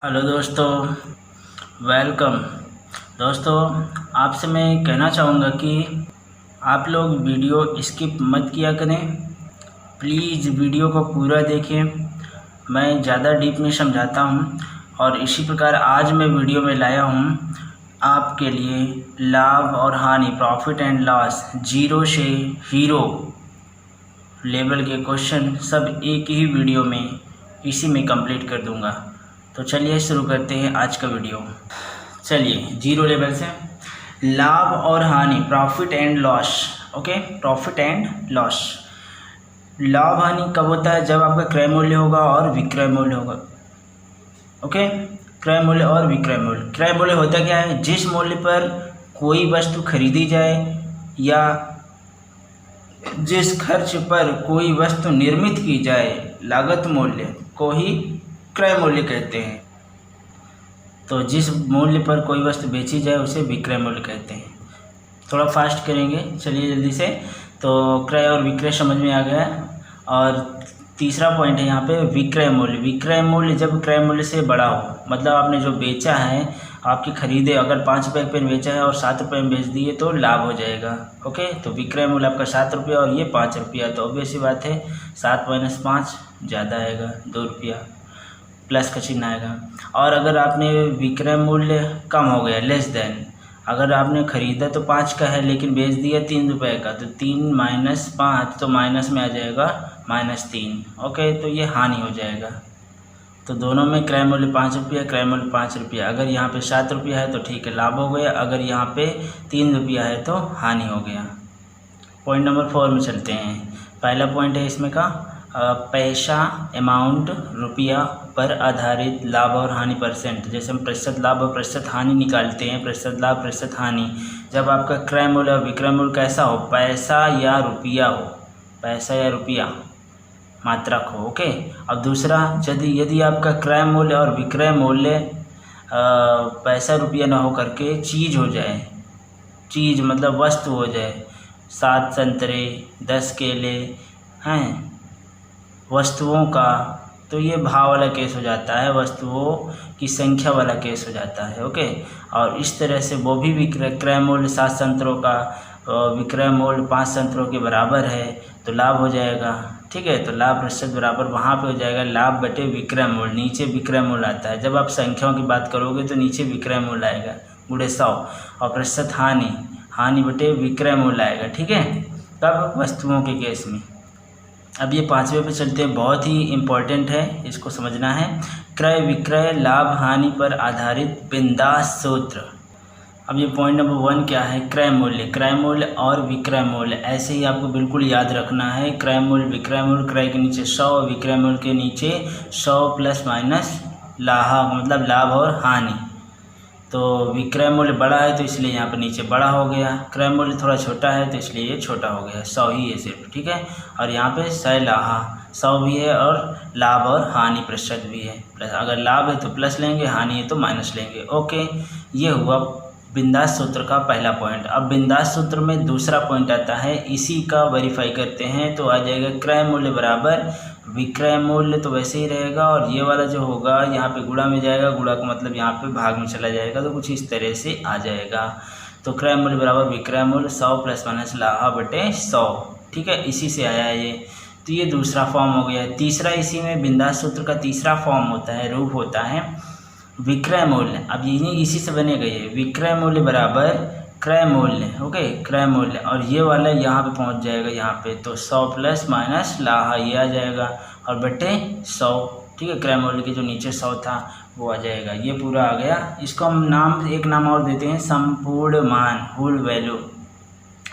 Hello दोस्तों, welcome. दोस्तों, आपसे मैं कहना चाहूँगा कि आप लोग वीडियो स्किप मत किया करें। प्लीज़ वीडियो को पूरा देखें। मैं ज़्यादा डीप में समझाता हूँ और इसी प्रकार आज मैं वीडियो में लाया हूँ आपके लिए लाभ और हानि, प्रॉफिट एंड लॉस, जीरो से हीरो लेवल के क्वेश्चन सब एक ही वीडियो में इसी में कंप्लीट कर दूँगा। तो चलिए शुरू करते हैं आज का वीडियो। चलिए जीरो लेवल से लाभ और हानि, profit and loss. Okay, profit and loss. लाभ हानि कब होता है? जब आपका क्रय मूल्य होगा और विक्रय मूल्य होगा। ओके, क्रय मूल्य और विक्रय मूल्य। क्रय मूल्य होता क्या है? जिस मूल्य पर कोई वस्तु खरीदी जाए या जिस खर्च पर कोई वस्तु निर्मित की जाए, लागत मूल्य को ही क्रय मूल्य कहते हैं। तो जिस मूल्य पर कोई वस्तु बेची जाए उसे विक्रय मूल्य कहते हैं। थोड़ा फास्ट करेंगे, चलिए जल्दी से। तो क्रय और विक्रय समझ में आ गया। और तीसरा पॉइंट है यहाँ पे विक्रय मूल्य। विक्रय मूल्य जब क्रय मूल्य से बड़ा हो, मतलब आपने जो बेचा है, आपकी खरीदे, अगर 5 रुपये का पेन बेचा है और 7 रुपये में बेच दिए तो लाभ हो जाएगा। ओके, तो विक्रय मूल्य आपका 7 रुपया और ये 5 रुपया, तो ऑब्वियस सी बात है 7 - 5 ज़्यादा आएगा, 2 रुपया, प्लस का चिन्ह आएगा। और अगर आपने विक्रय मूल्य कम हो गया, लेस देन, अगर आपने ख़रीदा तो 5 का है लेकिन बेच दिया 3 रुपये का, तो 3 - 5 तो माइनस में आ जाएगा -3। ओके, तो ये हानि हो जाएगा। तो दोनों में क्रय मूल्य 5 रुपया, क्रय मूल्य 5 रुपया। अगर यहाँ पे 7 रुपया है तो ठीक है, लाभ हो गया। अगर यहाँ पे 3 रुपया है तो हानि हो गया। पॉइंट नंबर 4 में चलते हैं। पहला पॉइंट है इसमें का पैसा, अमाउंट, रुपया पर आधारित लाभ और हानि परसेंट। जैसे हम प्रतिशत लाभ और प्रतिशत हानि निकालते हैं, प्रतिशत लाभ प्रतिशत हानि, जब आपका क्रय मूल्य और विक्रय मूल्य कैसा हो? पैसा या रुपया हो, पैसा या रुपया मात्रक हो। ओके, अब दूसरा, यदि आपका क्रय मूल्य और विक्रय मूल्य पैसा रुपया ना हो करके चीज़ हो जाए, चीज़ मतलब वस्तु हो जाए, 7 संतरे, 10 केले हैं वस्तुओं का, तो ये भाव वाला केस हो जाता है, वस्तुओं की संख्या वाला केस हो जाता है। ओके, और इस तरह से वो भी क्रय मूल्य 7 संतरों का विक्रय मूल्य 5 संतरों के बराबर है तो लाभ हो जाएगा। ठीक है, तो लाभ प्रतिशत बराबर वहाँ पे हो जाएगा लाभ बटे विक्रय मूल्य। नीचे विक्रय मूल्य आता है, जब आप संख्याओं की बात करोगे तो नीचे विक्रय मूल्य आएगा गुणे 100, और प्रतिशत हानि, हानि बटे विक्रय मूल्य आएगा। ठीक है, तब वस्तुओं के केस में। अब ये 5वें पे चलते हैं, बहुत ही इम्पोर्टेंट है, इसको समझना है। क्रय विक्रय लाभ हानि पर आधारित बिंदास सूत्र। अब ये पॉइंट नंबर 1 क्या है? क्रय मूल्य, क्रय मूल्य और विक्रय मूल्य ऐसे ही आपको बिल्कुल याद रखना है। क्रय मूल्य, विक्रय मूल्य, क्रय के नीचे 100, विक्रय मूल्य के नीचे 100 ± लाभ, मतलब लाभ और हानि। तो विक्रय मूल्य बड़ा है तो इसलिए यहाँ पर नीचे बड़ा हो गया, क्रय मूल्य थोड़ा छोटा है तो इसलिए ये छोटा हो गया, 100 ही है सिर्फ। ठीक है, और यहाँ पे 100 लाहा, 100 भी है और लाभ और हानि प्रतिशत भी है। प्लस, अगर लाभ है तो प्लस लेंगे, हानि है तो माइनस लेंगे। ओके, ये हुआ बिंदास सूत्र का पहला पॉइंट। अब बिंदास सूत्र में दूसरा पॉइंट आता है, इसी का वेरीफाई करते हैं तो आ जाएगा क्रय मूल्य बराबर विक्रय मूल्य, तो वैसे ही रहेगा, और ये वाला जो होगा यहाँ पे गुणा में जाएगा, गुणा का मतलब यहाँ पे भाग में चला जाएगा, तो कुछ इस तरह से आ जाएगा। तो क्रय मूल्य बराबर विक्रय मूल्य 100 ± लाहा बटे 100। ठीक है, इसी से आया है ये। तो ये दूसरा फॉर्म हो गया। तीसरा, इसी में बिंदास सूत्र का तीसरा फॉर्म होता है, रूप होता है विक्रय मूल्य। अब यही इसी से बनेगा ये, विक्रय मूल्य बराबर क्रय मूल्य। ओके, क्रय मूल्य, और ये वाला यहाँ पे पहुँच जाएगा यहाँ पे, तो 100 ± लाहा ये आ जाएगा, और बटे 100। ठीक है, क्रय मूल्य के जो नीचे 100 था वो आ जाएगा, ये पूरा आ गया। इसको हम एक नाम और देते हैं संपूर्ण मान, होल वैल्यू,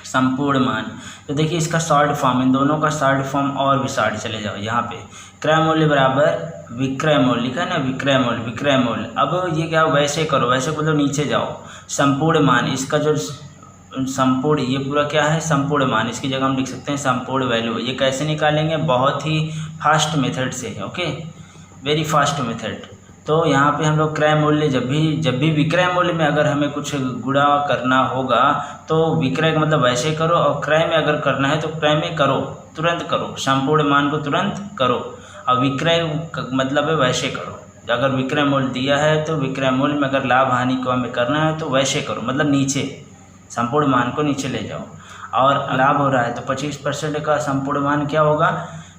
संपूर्ण मान। तो देखिए इसका शॉर्ट फॉर्म, इन दोनों का शॉर्ट फॉर्म और भी शॉर्ट चले जाओ यहाँ पे, क्रय मूल्य बराबर विक्रय मूल्य, लिखा है ना, विक्रय मूल्य, विक्रय मूल्य। अब ये क्या, वैसे करो, वैसे को तो नीचे जाओ, संपूर्ण मान, इसका जो संपूर्ण, ये पूरा क्या है, संपूर्ण मान, इसकी जगह हम लिख सकते हैं संपूर्ण वैल्यू। ये कैसे निकालेंगे? बहुत ही फास्ट मेथड से। Okay, very fast method. तो यहाँ पे हम लोग क्रय मूल्य, जब भी विक्रय मूल्य में अगर हमें कुछ गुणा करना होगा तो विक्रय का मतलब वैसे करो, और क्रय में अगर करना है तो क्रय में करो, तुरंत करो, संपूर्ण मान को तुरंत करो, और विक्रय मतलब है वैसे करो। अगर विक्रय मूल्य दिया है तो विक्रय मूल्य में अगर लाभ हानि को हमें करना है तो वैसे करो, मतलब नीचे संपूर्ण मान को नीचे ले जाओ। और लाभ हो रहा है तो 25% का संपूर्ण मान क्या होगा,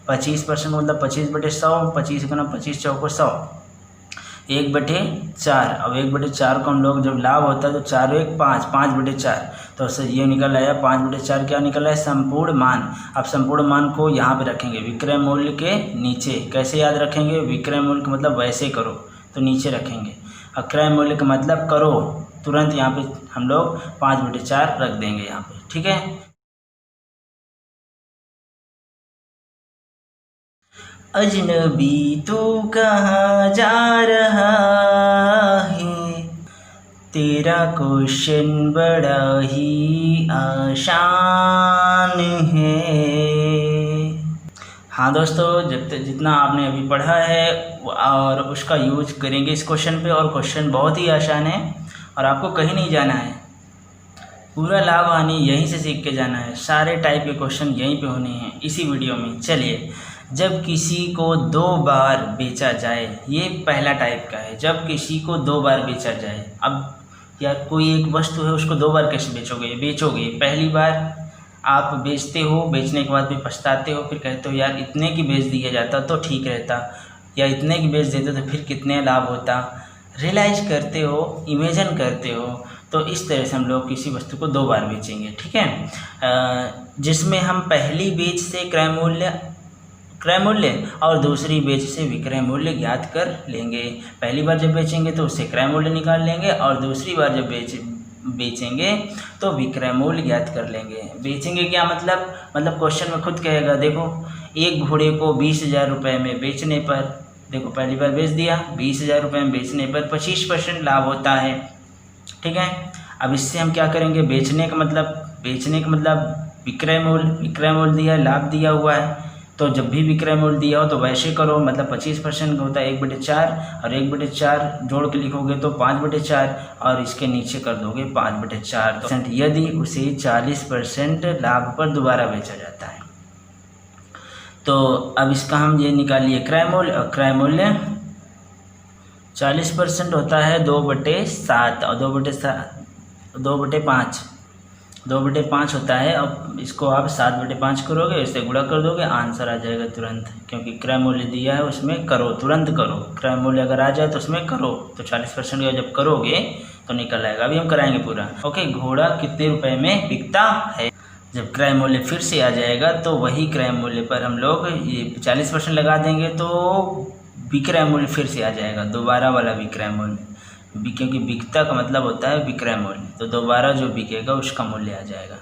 25% मतलब 25/100, 25 गुना 25 चौको 100, 1/4। अब 1/4 को हम लोग जब लाभ होता है तो 4 1 5, 5/4, तो उससे ये निकल आया 5/4 क्या निकल आया, संपूर्ण मान। अब संपूर्ण मान को यहाँ पे रखेंगे विक्रय मूल्य के नीचे। कैसे याद रखेंगे, विक्रय मूल्य का मतलब वैसे करो तो नीचे रखेंगे, और क्रय मूल्य का मतलब करो तुरंत यहाँ पे हम लोग 5/4 रख देंगे यहाँ पे, ठीक है। अजनबी तू कहाँ जा रहा है, तेरा क्वेश्चन बड़ा ही आसान है। हाँ दोस्तों, जितना आपने अभी पढ़ा है और उसका यूज करेंगे इस क्वेश्चन पे, और क्वेश्चन बहुत ही आसान है और आपको कहीं नहीं जाना है, पूरा लाभ हानि यहीं से सीख के जाना है। सारे टाइप के क्वेश्चन यहीं पे होने हैं इसी वीडियो में। चलिए, जब किसी को 2 बार बेचा जाए, ये पहला टाइप का है, जब किसी को 2 बार बेचा जाए। अब यार कोई एक वस्तु है उसको 2 बार कैसे बेचोगे। पहली बार आप बेचते हो, बेचने के बाद भी पछताते हो, फिर कहते हो यार इतने की बेच दिया जाता तो ठीक रहता, या इतने की बेच देते तो फिर कितने लाभ होता। रियलाइज करते हो, इमेजिन करते हो, तो इस तरह से हम लोग किसी वस्तु को 2 बार बेचेंगे, ठीक है। जिसमें हम पहली बेच से क्रय मूल्य और दूसरी बेच से विक्रय मूल्य ज्ञात कर लेंगे। पहली बार जब बेचेंगे तो उससे क्रय मूल्य निकाल लेंगे, और दूसरी बार जब बेचेंगे तो विक्रय मूल्य ज्ञात कर लेंगे। बेचेंगे क्या मतलब क्वेश्चन में खुद कहेगा, देखो एक घोड़े को 20,000 रुपये में बेचने पर, देखो पहली बार बेच दिया, 20,000 रुपये में बेचने पर 25% लाभ होता है, ठीक है। अब इससे हम क्या करेंगे, बेचने का मतलब विक्रय मूल्य दिया, लाभ दिया हुआ है, तो जब भी विक्रय मूल्य दिया हो तो वैसे करो, मतलब 25% होता है 1/4, और 1/4 जोड़ के लिखोगे तो 5/4, और इसके नीचे कर दोगे 5/4। तो यदि उसे 40% लाभ पर दोबारा बेचा जाता है, तो अब इसका हम ये निकालिए क्रय मूल्य, और क्रय मूल्य 40% होता है 2/7, और 2/5 होता है। अब इसको आप 7/5 करोगे, इससे गुणा कर दोगे, आंसर आ जाएगा तुरंत, क्योंकि क्रय मूल्य दिया है उसमें करो, तुरंत करो। क्रय मूल्य अगर आ जाए तो उसमें करो, तो 40% का जब करोगे तो निकल आएगा। अभी हम कराएंगे पूरा। ओके, घोड़ा कितने रुपए में बिकता है। जब क्रय मूल्य फिर से आ जाएगा तो वही क्रय मूल्य पर हम लोग ये 40% लगा देंगे, तो विक्रय मूल्य फिर से आ जाएगा, दोबारा वाला विक्रय मूल्य, क्योंकि बिकता का मतलब होता है विक्रय मूल्य, तो दोबारा जो बिकेगा उसका मूल्य आ जाएगा।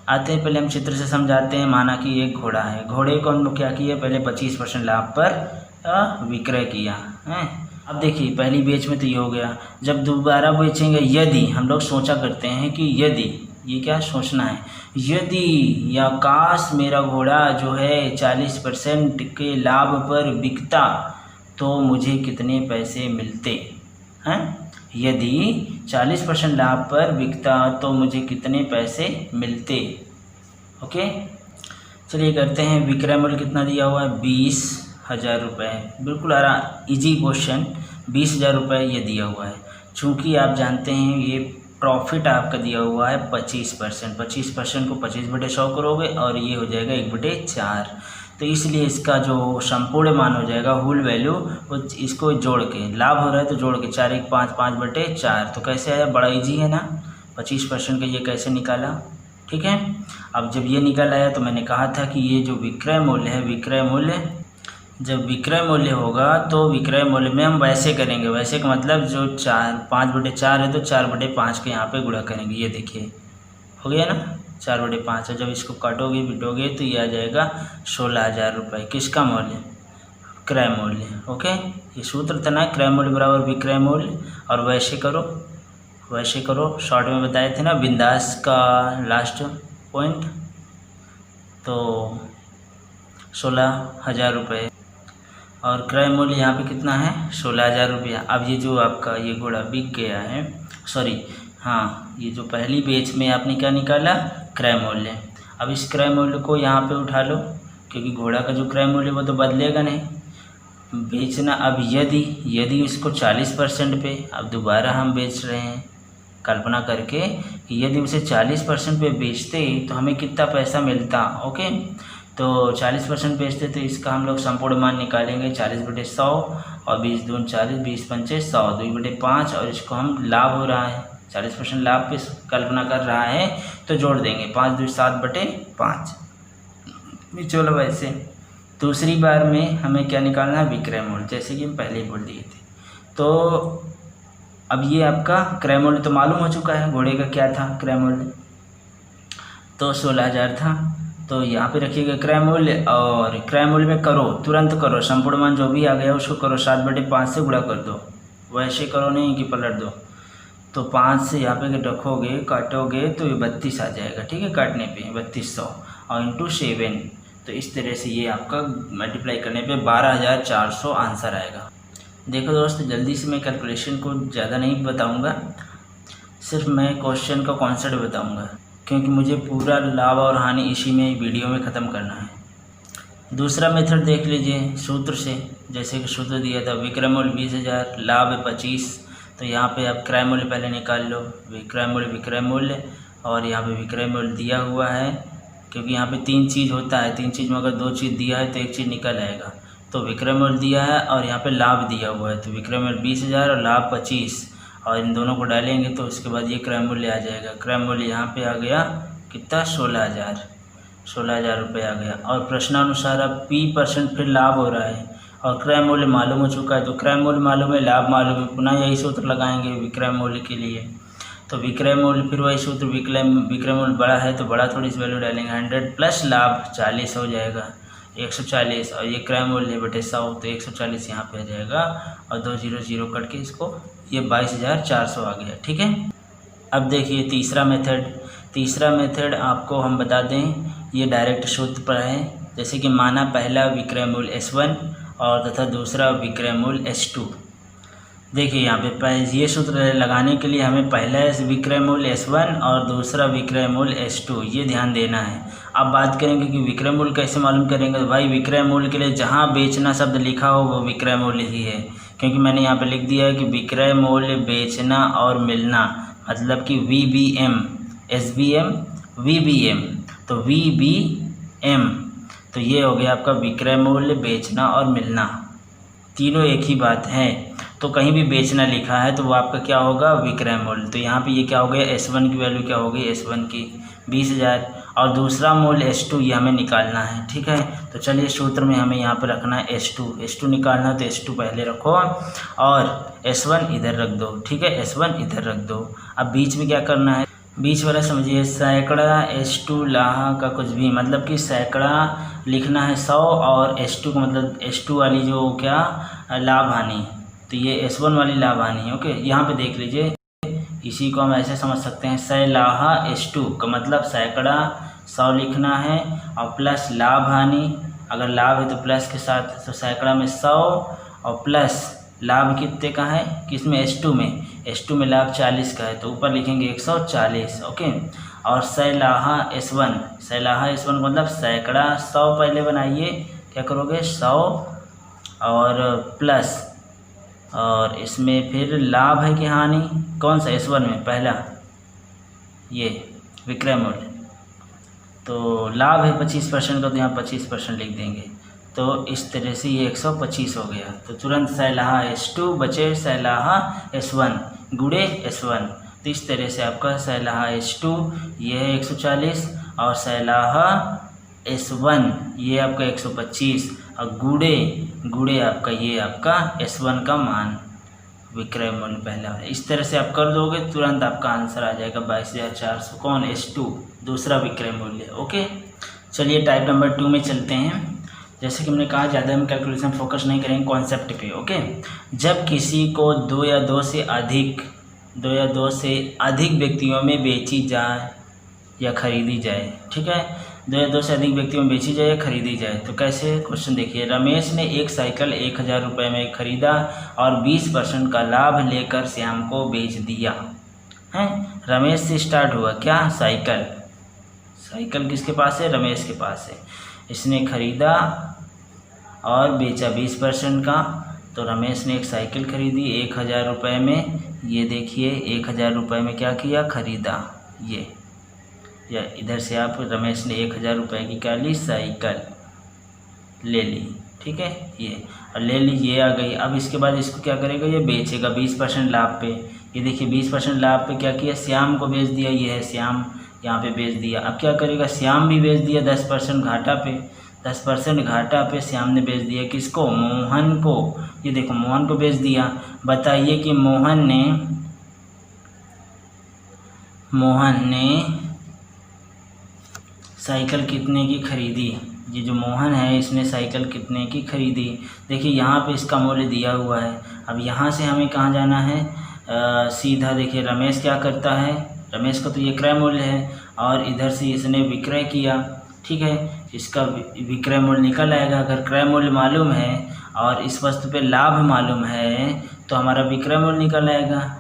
आते हैं, पहले हम चित्र से समझाते हैं। माना कि एक घोड़ा है, घोड़े को हम लोग क्या किए, पहले 25% लाभ पर विक्रय किया है। अब देखिए पहली बेच में तो ये हो गया, जब दोबारा बेचेंगे, यदि हम लोग सोचा करते हैं कि यदि, ये क्या सोचना है, यदि या काश मेरा घोड़ा जो है 40% के लाभ पर बिकता तो मुझे कितने पैसे मिलते हैं। यदि 40% लाभ पर बिकता तो मुझे कितने पैसे मिलते। ओके, चलिए करते हैं। विक्रय मूल्य कितना दिया हुआ है, 20,000 रुपये, बिल्कुल इजी क्वेश्चन। 20,000 रुपये ये दिया हुआ है। चूँकि आप जानते हैं ये प्रॉफिट आपका दिया हुआ है 25%, 25% को 25/100 करोगे और ये हो जाएगा 1/4, तो इसलिए इसका जो संपूर्ण मान हो जाएगा, होल वैल्यू, इसको जोड़ के, लाभ हो रहा है तो जोड़ के 4 1 5, 5/4, तो कैसे आया, बड़ा इजी है ना। 25% का ये कैसे निकाला, ठीक है। अब जब ये निकल आया तो मैंने कहा था कि ये जो विक्रय मूल्य है, जब विक्रय मूल्य होगा तो विक्रय मूल्य में हम वैसे करेंगे, वैसे का मतलब जो 5/4 है तो 4/5 के यहाँ पे गुणा करेंगे। ये देखिए हो गया ना, 4/5 है। जब इसको काटोगे बिटोगे तो ये आ जाएगा 16,000 रुपये। किसका मूल्य, क्रय मूल्य। ओके, ये सूत्र था ना, क्रय मूल्य बराबर विक्रय मूल्य, और वैसे करो, शॉर्ट में बताए थे ना, बिंदास का लास्ट पॉइंट, तो 16,000 रुपये, और क्रय मूल्य यहाँ पे कितना है, 16,000 रुपया। अब ये जो आपका ये घोड़ा बिक गया है, ये जो पहली बेच में आपने क्या निकाला, क्रय मूल्य। अब इस क्रय मूल्य को यहाँ पे उठा लो, क्योंकि घोड़ा का जो क्रय मूल्य वो तो बदलेगा नहीं, बेचना, अब यदि उसको 40% पे, अब दोबारा हम बेच रहे हैं कल्पना करके कि यदि उसे 40% पे बेचते तो हमें कितना पैसा मिलता। ओके, तो 40% बेचते तो इसका हम लोग संपूर्ण मान निकालेंगे 40/100 और 20 दूनी 40, 20 पंचे 100, 2/5 और इसको हम लाभ हो रहा है 40% लाभ पे कल्पना कर रहा है तो जोड़ देंगे 5 2 7/5 चलो। वैसे दूसरी बार में हमें क्या निकालना है, विक्रय मूल्य, जैसे कि हम पहले ही बोल दिए थे। तो अब ये आपका क्रय मूल्य तो मालूम हो चुका है, घोड़े का क्या था क्रय मूल्य, तो 16,000 था। तो यहाँ पे रखिएगा क्रय मूल्य, और क्रय मूल्य में करो, तुरंत करो, संपूर्ण मान जो भी आ गया उसको करो 7/5 से गुणा कर दो, वैसे करो नहीं कि पलट दो। तो 5 से यहाँ पे रखोगे, काटोगे तो ये 32 आ जाएगा, ठीक है, काटने पे 3200 और इंटू 7। तो इस तरह से ये आपका मल्टीप्लाई करने पे 12,400 आंसर आएगा। देखो दोस्त, जल्दी से मैं कैलकुलेशन को ज़्यादा नहीं बताऊंगा, सिर्फ मैं क्वेश्चन का कॉन्सेप्ट बताऊंगा, क्योंकि मुझे पूरा लाभ और हानि इसी में वीडियो में ख़त्म करना है। दूसरा मेथड देख लीजिए सूत्र से, जैसे कि सूत्र दिया था विक्रय मूल्य 20,000, लाभ है 25। तो यहाँ पे आप क्रय मूल्य पहले निकाल लो, विक्रय मूल्य और यहाँ पे विक्रय मूल्य दिया हुआ है, क्योंकि यहाँ पे 3 चीज़ होता है, 3 चीज़ में अगर 2 चीज़ दिया है तो एक चीज़ निकल आएगा। तो विक्रय मूल्य दिया है और यहाँ पे लाभ दिया हुआ है, तो विक्रय मूल्य 20,000 और लाभ 25, और इन दोनों को डालेंगे तो उसके बाद ये क्रय मूल्य आ जाएगा। क्रय मूल्य यहाँ पे आ गया कितना, 16,000 रुपये आ गया। और प्रश्नानुसार अब P% फिर लाभ हो रहा है और क्रय मूल्य मालूम हो चुका है, तो क्रय मूल्य मालूम है, लाभ मालूम है, पुनः यही सूत्र लगाएंगे विक्रय मूल्य के लिए। तो विक्रय मूल्य फिर वही सूत्र, विक्रय मूल्य बड़ा है तो बड़ा थोड़ी सी वैल्यू डालेंगे, 100 प्लस लाभ 40 हो जाएगा 140, और ये क्रय मूल्य बटे 100 तो 140 यहाँ पे आ जाएगा, और 2 0 कट के इसको ये 22,400 आ गया, ठीक है। अब देखिए तीसरा मेथड आपको हम बता दें, ये डायरेक्ट सूत्र पर है। जैसे कि माना पहला विक्रय मूल्य S1 और तथा दूसरा विक्रय मूल्य S2। देखिए यहाँ पे ये सूत्र लगाने के लिए हमें पहला विक्रय मूल्य S1 और दूसरा विक्रय मूल्य S2, ये ध्यान देना है। अब बात करेंगे कि विक्रय मूल्य कैसे मालूम करेंगे, तो भाई विक्रय मूल्य के लिए जहाँ बेचना शब्द लिखा हो वो विक्रय मूल्य ही है, क्योंकि मैंने यहाँ पे लिख दिया है कि विक्रय मूल्य बेचना और मिलना, मतलब कि VBM, SBM, VBM, तो VBM, तो ये हो गया आपका विक्रय मूल्य बेचना और मिलना, तीनों एक ही बात है। तो कहीं भी बेचना लिखा है तो वो आपका क्या होगा, विक्रय मूल्य। तो यहाँ पे ये क्या हो गया, S1 की वैल्यू क्या हो गई, S1 की 20,000, और दूसरा मूल्य S2 ये हमें निकालना है, ठीक है। तो चलिए सूत्र में हमें यहाँ पे रखना है S2 निकालना है, तो S2 पहले रखो और S1 इधर रख दो, ठीक है, S1 इधर रख दो। अब बीच में क्या करना है, बीच वाला समझिए, सैकड़ा S2 लाहा का कुछ भी, मतलब कि सैकड़ा लिखना है 100 और S2 का मतलब S2 वाली जो क्या लाभ हानि, तो ये S1 वाली लाभ हानि है। ओके, यहाँ पे देख लीजिए, इसी को हम ऐसे समझ सकते हैं, सैलाहा S2 का मतलब सैकड़ा 100 लिखना है और प्लस लाभ हानि, अगर लाभ है तो प्लस के साथ, तो सैकड़ा में 100 और प्लस लाभ कितने का है, किसमें, S2 में लाभ 40 का है, तो ऊपर लिखेंगे 140। ओके, और सैलाहा S1 का मतलब सैकड़ा 100 पहले बनाइए, क्या करोगे 100 और प्लस, और इसमें फिर लाभ है कि हानि, कौन सा, S1 में पहला ये विक्रय मूल्य, तो लाभ है 25% का, तो यहाँ 25% लिख देंगे। तो इस तरह से ये 125 हो गया। तो तुरंत सैलाहा S2 बचे सैलाहा S1 गुणे S1, तो इस तरह से आपका सैलाहा S2 ये है 140 और सैलाहा S1 ये आपका 125 और गुणे आपका ये आपका S1 का मान विक्रय मूल्य पहला है। इस तरह से आप कर दोगे तुरंत आपका आंसर आ जाएगा 22,400, कौन, S2 दूसरा विक्रय मूल्य। ओके, चलिए टाइप नंबर 2 में चलते हैं। जैसे कि हमने कहा ज़्यादा हम कैलकुलेशन फोकस नहीं करेंगे, कॉन्सेप्ट पे। ओके, जब किसी को 2 या 2 से अधिक व्यक्तियों में बेची जाए या खरीदी जाए, ठीक है, 2 या 2 से अधिक व्यक्तियों में बेची जाए या खरीदी जाए, तो कैसे, क्वेश्चन देखिए, रमेश ने एक साइकिल 1,000 रुपये में खरीदा और 20% का लाभ लेकर श्याम को बेच दिया है। रमेश से स्टार्ट हुआ क्या, साइकिल किसके पास है, रमेश के पास है। इसने खरीदा और बेचा 20% का। तो रमेश ने एक साइकिल खरीदी 1000 रुपये में। ये देखिए 1000 रुपये में क्या किया, खरीदा। ये या इधर से आप रमेश ने 1000 रुपये की क्या ली, साइकिल ले ली। ठीक है, ये और ले ली, ये आ गई। अब इसके बाद इसको क्या करेगा, ये बेचेगा 20% लाभ पे। ये देखिए 20% लाभ पे क्या किया, श्याम को बेच दिया। ये है श्याम, यहाँ पे बेच दिया। अब क्या करेगा, श्याम भी बेच दिया 10% घाटा पे। 10% घाटा पे श्याम ने बेच दिया किसको, मोहन को। ये देखो मोहन को बेच दिया। बताइए कि मोहन ने साइकिल कितने की खरीदी। ये जो मोहन है इसने साइकिल कितने की खरीदी। देखिए यहाँ पे इसका मूल्य दिया हुआ है। अब यहाँ से हमें कहाँ जाना है, सीधा देखिए रमेश क्या करता है, रमेश का तो ये क्रय मूल्य है और इधर से इसने विक्रय किया। ठीक है, इसका विक्रय मूल्य निकल आएगा। अगर क्रय मूल्य मालूम है और इस वस्तु पे लाभ मालूम है तो हमारा विक्रय मूल्य निकल आएगा,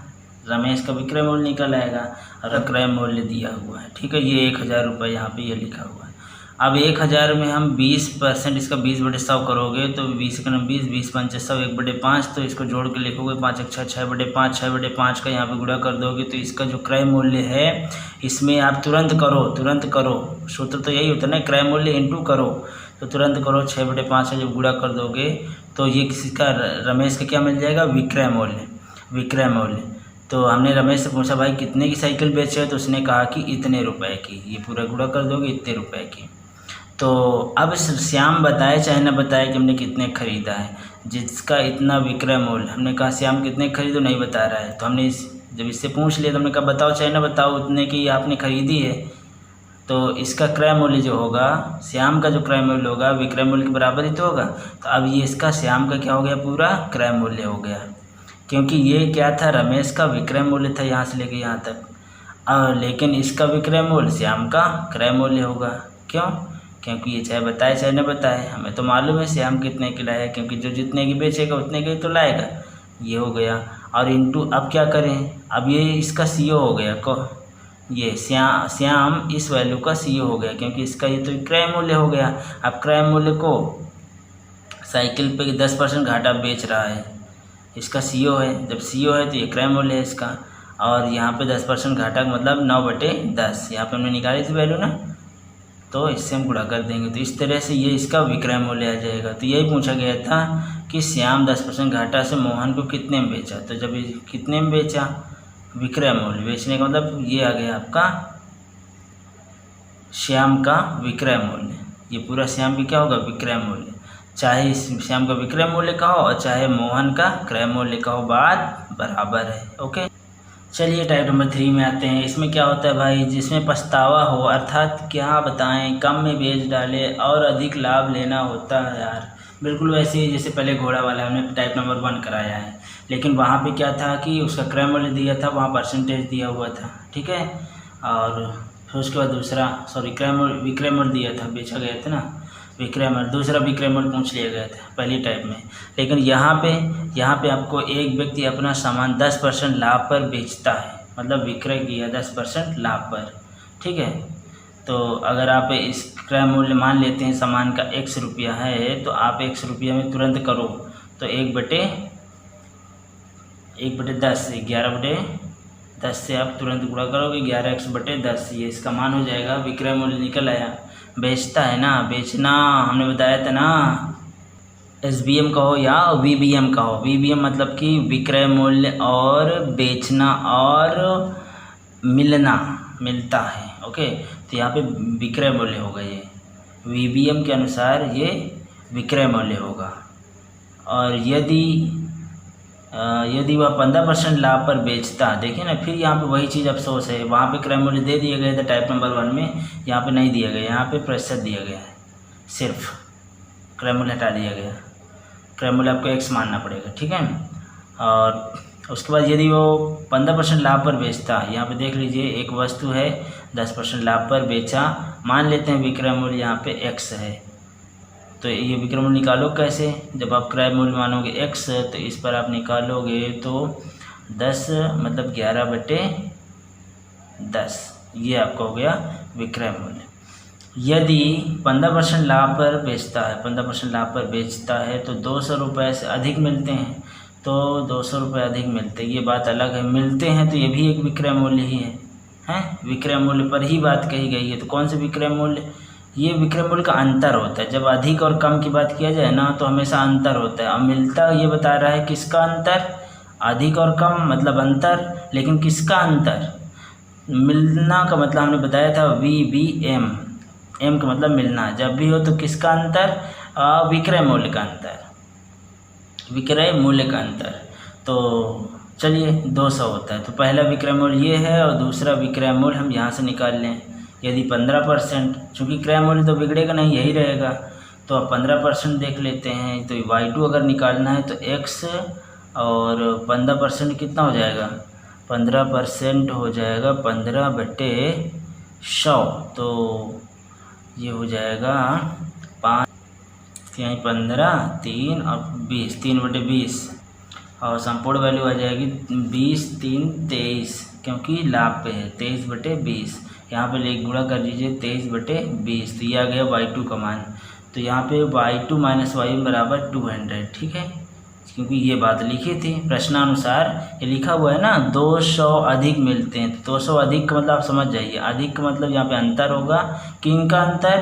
रमेश का विक्रय मूल्य निकल आएगा और क्रय मूल्य दिया हुआ है। ठीक है, ये 1000 रुपये यहाँ पे ये लिखा हुआ है। अब 1000 में हम 20% इसका 20/100 करोगे तो 20 का 20, 20 पंचे 100, 1/5। तो इसको जोड़ के लिखोगे 5 1 6, 6/5, 6/5 का यहाँ पे गुणा कर दोगे तो इसका जो क्रय मूल्य है इसमें आप तुरंत करो, सूत्र तो यही होता है ना, क्रय मूल्य इंटू करो। तो तुरंत करो, 6/5 का जब गुणा कर दोगे तो ये किसी का, रमेश का क्या मिल जाएगा, विक्रय मूल्य। तो हमने रमेश से पूछा भाई कितने की साइकिल बेचे, तो उसने कहा कि इतने रुपए की। ये पूरा गुणा कर दोगे, इतने रुपए की। तो अब श्याम बताए चाहे ना बताए कि हमने कितने खरीदा है, जिसका इतना विक्रय मूल्य, हमने कहा श्याम कितने खरीदो, नहीं बता रहा है। तो हमने जब इससे पूछ लिया तो हमने कहा बताओ चाहे ना बताओ उतने की आपने खरीदी है। तो इसका क्रय मूल्य जो होगा, श्याम का जो क्रय मूल्य होगा विक्रय मूल्य के बराबर ही तो होगा। तो अब ये इसका श्याम का क्या हो गया, पूरा क्रय मूल्य हो गया, क्योंकि ये क्या था, रमेश का विक्रय मूल्य था यहाँ से लेके यहाँ तक। लेकिन इसका विक्रय मूल्य श्याम का क्रय मूल्य होगा। क्यों, क्योंकि ये चाहे बताए चाहे न बताए हमें तो मालूम है श्याम कितने की लाया, क्योंकि जो जितने की बेचेगा उतने की तो लाएगा। ये हो गया और इंटू, अब क्या करें, अब ये इसका सीओ हो गया को, ये श्याम इस वैल्यू का सीओ हो गया, क्योंकि इसका ये तो क्रय मूल्य हो गया। अब क्रय मूल्य को साइकिल पे 10% घाटा बेच रहा है, इसका सीओ है। जब सीओ है तो ये क्रय मूल्य है इसका, और यहाँ पे 10% घाटा मतलब 9/10 यहाँ पे हमने निकाली थी वैल्यू ना, तो इससे हम गुणा कर देंगे। तो इस तरह से ये इसका विक्रय मूल्य आ जाएगा। तो यही पूछा गया था कि श्याम 10% घाटा से मोहन को कितने में बेचा। तो जब कितने में बेचा, विक्रय मूल्य, बेचने का मतलब ये आ गया आपका श्याम का विक्रय मूल्य। ये पूरा श्याम की क्या होगा, विक्रय मूल्य। चाहे श्याम का विक्रय मूल्य कहो और चाहे मोहन का क्रय मूल्य कहो, बात बराबर है। ओके, चलिए टाइप नंबर 3 में आते हैं। इसमें क्या होता है भाई, जिसमें पछतावा हो, अर्थात क्या बताएं, कम में बेच डाले और अधिक लाभ लेना होता है यार। बिल्कुल वैसे ही जैसे पहले घोड़ा वाला हमने टाइप नंबर 1 कराया है, लेकिन वहाँ पे क्या था कि उसका क्रय मूल्य दिया था, वहाँ परसेंटेज दिया हुआ था। ठीक है, और फिर उसके बाद दूसरा विक्रय मूल्य दिया था, बेचा गया था ना, विक्रय मूल्य, दूसरा विक्रय मूल्य पूछ लिया गया था पहली टाइप में। लेकिन यहाँ पे आपको एक व्यक्ति अपना सामान 10% लाभ पर बेचता है, मतलब विक्रय किया 10% लाभ पर। ठीक है, तो अगर आप इस क्रय मूल्य मान लेते हैं सामान का X रुपया है, तो आप X रुपया में तुरंत करो तो 1/10 11/10 से आप तुरंत गुणा करोगे, 11x/10, ये इसका मान हो जाएगा। विक्रय मूल्य निकल आया। बेचता है ना, बेचना हमने बताया था ना, SBM कहो या VBM कहो। VBM मतलब कि विक्रय मूल्य और बेचना और मिलता है। ओके, तो यहाँ पे विक्रय मूल्य होगा, ये VBM के अनुसार ये विक्रय मूल्य होगा। और यदि वह 15% लाभ पर बेचता, देखिए ना, फिर यहाँ पे वही चीज़ अफसोस है, वहाँ पे क्रय मूल्य दे दिए गए थे टाइप नंबर 1 में, यहाँ पे नहीं दिया गया, यहाँ पे प्रतिशत दिया गया है, सिर्फ क्रय मूल्य हटा दिया गया। क्रय मूल्य आपको X मानना पड़ेगा। ठीक है, और उसके बाद यदि वो 15% लाभ पर बेचता, यहाँ पे देख लीजिए एक वस्तु है 10% लाभ पर बेचा, मान लेते हैं विक्रय मूल्य यहाँ पे X है, तो ये विक्रय मूल्य निकालो कैसे, जब आप क्रय मूल्य मानोगे X तो इस पर आप निकालोगे तो 10 मतलब 11/10, ये आपका हो गया विक्रय मूल्य। यदि 15% लाभ पर बेचता है, 15% लाभ पर बेचता है तो 200 रुपये से अधिक मिलते हैं, तो 200 रुपये अधिक मिलते हैं, ये बात अलग है। मिलते हैं तो ये भी एक विक्रय मूल्य ही है, विक्रय मूल्य पर ही बात कही गई है। तो कौन से विक्रय मूल्य? ये विक्रय मूल्य का अंतर होता है। जब अधिक और कम की बात किया जाए ना तो हमेशा अंतर होता है। अब मिलता ये बता रहा है किसका अंतर? अधिक और कम मतलब अंतर, लेकिन किसका अंतर? मिलना का मतलब हमने बताया था VBM, एम का मतलब मिलना। जब भी हो तो किसका अंतर? विक्रय मूल्य का अंतर, विक्रय मूल्य का अंतर। तो चलिए 200 होता है, तो पहला विक्रय मूल्य ये है और दूसरा विक्रय मूल्य हम यहाँ से निकाल लें। यदि 15%, चूँकि क्रय मूल्य तो बिगड़ेगा नहीं, यही रहेगा, तो अब 15% देख लेते हैं। तो Y2 अगर निकालना है तो X और 15% कितना हो जाएगा? 15% हो जाएगा 15/100, तो ये हो जाएगा 5, यहीं 15, 3 और 20, 3/20, और संपूर्ण वैल्यू आ जाएगी 20, 3, 23, क्योंकि लाभ पे है 23/20। यहाँ पे ले गुणा कर दीजिए 23/20, तो ये आ गया Y2 का मान। तो यहाँ पे Y2 - Y1 बराबर 200, ठीक है, क्योंकि ये बात लिखी थी प्रश्नानुसार, ये लिखा हुआ है ना 200 अधिक मिलते हैं। तो 200 अधिक का मतलब आप समझ जाइए, अधिक का मतलब यहाँ पे अंतर होगा। किनका अंतर?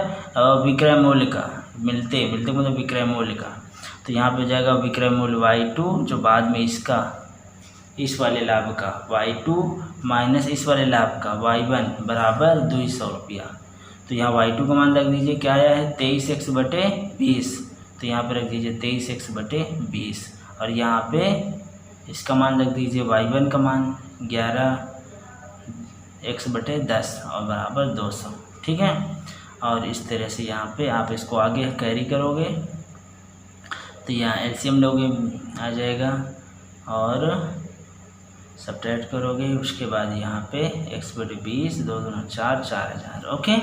विक्रय मूल्य का। मिलते मतलब विक्रय मूल्य का। तो यहाँ पे जाएगा विक्रय मूल्य Y2, जो बाद में इसका, इस वाले लाभ का Y2 माइनस इस वाले लाभ का Y1 बराबर 200 रुपया। तो यहाँ Y2 का मान रख दीजिए, क्या आया है? 23x/20, तो यहाँ पे रख दीजिए 23x/20, और यहाँ पे इसका मान रख दीजिए Y1 का मान 11x/10 और बराबर 200, ठीक है। और इस तरह से यहाँ पे आप इसको आगे कैरी करोगे तो यहाँ एलसीएम लोगे, आ जाएगा, और सब्ट्रैक्ट करोगे, उसके बाद यहाँ पे x/20, 2 दूना 4, 4000, ओके।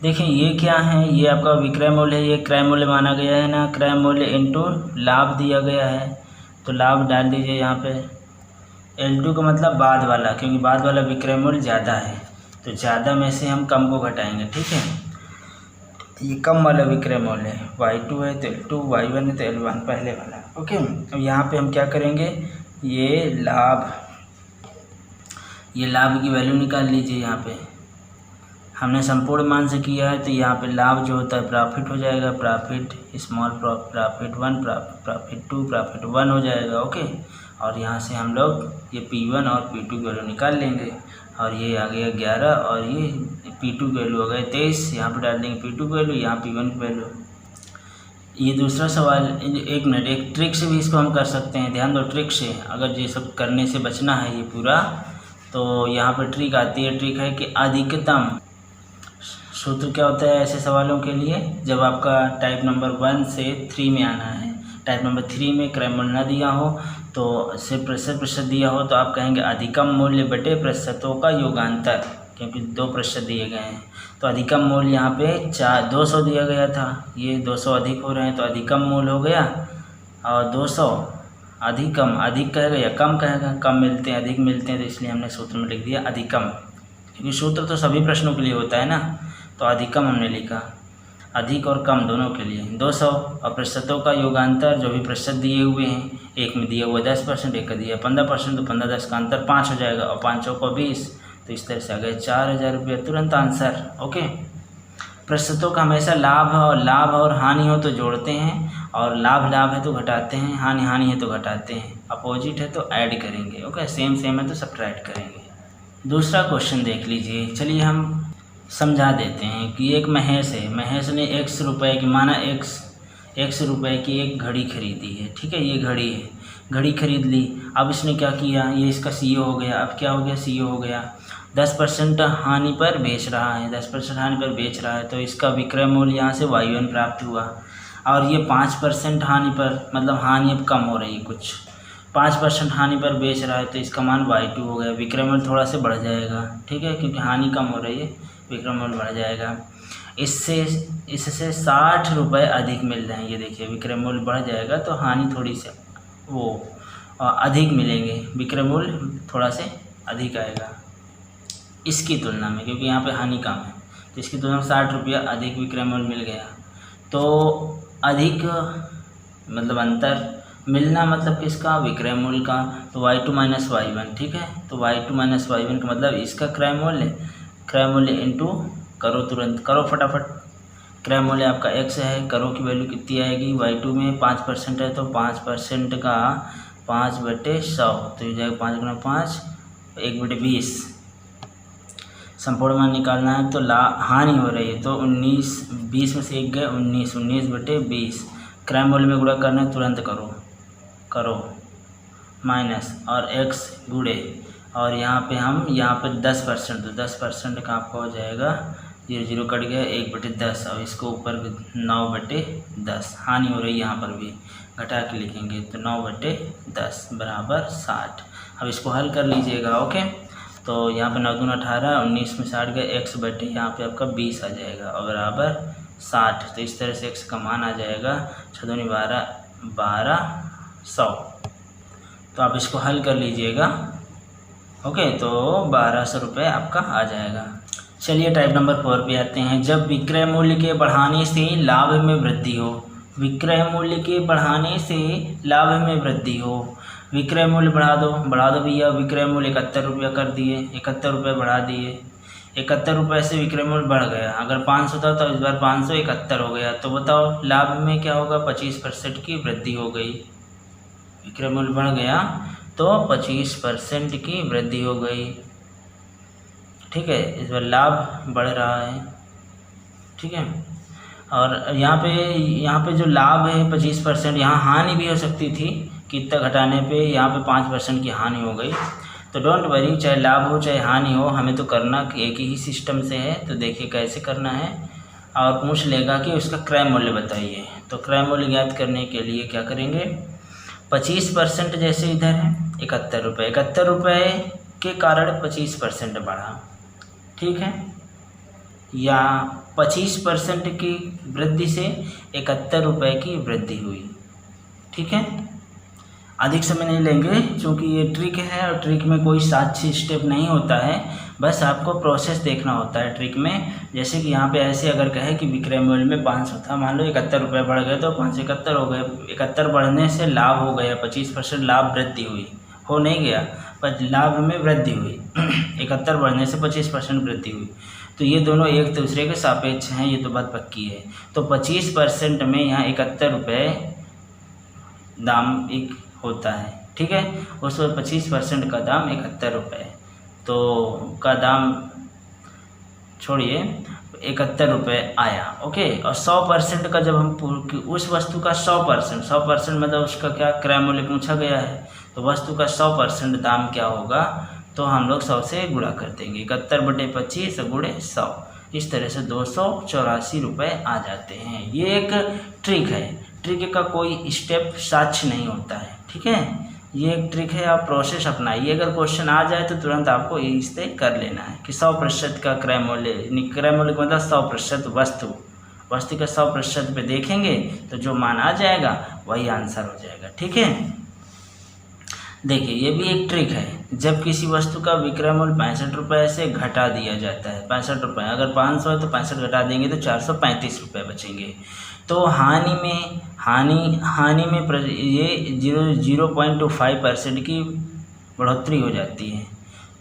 देखें ये क्या है? ये आपका विक्रय मूल्य है, ये क्रय मूल्य माना गया है ना, क्रय मूल्य इनटू लाभ दिया गया है, तो लाभ डाल दीजिए यहाँ पे। L2 का मतलब बाद वाला, क्योंकि बाद वाला विक्रय मूल्य ज़्यादा है, तो ज़्यादा में से हम कम को घटाएंगे, ठीक है। ये कम वाला विक्रय मूल्य है, Y2 है तो L2, Y1 है तो L1, पहले वाला, ओके। अब यहाँ पे हम क्या करेंगे? ये लाभ की वैल्यू निकाल लीजिए। यहाँ पे हमने संपूर्ण मान से किया है, तो यहाँ पे लाभ जो होता है प्रॉफिट हो जाएगा, profit small profit 1, profit 2, profit 1 हो जाएगा, ओके। और यहाँ से हम लोग ये P1 और P2 की वैल्यू निकाल लेंगे, और ये आ गया 11 और ये P2 की वैल्यू हो गए 23, यहाँ पे डाल देंगे P2 की वैल्यू, यहाँ P1 की वैल्यू। ये दूसरा सवाल, एक मिनट, एक ट्रिक से भी इसको हम कर सकते हैं, ध्यान दो ट्रिक से। अगर ये सब करने से बचना है ये पूरा, तो यहाँ पर ट्रिक आती है। ट्रिक है कि अधिकतम सूत्र क्या होता है ऐसे सवालों के लिए? जब आपका टाइप नंबर 1 से 3 में आना है, टाइप नंबर 3 में क्रय मूल्य न दिया हो तो सिर्फ प्रतिशत दिया हो, तो आप कहेंगे अधिकतम मूल्य बटे प्रतिशतों का योगांतर, क्योंकि 2% दिए गए हैं। तो अधिकतम मूल्य यहाँ पे 200 दिया गया था, ये 200 अधिक हो रहे हैं, तो अधिकतम मूल्य हो गया, और 200 अधिकतम, अधिक कहेगा या कम कहेगा? कम मिलते हैं, अधिक मिलते हैं, तो इसलिए हमने सूत्र में लिख दिया अधिकतम, क्योंकि सूत्र तो सभी प्रश्नों के लिए होता है ना, तो अधिकतम हमने लिखा, अधिक और कम दोनों के लिए 200, और प्रतिशतों का योगांतर जो भी प्रतिशत दिए हुए हैं, एक में दिया हुआ 10%, एक का दिया 15%, तो 15-10 का अंतर 5 हो जाएगा, और 5 को 20, तो इस तरह से आ गए 4000 रुपये, तुरंत आंसर, ओके। प्रतिशतों का हमेशा लाभ और हानि हो तो जोड़ते हैं, और लाभ है तो घटाते हैं, हानि है तो घटाते हैं, अपोजिट है तो ऐड करेंगे, ओके। सेम है तो सब्ट्रैक्ट करेंगे। दूसरा क्वेश्चन देख लीजिए, चलिए हम समझा देते हैं कि एक महेश है, महेश ने x रुपये की, माना x रुपये की एक घड़ी खरीदी है, ठीक है, ये घड़ी है, घड़ी खरीद ली। अब इसने क्या किया? ये इसका CEO हो गया। अब क्या हो गया? CEO हो गया। 10% हानि पर बेच रहा है, 10% हानि पर बेच रहा है, तो इसका विक्रय मूल्य यहाँ से Y1 प्राप्त हुआ। और ये 5% हानि पर, मतलब हानि अब कम हो रही है कुछ, 5% हानि पर बेच रहा है, तो इसका मान Y2 हो गया। विक्रय मूल्य थोड़ा से बढ़ जाएगा, ठीक है, क्योंकि हानि कम हो रही है, विक्रय मूल्य बढ़ जाएगा। इससे 60 रुपये अधिक मिल रहे हैं, ये देखिए विक्रय मूल्य बढ़ जाएगा तो हानि थोड़ी सी वो अधिक मिलेंगे, विक्रय मूल्य थोड़ा से अधिक आएगा इसकी तुलना में, क्योंकि यहाँ पे हानि कम है। तो इसकी तुलना में 60 रुपया अधिक विक्रय मूल्य मिल गया। तो अधिक मतलब अंतर, मिलना मतलब किसका, विक्रय मूल्य का। तो y2 माइनस y1, ठीक है। तो y2 माइनस y1 का मतलब इसका क्रय मूल्य इंटू, करो तुरंत, करो फटाफट। क्रय मूल्य आपका x है, करो की वैल्यू कितनी आएगी, y2 में 5% है तो 5% का 5/100, तो ये जाएगा 5 गुना 5 1/20। संपूर्ण मान निकालना है तो हानि हो रही है, तो 19, 20 में से 1 गए 19, 19/20। क्रय मूल्य में गुणा करना है, तुरंत करो माइनस और x गुणे, और यहाँ पे 10%, तो 10% का आपका हो जाएगा 0 कट गया 1/10, और इसको ऊपर 9/10। हानि हो रही है, यहाँ पर भी घटा के लिखेंगे तो 9/10 बराबर 60। अब इसको हल कर लीजिएगा। ओके, तो यहाँ पे 9 दूना 18, 19 में 60 गए, x बटे यहाँ पे आपका 20 आ जाएगा और बराबर 60। तो इस तरह से x का मान आ जाएगा 6 दूनी 12, 1200। तो आप इसको हल कर लीजिएगा। ओके, तो 1200 रुपये आपका आ जाएगा। चलिए टाइप नंबर 4 पे आते हैं। जब विक्रय मूल्य के बढ़ाने से लाभ में वृद्धि हो, विक्रय मूल्य के बढ़ाने से लाभ में वृद्धि हो। विक्रय मूल्य बढ़ा दो भैया। विक्रय मूल्य 71 रुपया कर दिए, 71 रुपये बढ़ा दिए। 71 रुपये से विक्रय मूल्य बढ़ गया। अगर 500 था तो इस बार 571 हो गया। तो बताओ लाभ में क्या होगा, 25% की वृद्धि हो गई। विक्रय मूल्य बढ़ गया तो 25% की वृद्धि हो गई, ठीक है। इस बार लाभ बढ़ रहा है, ठीक है। और यहाँ पे जो लाभ है 25%, यहाँ हानि भी हो सकती थी कि इतना घटाने पे यहाँ पे 5% की हानि हो गई। तो डोंट वरी, चाहे लाभ हो चाहे हानि हो, हमें तो करना एक ही सिस्टम से है। तो देखिए कैसे करना है, और पूछ लेगा कि उसका क्रय मूल्य बताइए। तो क्रय मूल्य ज्ञात करने के लिए क्या करेंगे, 25% जैसे इधर है 71 रुपये, 71 रुपये के कारण 25% बढ़ा, ठीक है। या 25% की वृद्धि से 71 रुपये की वृद्धि हुई, ठीक है। अधिक समय नहीं लेंगे क्योंकि ये ट्रिक है और ट्रिक में कोई 7-6 स्टेप नहीं होता है, बस आपको प्रोसेस देखना होता है ट्रिक में। जैसे कि यहाँ पे ऐसे अगर कहे कि विक्रय मूल्य में 500 था, मान लो 71 रुपये बढ़ गए तो 571 हो गए। 71 बढ़ने से लाभ हो गया, 25% लाभ वृद्धि हुई, हो नहीं गया पर लाभ में वृद्धि हुई। 71 बढ़ने से 25% वृद्धि हुई, तो ये दोनों एक दूसरे के सापेक्ष हैं, ये तो बात पक्की है। तो 25% में यहाँ 71 रुपये दाम एक होता है, ठीक है। उस पर 25% का दाम 71 रुपये, तो का दाम छोड़िए 71 रुपये आया, ओके। और 100% का जब हम उस वस्तु का 100% मतलब उसका क्या क्रय मूल्य पूछा गया है, तो वस्तु का 100% दाम क्या होगा, तो हम लोग 100 से गुणा कर देंगे। 71/25 गुणे 100, इस तरह से 284 रुपये आ जाते हैं। ये एक ट्रिक है, ट्रिक का कोई स्टेप साक्ष्य नहीं होता है, ठीक है। ये एक ट्रिक है, आप प्रोसेस अपनाइए। अगर क्वेश्चन आ जाए तो तुरंत आपको इससे कर लेना है कि 100% का क्रय मूल्य का मतलब 100% वस्तु का 100% पे देखेंगे तो जो मान आ जाएगा वही आंसर हो जाएगा, ठीक है। देखिए ये भी एक ट्रिक है। जब किसी वस्तु का विक्रय मूल्य 65 रुपये से घटा दिया जाता है, 65 रुपये, अगर 500 है तो 65 घटा देंगे तो 435 रुपये बचेंगे। तो हानि में ये 0.25% की बढ़ोतरी हो जाती है,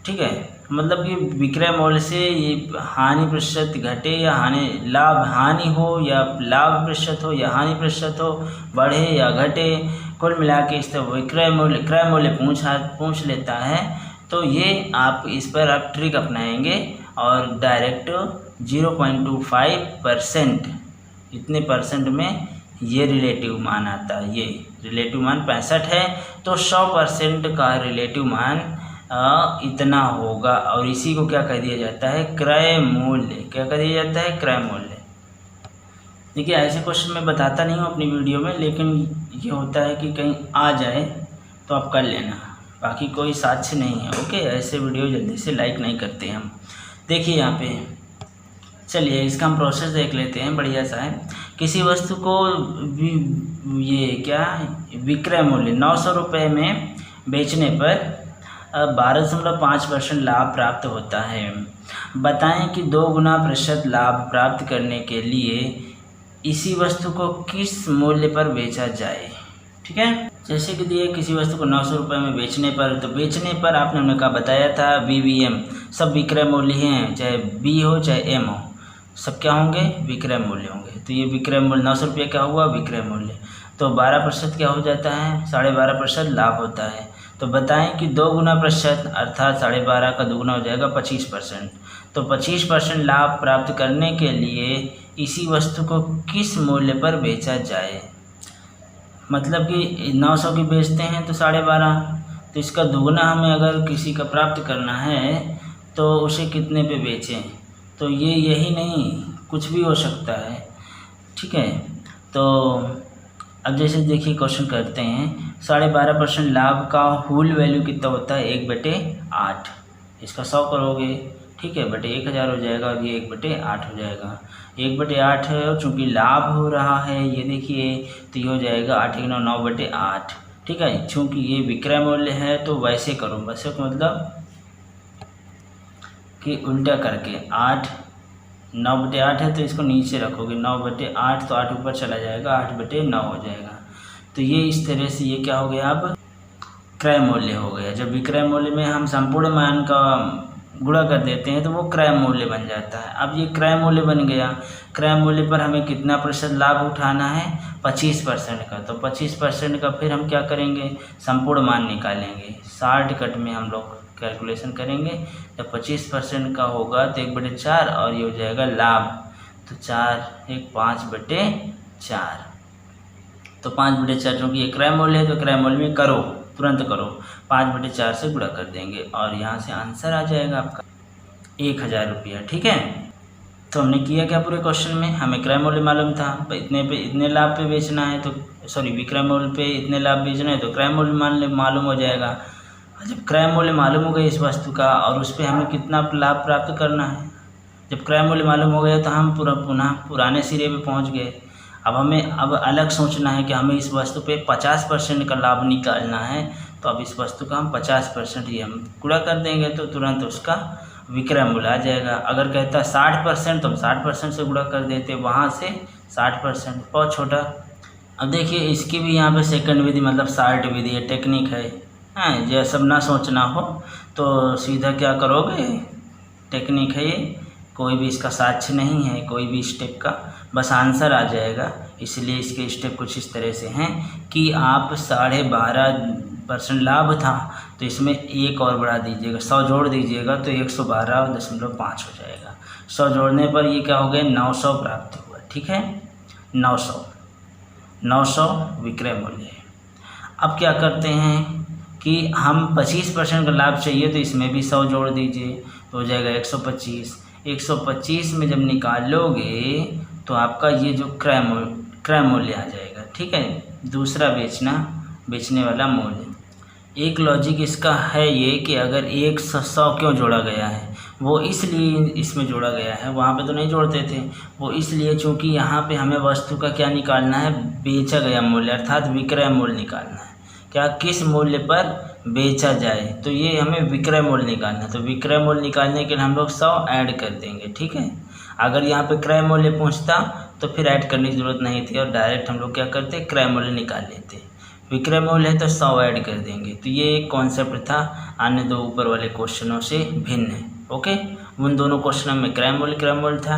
ठीक है। मतलब कि विक्रय मूल्य से ये हानि प्रतिशत घटे या हानि हो या लाभ प्रतिशत हो या हानि प्रतिशत हो, बढ़े या घटे, कुल मिला के इस तरह क्रय मूल्य पूछ लेता है। तो ये आप इस पर आप ट्रिक अपनाएंगे और डायरेक्ट 0.25% इतने परसेंट में ये रिलेटिव मान आता है। ये रिलेटिव मान 65 है तो 100% का रिलेटिव मान इतना होगा, और इसी को क्या कह दिया जाता है, क्रय मूल्य। क्या कह दिया जाता है, क्रय मूल्य। देखिए ऐसे क्वेश्चन मैं बताता नहीं हूँ अपनी वीडियो में, लेकिन ये होता है कि कहीं आ जाए तो आप कर लेना, बाकी कोई साक्ष्य नहीं है, ओके। ऐसे वीडियो जल्दी से लाइक नहीं करते हम। देखिए यहाँ पे, चलिए इसका हम प्रोसेस देख लेते हैं, बढ़िया सा है। किसी वस्तु को ये क्या विक्रय मूल्य 900 रुपये में बेचने पर 12.5% लाभ प्राप्त होता है। बताएं कि 2 गुना प्रतिशत लाभ प्राप्त करने के लिए इसी वस्तु को किस मूल्य पर बेचा जाए। ठीक है, जैसे कि दिए किसी वस्तु को 900 रुपये में बेचने पर, तो बेचने पर आपने हमने कहा बताया था BVM, सब विक्रय मूल्य हैं, चाहे B हो चाहे M हो, सब क्या होंगे, विक्रय मूल्य होंगे। तो ये विक्रय मूल्य 900 रुपये क्या हुआ, विक्रय मूल्य। तो 12% क्या हो जाता है, 12.5% लाभ होता है। तो बताएं कि 2 गुना प्रतिशत अर्थात 12.5 का दुगुना हो जाएगा 25%। तो 25% लाभ प्राप्त करने के लिए इसी वस्तु को किस मूल्य पर बेचा जाए। मतलब कि 900 की बेचते हैं तो 12.5, तो इसका दुगुना हमें अगर किसी का प्राप्त करना है तो उसे कितने पे बेचें। तो ये यही नहीं, कुछ भी हो सकता है। ठीक है, तो अब जैसे देखिए क्वेश्चन करते हैं, 12.5% लाभ का होल वैल्यू कितना होता है, 1/8। इसका 100 करोगे, ठीक है, बटे 1000 हो जाएगा और ये 1/8 हो जाएगा। 1/8 है और चूँकि लाभ हो रहा है ये देखिए, तो ये हो जाएगा 8 × 9 9/8। ठीक है, चूँकि ये विक्रय मूल्य है तो वैसे करो, वैसे मतलब कि उल्टा करके 8 9/8 है तो इसको नीचे रखोगे, 9/8 तो 8 ऊपर चला जाएगा, 8/9 हो जाएगा। तो ये इस तरह से ये क्या हो गया, अब क्रय मूल्य हो गया। जब विक्रय मूल्य में हम संपूर्ण मान का गुणा कर देते हैं तो वो क्रय मूल्य बन जाता है। अब ये क्रय मूल्य बन गया, क्रय मूल्य पर हमें कितना प्रतिशत लाभ उठाना है, 25% का। तो 25% का फिर हम क्या करेंगे, संपूर्ण मान निकालेंगे, शॉर्टकट में हम लोग कैलकुलेशन करेंगे। जब 25% का होगा तो 1/4 और ये हो जाएगा लाभ, तो 4 1 5/4। तो 5/4 चूँकि ये क्रय मूल्य है तो क्रय मूल्य में करो, तुरंत करो, 5/4 से गुणा कर देंगे और यहाँ से आंसर आ जाएगा आपका 1000 रुपया। ठीक है, तो हमने किया क्या, पूरे क्वेश्चन में हमें क्रय मूल्य मालूम था, इतने पे इतने लाभ पे बेचना है, तो सॉरी विक्रय मूल्य पे इतने लाभ बेचना है तो क्रय मूल्य मालूम हो जाएगा। जब क्रय मूल्य मालूम हो गया इस वस्तु का और उस पर हमें कितना लाभ प्राप्त करना है, जब क्रय मूल्य मालूम हो गया तो हम पुनः पुराने सिरे पे पहुंच गए। अब हमें अलग सोचना है कि हमें इस वस्तु पे 50% का लाभ निकालना है, तो अब इस वस्तु का हम 50% ही हम गुणा कर देंगे तो तुरंत उसका विक्रय मूल्य आ जाएगा। अगर कहता है 60% तो हम 60% से गुणा कर देते, वहाँ से 60%, बहुत छोटा। अब देखिए इसकी भी यहाँ पे सेकंड विधि मतलब शार्ट विधि है, टेक्निक है। हाँ, ये सब ना सोचना हो तो सीधा क्या करोगे, टेक्निक है ये, कोई भी इसका साक्ष्य नहीं है कोई भी स्टेप का, बस आंसर आ जाएगा। इसलिए इसके स्टेप कुछ इस तरह से हैं कि आप 12.5% लाभ था तो इसमें 1 और बढ़ा दीजिएगा, 100 जोड़ दीजिएगा तो 112.5 हो जाएगा। 100 जोड़ने पर ये क्या हो गया, 900 प्राप्त हुआ। ठीक है, 900 विक्रय मूल्य है। अब क्या करते हैं कि हम 25% का लाभ चाहिए तो इसमें भी 100 जोड़ दीजिए तो हो जाएगा 125। 125 में जब निकालोगे तो आपका ये जो क्रय मूल्य आ जाएगा। ठीक है, दूसरा बेचने वाला मूल्य। एक लॉजिक इसका है ये कि अगर 100 क्यों जोड़ा गया है, वो इसलिए इसमें जोड़ा गया है, वहाँ पे तो नहीं जोड़ते थे, वो इसलिए चूँकि यहाँ पे हमें वस्तु का क्या निकालना है, बेचा गया मूल्य अर्थात विक्रय मूल्य निकालना है। क्या, किस मूल्य पर बेचा जाए, तो ये हमें विक्रय मूल्य निकालना है। तो विक्रय मूल्य निकालने के लिए हम लोग 100 ऐड कर देंगे। ठीक है, अगर यहाँ पे क्रय मूल्य पहुँचता तो फिर ऐड करने की ज़रूरत नहीं थी और डायरेक्ट हम लोग क्या करते, क्रय मूल्य निकाल लेते। विक्रय मूल्य है तो 100 ऐड कर देंगे। तो ये एक कॉन्सेप्ट था, अन्य दो ऊपर वाले क्वेश्चनों से भिन्न है। ओके, उन दोनों क्वेश्चनों में क्रय मूल्य था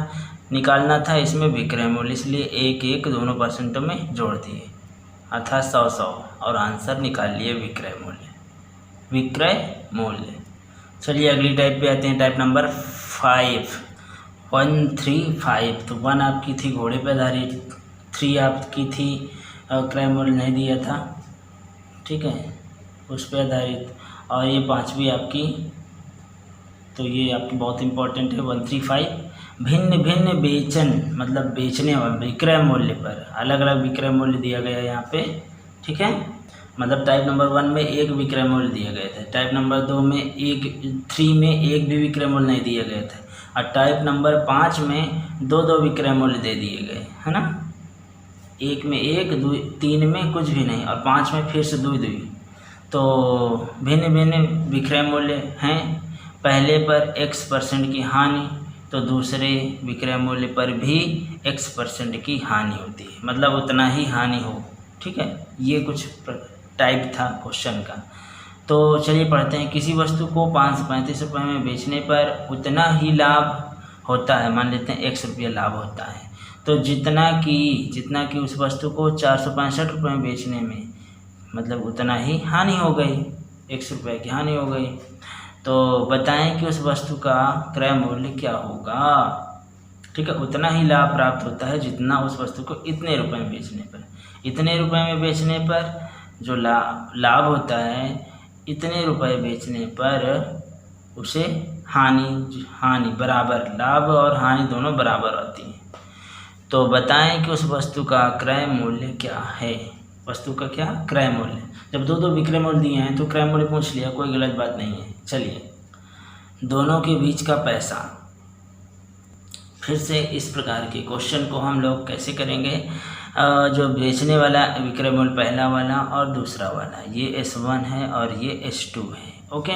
निकालना था, इसमें विक्रय मूल्य, इसलिए 1 दोनों परसेंटों में जोड़ दिए अर्थात 100 और आंसर निकाल लिए विक्रय मूल्य। चलिए अगली टाइप पे आते हैं, टाइप नंबर 135। तो 1 आपकी थी घोड़े पे आधारित, 3 आपकी थी क्रय मूल्य नहीं दिया था, ठीक है, उस पर आधारित, और ये 5वीं आपकी, तो ये आपकी बहुत इंपॉर्टेंट है 135। भिन्न भिन्न बेचन मतलब बेचने वाले विक्रय मूल्य पर अलग अलग विक्रय मूल्य दिया गया है यहाँ पे। ठीक है, मतलब टाइप नंबर 1 में 1 विक्रय मूल्य दिया गया था, टाइप नंबर 2 में 3 में 1 भी विक्रय मूल्य नहीं दिया गया था, और टाइप नंबर 5 में 2 विक्रय मूल्य दे दिए गए, है ना। 1 में 1, 3 में कुछ भी नहीं और 5 में फिर से 2। तो भिन्न भिन्न विक्रय मूल्य हैं। पहले पर x% की हानि, तो दूसरे विक्रय मूल्य पर भी x% की हानि होती है, मतलब उतना ही हानि हो। ठीक है, ये कुछ टाइप था क्वेश्चन का। तो चलिए पढ़ते हैं। किसी वस्तु को 535 रुपये में बेचने पर उतना ही लाभ होता है, मान लेते हैं ₹1 लाभ होता है, तो जितना कि उस वस्तु को 465 रुपये में बेचने में, मतलब उतना ही हानि हो गई, ₹1 की हानि हो गई। तो बताएं कि उस वस्तु का क्रय मूल्य क्या होगा। ठीक है, उतना ही लाभ प्राप्त होता है जितना उस वस्तु को इतने रुपए में बेचने पर। इतने रुपए में बेचने पर जो लाभ होता है, इतने रुपए बेचने पर उसे हानि बराबर, लाभ और हानि दोनों बराबर होती हैं। तो बताएं कि उस वस्तु का क्रय मूल्य क्या है। वस्तु का क्या क्रय मूल्य। जब दो विक्रय मूल्य दिए हैं तो क्रय मूल्य पूछ लिया, कोई गलत बात नहीं है। चलिए, दोनों के बीच का पैसा। फिर से इस प्रकार के क्वेश्चन को हम लोग कैसे करेंगे, जो बेचने वाला विक्रय मूल्य पहला वाला और दूसरा वाला, ये S1 है और ये S2 है। ओके,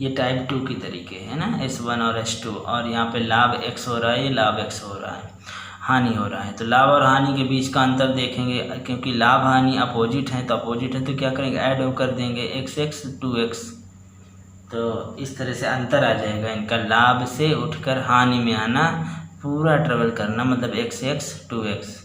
ये टाइप 2 की तरीके है ना, S1 और S2। और यहाँ पे लाभ x हो रहा है, ये लाभ x हो रहा है, हानि हो रहा है। तो लाभ और हानि के बीच का अंतर देखेंगे, क्योंकि लाभ हानि अपोजिट है, तो अपोजिट है तो क्या करेंगे, ऐड कर देंगे, x 2x। तो इस तरह से अंतर आ जाएगा इनका, लाभ से उठकर हानि में आना, पूरा ट्रेवल करना, मतलब x 2x।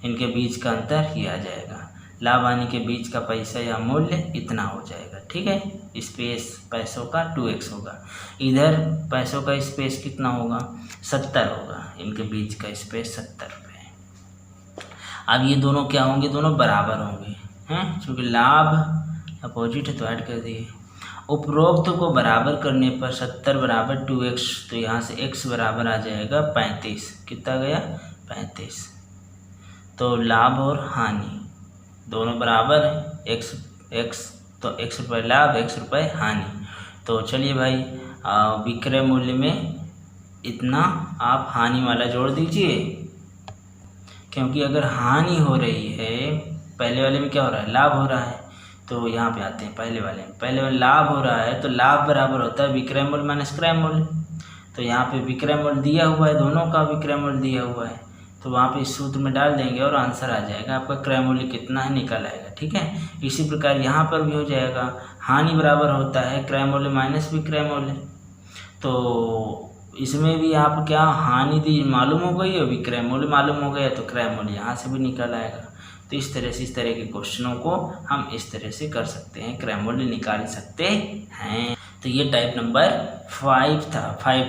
इनके बीच का अंतर ही आ जाएगा। लाभ हानि के बीच का पैसा या मूल्य इतना हो जाएगा। ठीक है, स्पेस पैसों का 2x होगा। इधर पैसों का स्पेस कितना होगा, 70 होगा। इनके बीच का स्पेस 70 रुपये। अब ये दोनों क्या होंगे, दोनों बराबर होंगे हैं, क्योंकि लाभ अपोजिट है तो ऐड कर दिए। उपरोक्त को बराबर करने पर 70 बराबर 2x, तो यहाँ से x बराबर आ जाएगा 35। कितना गया, 35। तो लाभ और हानि दोनों बराबर है, x तो ₹1 लाभ, ₹1 हानि। तो चलिए भाई, विक्रय मूल्य में इतना आप हानि वाला जोड़ दीजिए, क्योंकि अगर हानि हो रही है, पहले वाले में क्या हो रहा है, लाभ हो रहा है। तो यहाँ पे आते हैं पहले वाले में लाभ हो रहा है, तो लाभ बराबर होता है विक्रय मूल्य माइनस क्रय मूल्य। तो यहाँ पे विक्रय मूल्य दिया हुआ है, दोनों का विक्रय मूल्य दिया हुआ है, तो वहाँ पे इस सूत्र में डाल देंगे और आंसर आ जाएगा, आपका क्रय मूल्य कितना है निकल आएगा। ठीक है, इसी प्रकार यहाँ पर भी हो जाएगा, हानि बराबर होता है क्रय मूल्य माइनस विक्रय मूल्य। तो इसमें भी आप क्या, हानि दी मालूम हो गई और विक्रय मूल्य मालूम हो गया, तो क्रय मूल्य यहाँ से भी निकल आएगा। तो इस तरह के क्वेश्चनों को हम इस तरह से कर सकते हैं, क्रय मूल्य निकाल सकते हैं। तो ये टाइप नंबर 5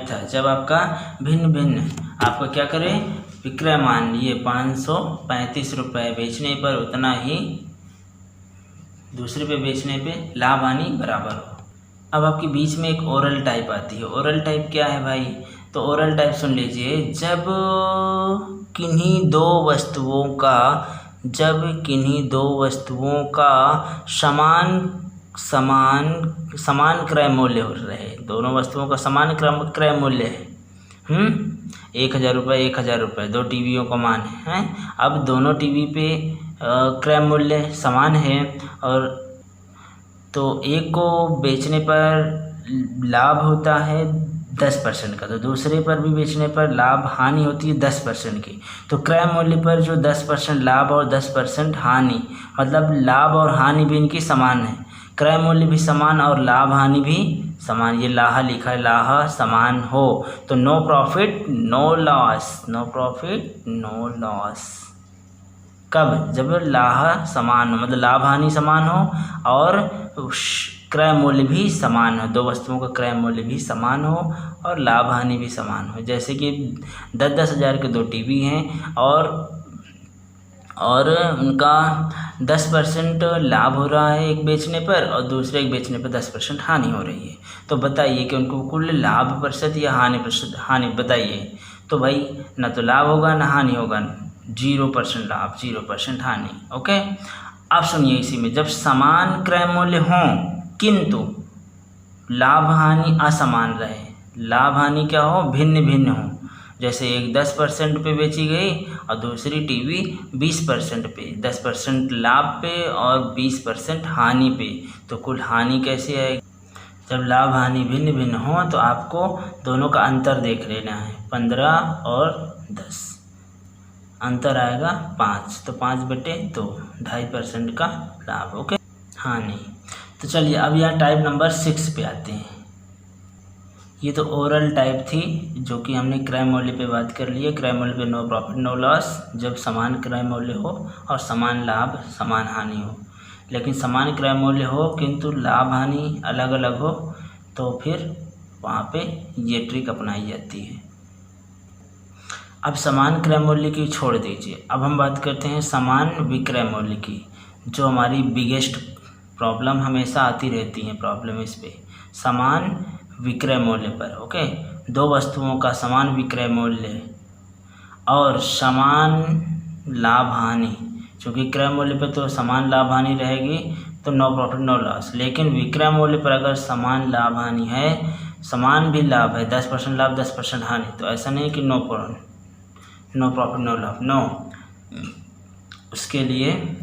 था। जब आपका भिन्न आपको क्या करें, विक्रय मान लिए 535 रुपये बेचने पर उतना ही दूसरे पे बेचने पे लाभ हानि बराबर हो। अब आपके बीच में एक ओरल टाइप आती है। ओरल टाइप क्या है भाई, तो ओरल टाइप सुन लीजिए। जब किन्हीं दो वस्तुओं का समान क्रय मूल्य हो रहे, दोनों वस्तुओं का समान क्रय मूल्य है, 1000 रुपये 1000 रुपये, 2 टीवियों का मान है। अब दोनों टीवी पे क्रय मूल्य समान है, और तो एक को बेचने पर लाभ होता है 10% का, तो दूसरे पर भी बेचने पर लाभ हानि होती है 10% की। तो क्रय मूल्य पर जो 10% लाभ और 10% हानि, मतलब लाभ और हानि भी इनकी समान है, क्रय मूल्य भी समान और लाभ हानि भी समान। ये लाहा लिखा है, लाहा समान हो तो नो प्रॉफिट नो लॉस। कब, जब लाहा समान हो, मतलब लाभ हानि समान हो और क्रय मूल्य भी समान हो, दो वस्तुओं का क्रय मूल्य भी समान हो और लाभ हानि भी समान हो। जैसे कि 10-10 हज़ार के 2 टीवी हैं और उनका 10% लाभ हो रहा है एक बेचने पर और दूसरे एक बेचने पर 10% हानि हो रही है। तो बताइए कि उनको कुल लाभ प्रतिशत या हानि बताइए। तो भाई ना तो लाभ होगा ना हानि होगा, 0% लाभ 0% हानि। ओके, अब सुनिए, इसी में जब समान क्रय मूल्य हों किंतु लाभ हानि असमान रहे, लाभ हानि क्या हो, भिन्न हो, जैसे एक 10% पे बेची गई और दूसरी टीवी 20% पे, 10% लाभ पे और 20% हानि पे, तो कुल हानि कैसे आएगी? जब लाभ हानि भिन्न भिन्न हो तो आपको दोनों का अंतर देख लेना है। 15 और 10, अंतर आएगा 5, तो 5/2, 2.5% का लाभ। ओके, हानि। तो चलिए अब यहाँ टाइप नंबर 6 पे आते हैं। ये तो ओरल टाइप थी जो कि हमने क्रय मूल्य पे बात कर ली है। क्रय मूल्य पे नो प्रॉफिट नो लॉस, जब समान क्रय मूल्य हो और समान लाभ समान हानि हो। लेकिन समान क्रय मूल्य हो किंतु लाभ हानि अलग अलग हो तो फिर वहाँ पे ये ट्रिक अपनाई जाती है। अब समान क्रय मूल्य की छोड़ दीजिए, अब हम बात करते हैं समान विक्रय मूल्य की, जो हमारी बिगेस्ट प्रॉब्लम हमेशा आती रहती है। प्रॉब्लम इस पे समान विक्रय मूल्य पर। ओके, दो वस्तुओं का समान विक्रय मूल्य और समान लाभ हानि, चूँकि क्रय मूल्य पे तो समान लाभ हानि रहेगी तो नो प्रॉफिट नो लॉस, लेकिन विक्रय मूल्य पर अगर समान लाभ हानि है, समान भी लाभ है, 10% लाभ 10% हानि, तो ऐसा नहीं कि नो प्रॉफिट नो लाभ, नो। उसके लिए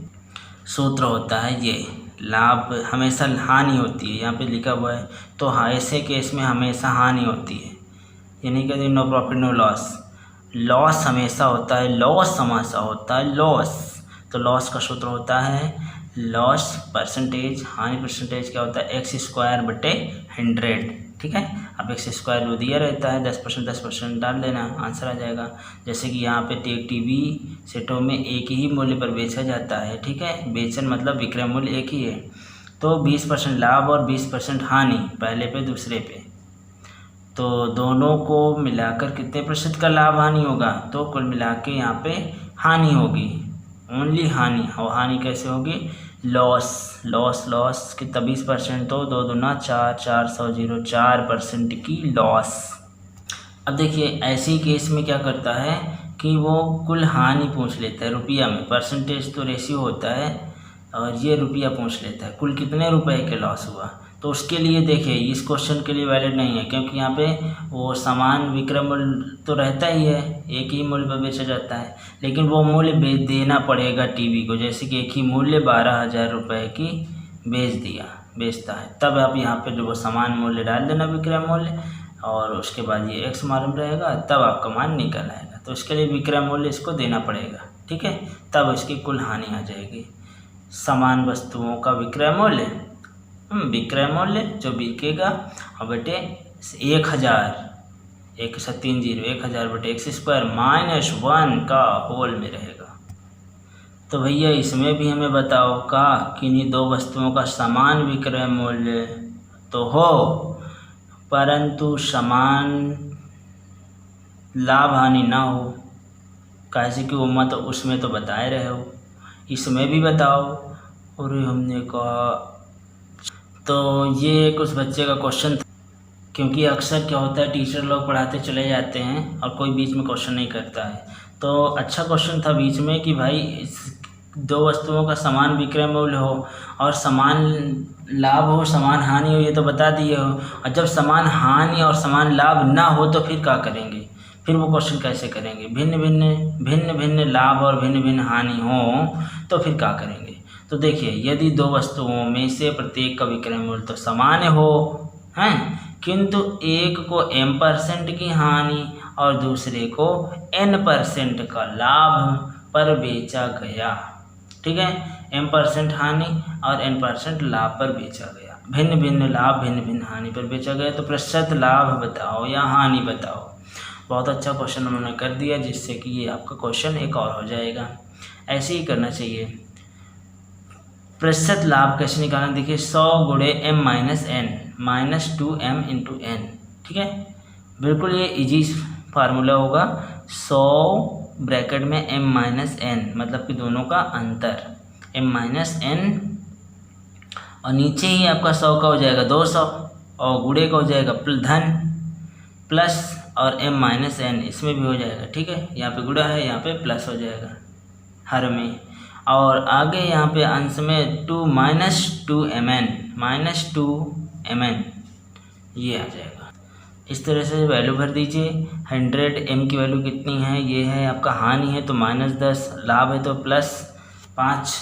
सूत्र होता है ये, लाभ हमेशा हानि होती है, यहाँ पे लिखा हुआ है, तो ऐसे केस में हमेशा हानि होती है, यानी कि no profit no loss. Loss हमेशा होता है, लॉस हमेशा होता है, लॉस। तो लॉस का सूत्र होता है लॉस परसेंटेज, हानि परसेंटेज क्या होता है, x²/100। ठीक है, अब x² वो दिया रहता है, 10% डाल देना, आंसर आ जाएगा। जैसे कि यहाँ पे टीवी सेटों में एक ही मूल्य पर बेचा जाता है। ठीक है, बेचन मतलब विक्रय मूल्य एक ही है, तो 20% लाभ और 20% हानि, पहले पे दूसरे पे, तो दोनों को मिलाकर कितने प्रतिशत का लाभ हानि होगा, तो कुल मिला के यहाँ पे हानि होगी, ओनली हानि। और हानि कैसे होगी, लॉस कितना 20%, तो 2 दूना 4, 400 की लॉस। अब देखिए ऐसी केस में क्या करता है कि वो कुल हानि पूछ लेता है रुपया में, परसेंटेज तो रेशियो होता है और ये रुपया पूछ लेता है, कुल कितने रुपए के लॉस हुआ। तो उसके लिए देखिए इस क्वेश्चन के लिए वैलिड नहीं है, क्योंकि यहाँ पे वो समान विक्रय मूल्य तो रहता ही है, एक ही मूल्य पर बेचा जाता है, लेकिन वो मूल्य देना पड़ेगा टीवी को। जैसे कि एक ही मूल्य 12,000 रुपये की बेचता है, तब आप यहाँ पे जो वो समान मूल्य डाल देना विक्रय मूल्य, और उसके बाद ये x मालूम रहेगा, तब आपका मान निकल आएगा। तो इसके लिए विक्रय मूल्य इसको देना पड़ेगा। ठीक है, तब इसकी कुल हानि आ जाएगी। समान वस्तुओं का विक्रय मूल्य जो बिकेगा, और बेटे 1,000 -1 का होल में रहेगा। तो भैया इसमें भी हमें बताओ का किन्हीं दो वस्तुओं का समान विक्रय मूल्य तो हो, परंतु समान लाभ हानि ना हो, कैसे कि वो मत उसमें तो बताए रहे हो, इसमें भी बताओ। और हमने कहा तो ये कुछ बच्चे का क्वेश्चन था, क्योंकि अक्सर क्या होता है टीचर लोग पढ़ाते चले जाते हैं और कोई बीच में क्वेश्चन नहीं करता है। तो अच्छा क्वेश्चन था बीच में कि भाई दो वस्तुओं का समान विक्रय मूल्य हो और समान लाभ हो समान हानि हो, ये तो बता दिए हो, और जब समान हानि और समान लाभ ना हो तो फिर क्या करेंगे, फिर वो क्वेश्चन कैसे करेंगे। भिन्न भिन्न लाभ और भिन्न भिन्न हानि हो तो फिर क्या करेंगे। तो देखिए यदि दो वस्तुओं में से प्रत्येक का विक्रय मूल्य तो समान हो हैं, किंतु एक को m% की हानि और दूसरे को n% का लाभ पर बेचा गया। ठीक है, m% हानि और n% लाभ पर बेचा गया, भिन्न भिन्न लाभ भिन्न भिन्न हानि पर बेचा गया, तो प्रतिशत लाभ बताओ या हानि बताओ। बहुत अच्छा क्वेश्चन उन्होंने कर दिया, जिससे कि ये आपका क्वेश्चन एक और हो जाएगा। ऐसे ही करना चाहिए। प्रतिशत लाभ कैसे निकालना, देखिए 100 × m-n -2m × n। ठीक है, बिल्कुल ये इजी फार्मूला होगा। 100 ब्रैकेट में m-n, मतलब कि दोनों का अंतर m-n, और नीचे ही आपका 100 का हो जाएगा 200 और गुणे का हो जाएगा धन प्लस, और m-n इसमें भी हो जाएगा। ठीक है, यहाँ पे गुणा है, यहाँ पे प्लस हो जाएगा हर में, और आगे यहाँ पे अंश में 2 -2mn ये आ जाएगा। इस तरह से वैल्यू भर दीजिए। 100 m की वैल्यू कितनी है, ये है आपका हानि है तो -10, लाभ है तो +5।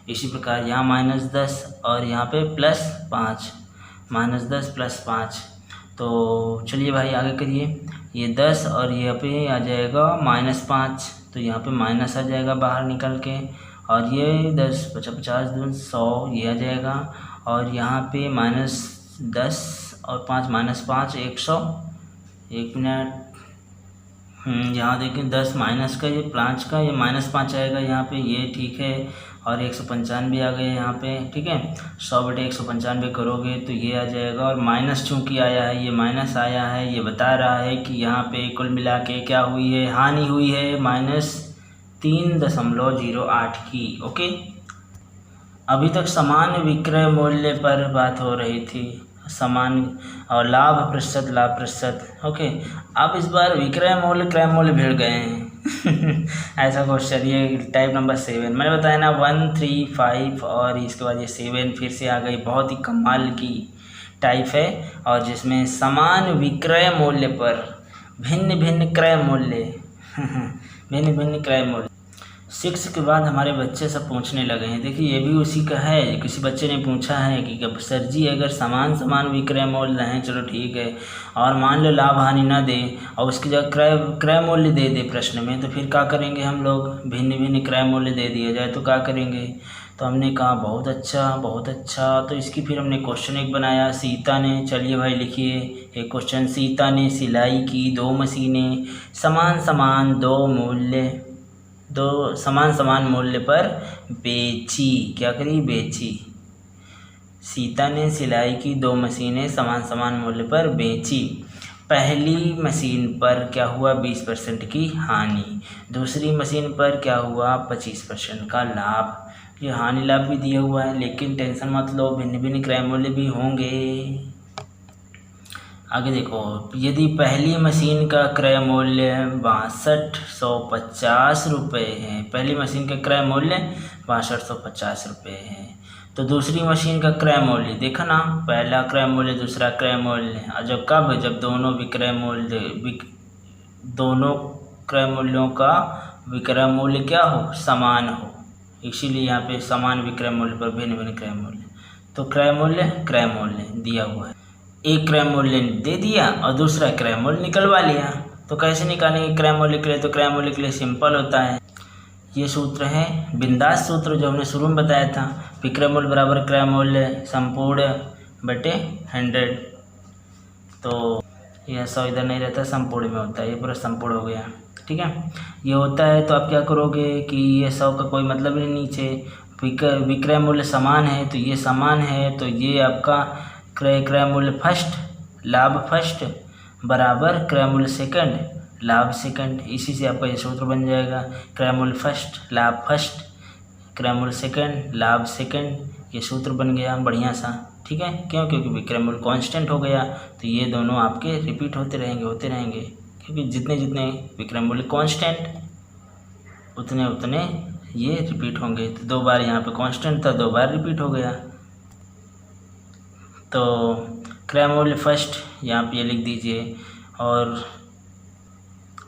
इसी प्रकार यहाँ -10 और यहाँ पे +5, -10 +5। तो चलिए भाई आगे करिए। ये 10 और यहाँ पे आ जाएगा -5, तो यहाँ पे माइनस आ जाएगा बाहर निकल के। और ये 10 50 50 दून 100 ये आ जाएगा। और यहाँ पे -10 और 5 -5 100। एक मिनट, यहाँ देखिए 10 माइनस का, ये 5 का, ये -5 आएगा यहाँ पे, ये ठीक है। और 195 आ गए यहाँ पे, ठीक है। 100/195 करोगे तो ये आ जाएगा। और माइनस चूँकि आया है, ये माइनस आया है, ये बता रहा है कि यहाँ पे कुल मिला के क्या हुई है, हानि हुई है -3.08 की। ओके, अभी तक समान विक्रय मूल्य पर बात हो रही थी, समान और लाभ प्रतिशत। ओके, अब इस बार विक्रय मूल्य क्रय मूल्य भिड़ गए हैं ऐसा क्वेश्चन, ये टाइप नंबर 7 मैंने बताया ना, 1 3 5 और इसके बाद ये 7 फिर से आ गई। बहुत ही कमाल की टाइप है, और जिसमें समान विक्रय मूल्य पर भिन्न भिन्न क्रय मूल्य भिन्न भिन्न क्रय मूल्य। 6 के बाद हमारे बच्चे सब पूछने लगे हैं। देखिए ये भी उसी का है। किसी बच्चे ने पूछा है कि सर जी अगर समान विक्रय मूल्य हैं, चलो ठीक है, और मान लो लाभ हानि ना दे और उसकी जगह क्रय मूल्य दे दे प्रश्न में, तो फिर क्या करेंगे हम लोग, भिन्न भिन्न क्रय मूल्य दे दिया जाए तो क्या करेंगे। तो हमने कहा बहुत अच्छा। तो इसकी फिर हमने क्वेश्चन एक बनाया। सीता ने, चलिए भाई लिखिए एक क्वेश्चन। सीता ने सिलाई की 2 मशीनें समान मूल्य पर बेची। क्या करी, बेची। सीता ने सिलाई की 2 मशीनें समान मूल्य पर बेची। पहली मशीन पर क्या हुआ, 20% की हानि। दूसरी मशीन पर क्या हुआ, 25% का लाभ। ये हानि लाभ भी दिया हुआ है, लेकिन टेंशन मत लो, भिन्न भिन्न क्रय मूल्य भी होंगे। आगे देखो, यदि पहली मशीन का क्रय मूल्य 6250 रुपये है, पहली मशीन का क्रय मूल्य 6250 रुपये है, तो दूसरी मशीन का क्रय मूल्य देखा ना, पहला क्रय मूल्य दूसरा क्रय मूल्य, और जब दोनों क्रय मूल्यों का विक्रय मूल्य क्या हो, समान हो, इसीलिए यहाँ पे समान विक्रय मूल्य पर भिन्न भिन्न क्रय मूल्य। तो क्रय मूल्य दिया हुआ है, एक क्रय मूल्य दे दिया और दूसरा क्रय मूल्य निकलवा लिया। तो कैसे निकालेंगे क्रय मूल्य के लिए, तो क्रय मूल्य के लिए सिंपल होता है, ये सूत्र है बिंदास सूत्र जो हमने शुरू में बताया था, विक्रय मूल्य बराबर क्रय मूल्य संपूर्ण बटे 100। तो यह 100 इधर नहीं रहता, संपूर्ण में होता है, ये पूरा संपूर्ण हो गया, ठीक है। ये होता है तो आप क्या करोगे कि ये 100 का कोई मतलब नहीं, नीचे विक्रय मूल्य समान है तो ये समान है, तो ये आपका क्रय मूल्य फर्स्ट लाभ फर्स्ट बराबर क्रय मूल्य सेकंड लाभ सेकंड। इसी से आपका ये सूत्र बन जाएगा, क्रय मूल्य फर्स्ट लाभ फर्स्ट, क्रय मूल्य सेकंड लाभ सेकंड। ये सूत्र बन गया बढ़िया सा, ठीक है। क्यों, क्योंकि विक्रय मूल्य कांस्टेंट हो गया, तो ये दोनों आपके रिपीट होते रहेंगे, क्योंकि जितने विक्रय मूल्य कांस्टेंट उतने ये रिपीट होंगे। तो 2 बार यहाँ पे कांस्टेंट था, 2 बार रिपीट हो गया। तो क्रय मूल्य फर्स्ट यहाँ पे ये लिख दीजिए, और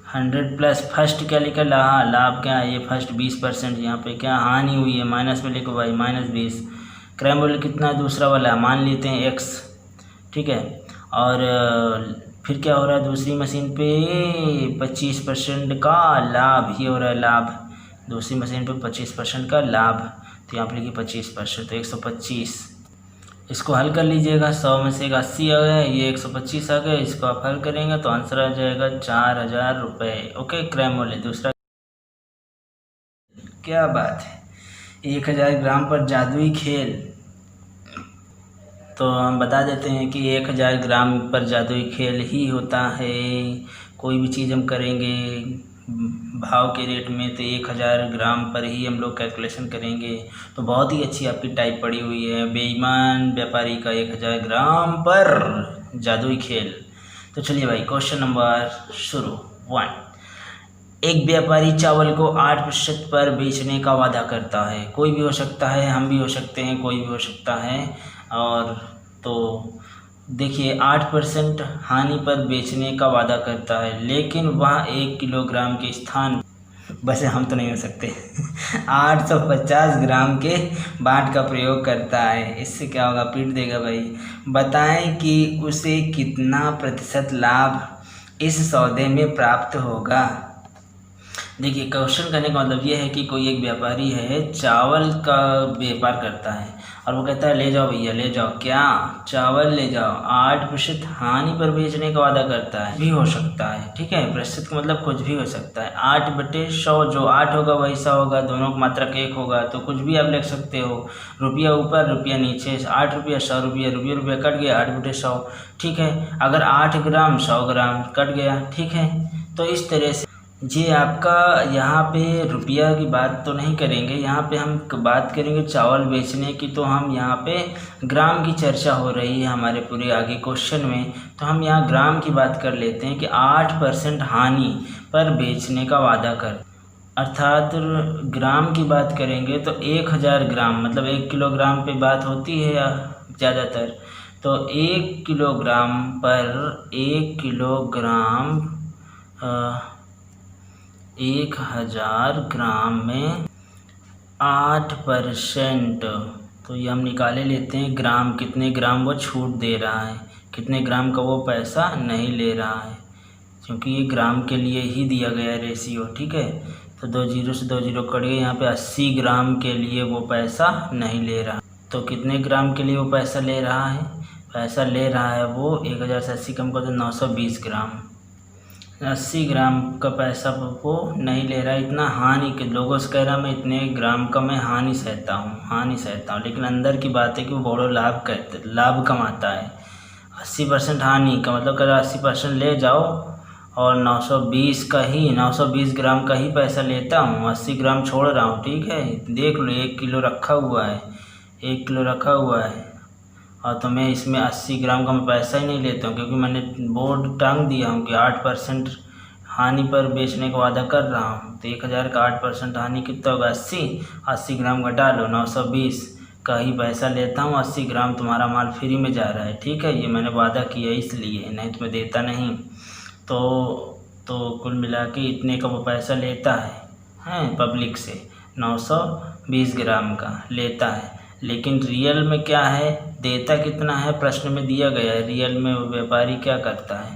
100 प्लस फर्स्ट क्या लिखा, लाभ क्या है, ये फर्स्ट 20%, यहाँ पे क्या हानि हुई है, माइनस में लिखो भाई -20। क्रय मूल्य कितना है दूसरा वाला, मान लेते हैं x, ठीक है। और फिर क्या हो रहा है, दूसरी मशीन पे 25% का लाभ, ये हो रहा है लाभ, दूसरी मशीन पे 25% का लाभ, तो यहाँ पे लिखिए 25%, तो 125। इसको हल कर लीजिएगा, 100 में से 80 आ गया, ये 125 आ गया, इसको आप हल करेंगे तो आंसर आ जाएगा 4000 रुपये। ओके, क्रय मूल्य दूसरा, क्या बात है, 1000 ग्राम पर जादुई खेल। तो हम बता देते हैं कि 1000 ग्राम पर जादुई खेल ही होता है। कोई भी चीज़ हम करेंगे भाव के रेट में तो 1000 ग्राम पर ही हम लोग कैलकुलेशन करेंगे। तो बहुत ही अच्छी आपकी टाइप पड़ी हुई है, बेईमान व्यापारी का 1000 ग्राम पर जादुई खेल। तो चलिए भाई क्वेश्चन नंबर शुरू। 1, एक व्यापारी चावल को 8% पर बेचने का वादा करता है। कोई भी हो सकता है, हम भी हो सकते हैं, कोई भी हो सकता है। और तो देखिए 8% हानि पर बेचने का वादा करता है, लेकिन वह 1 किलोग्राम के स्थान, वैसे हम तो नहीं हो सकते 850 ग्राम के बाट का प्रयोग करता है। इससे क्या होगा, पीट देगा भाई। बताएं कि उसे कितना प्रतिशत लाभ इस सौदे में प्राप्त होगा। देखिए क्वेश्चन करने का मतलब ये है कि कोई एक व्यापारी है, चावल का व्यापार करता है और वो कहता है ले जाओ भैया ले जाओ, क्या चावल ले जाओ, 8% हानि पर बेचने का वादा करता है। भी हो सकता है, ठीक है, प्रतिशत का मतलब कुछ भी हो सकता है। 8/100, जो 8 होगा वही 100 होगा, दोनों का मात्रक 1 होगा, तो कुछ भी आप लिख सकते हो, रुपया ऊपर रुपया नीचे, 8 रुपया 100 रुपया, रुपया कट गया 8/100, ठीक है। अगर 8 ग्राम 100 ग्राम कट गया, ठीक है। तो इस तरह से जी आपका यहाँ पे रुपया की बात तो नहीं करेंगे, यहाँ पे हम बात करेंगे चावल बेचने की। तो हम यहाँ पे ग्राम की चर्चा हो रही है हमारे पूरे आगे क्वेश्चन में, तो हम यहाँ ग्राम की बात कर लेते हैं कि 8% हानि पर बेचने का वादा कर, अर्थात ग्राम की बात करेंगे तो 1000 ग्राम, मतलब 1 किलोग्राम पे बात होती है ज़्यादातर। तो 1 किलोग्राम पर 1 किलोग्राम 1000 ग्राम में 8%, तो ये हम निकाले लेते हैं ग्राम, कितने ग्राम वो छूट दे रहा है, कितने ग्राम का वो पैसा नहीं ले रहा है, क्योंकि ये ग्राम के लिए ही दिया गया है रेशियो, ठीक है। तो 2 जीरो से 2 जीरो कट गए, यहाँ पे 80 ग्राम के लिए वो पैसा नहीं ले रहा। तो कितने ग्राम के लिए वो पैसा ले रहा है, पैसा ले रहा है वो 1000 से 80 कम कर दो 920 ग्राम, 80 ग्राम का पैसा वो नहीं ले रहा है। इतना हानि के लोगों से कह रहा मैं इतने ग्राम का मैं हानि सहता हूँ, लेकिन अंदर की बात है कि वो बड़ा लाभ कमाता है। 80% हानि का मतलब कह रहा 80% ले जाओ और 920 ग्राम का ही पैसा लेता हूँ, 80 ग्राम छोड़ रहा हूँ, ठीक है। देख लो 1 किलो रखा हुआ है, 1 किलो रखा हुआ है, और तो मैं इसमें 80 ग्राम का मैं पैसा ही नहीं लेता हूँ, क्योंकि मैंने बोर्ड टांग दिया हूँ कि 8% हानि पर बेचने का वादा कर रहा हूँ। तो 1000 का 8% हानि कितना होगा, 80 ग्राम घटा लो, 920 का ही पैसा लेता हूँ, 80 ग्राम तुम्हारा माल फ्री में जा रहा है, ठीक है। ये मैंने वादा किया इसलिए, नहीं तो मैं देता नहीं। तो कुल मिला के इतने का वो पैसा लेता है पब्लिक से, 920 ग्राम का लेता है। लेकिन रियल में क्या है, देता कितना है प्रश्न में दिया गया है। रियल में वो व्यापारी क्या करता है,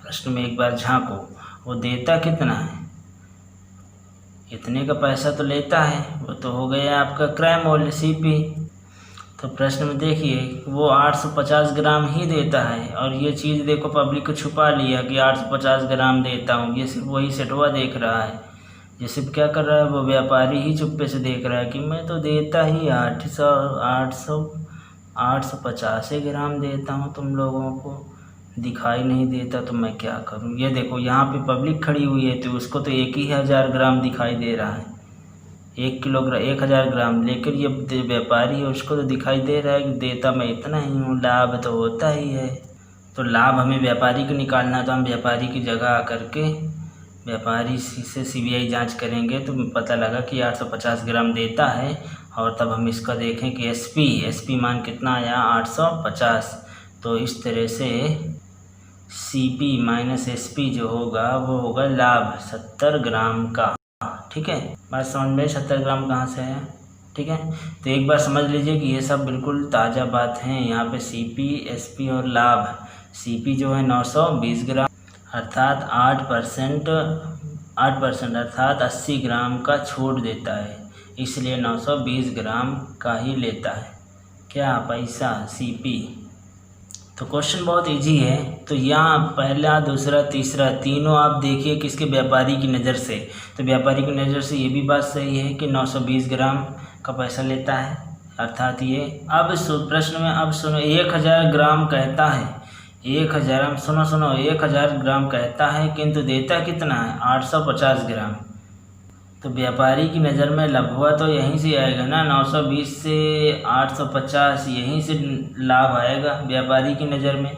प्रश्न में एक बार झांको, वो देता कितना है, इतने का पैसा तो लेता है, वो तो हो गया आपका क्रय मूल्य CP। तो प्रश्न में देखिए वो 850 ग्राम ही देता है, और ये चीज़ देखो पब्लिक को छुपा लिया कि 850 ग्राम देता हूँ, ये सिर्फ वही सेठवा देख रहा है। ये सिर्फ क्या कर रहा है, वो व्यापारी ही चुप्पे से देख रहा है कि मैं तो देता ही 850 ग्राम देता हूँ, तुम लोगों को दिखाई नहीं देता तो मैं क्या करूँ। ये देखो यहाँ पे पब्लिक खड़ी हुई है, तो उसको तो 1000 ग्राम दिखाई दे रहा है, 1000 ग्राम, लेकिन ये व्यापारी है उसको तो दिखाई दे रहा है कि देता मैं इतना ही हूँ, लाभ तो होता ही है। तो लाभ हमें व्यापारी को निकालना, तो हम व्यापारी की जगह आकर के व्यापारी से CBI जांच करेंगे, तो पता लगा कि 850 ग्राम देता है। और तब हम इसका देखें कि SP मान कितना आया, 850। तो इस तरह से CP माइनस SP जो होगा वो होगा लाभ 70 ग्राम का, ठीक है। बात समझ में, 70 ग्राम कहाँ से है, ठीक है। तो एक बार समझ लीजिए कि ये सब बिल्कुल ताज़ा बात है। यहाँ पे CP SP और लाभ, CP जो है 920 ग्राम अर्थात 8% अर्थात 80 ग्राम का छूट देता है, इसलिए 920 ग्राम का ही लेता है क्या पैसा, CP। तो क्वेश्चन बहुत इजी है। तो यहाँ पहला दूसरा तीसरा तीनों आप देखिए किसके, व्यापारी की नज़र से। तो व्यापारी की नज़र से ये भी बात सही है कि 920 ग्राम का पैसा लेता है, अर्थात ये। अब प्रश्न में अब सुनो, 1000 ग्राम कहता है, 1000 सुनो 1000 ग्राम कहता है, किंतु देता कितना है, 850 ग्राम। तो व्यापारी की नज़र में लभुआ तो यहीं से आएगा ना, 920 से 850, यहीं से लाभ आएगा व्यापारी की नज़र में।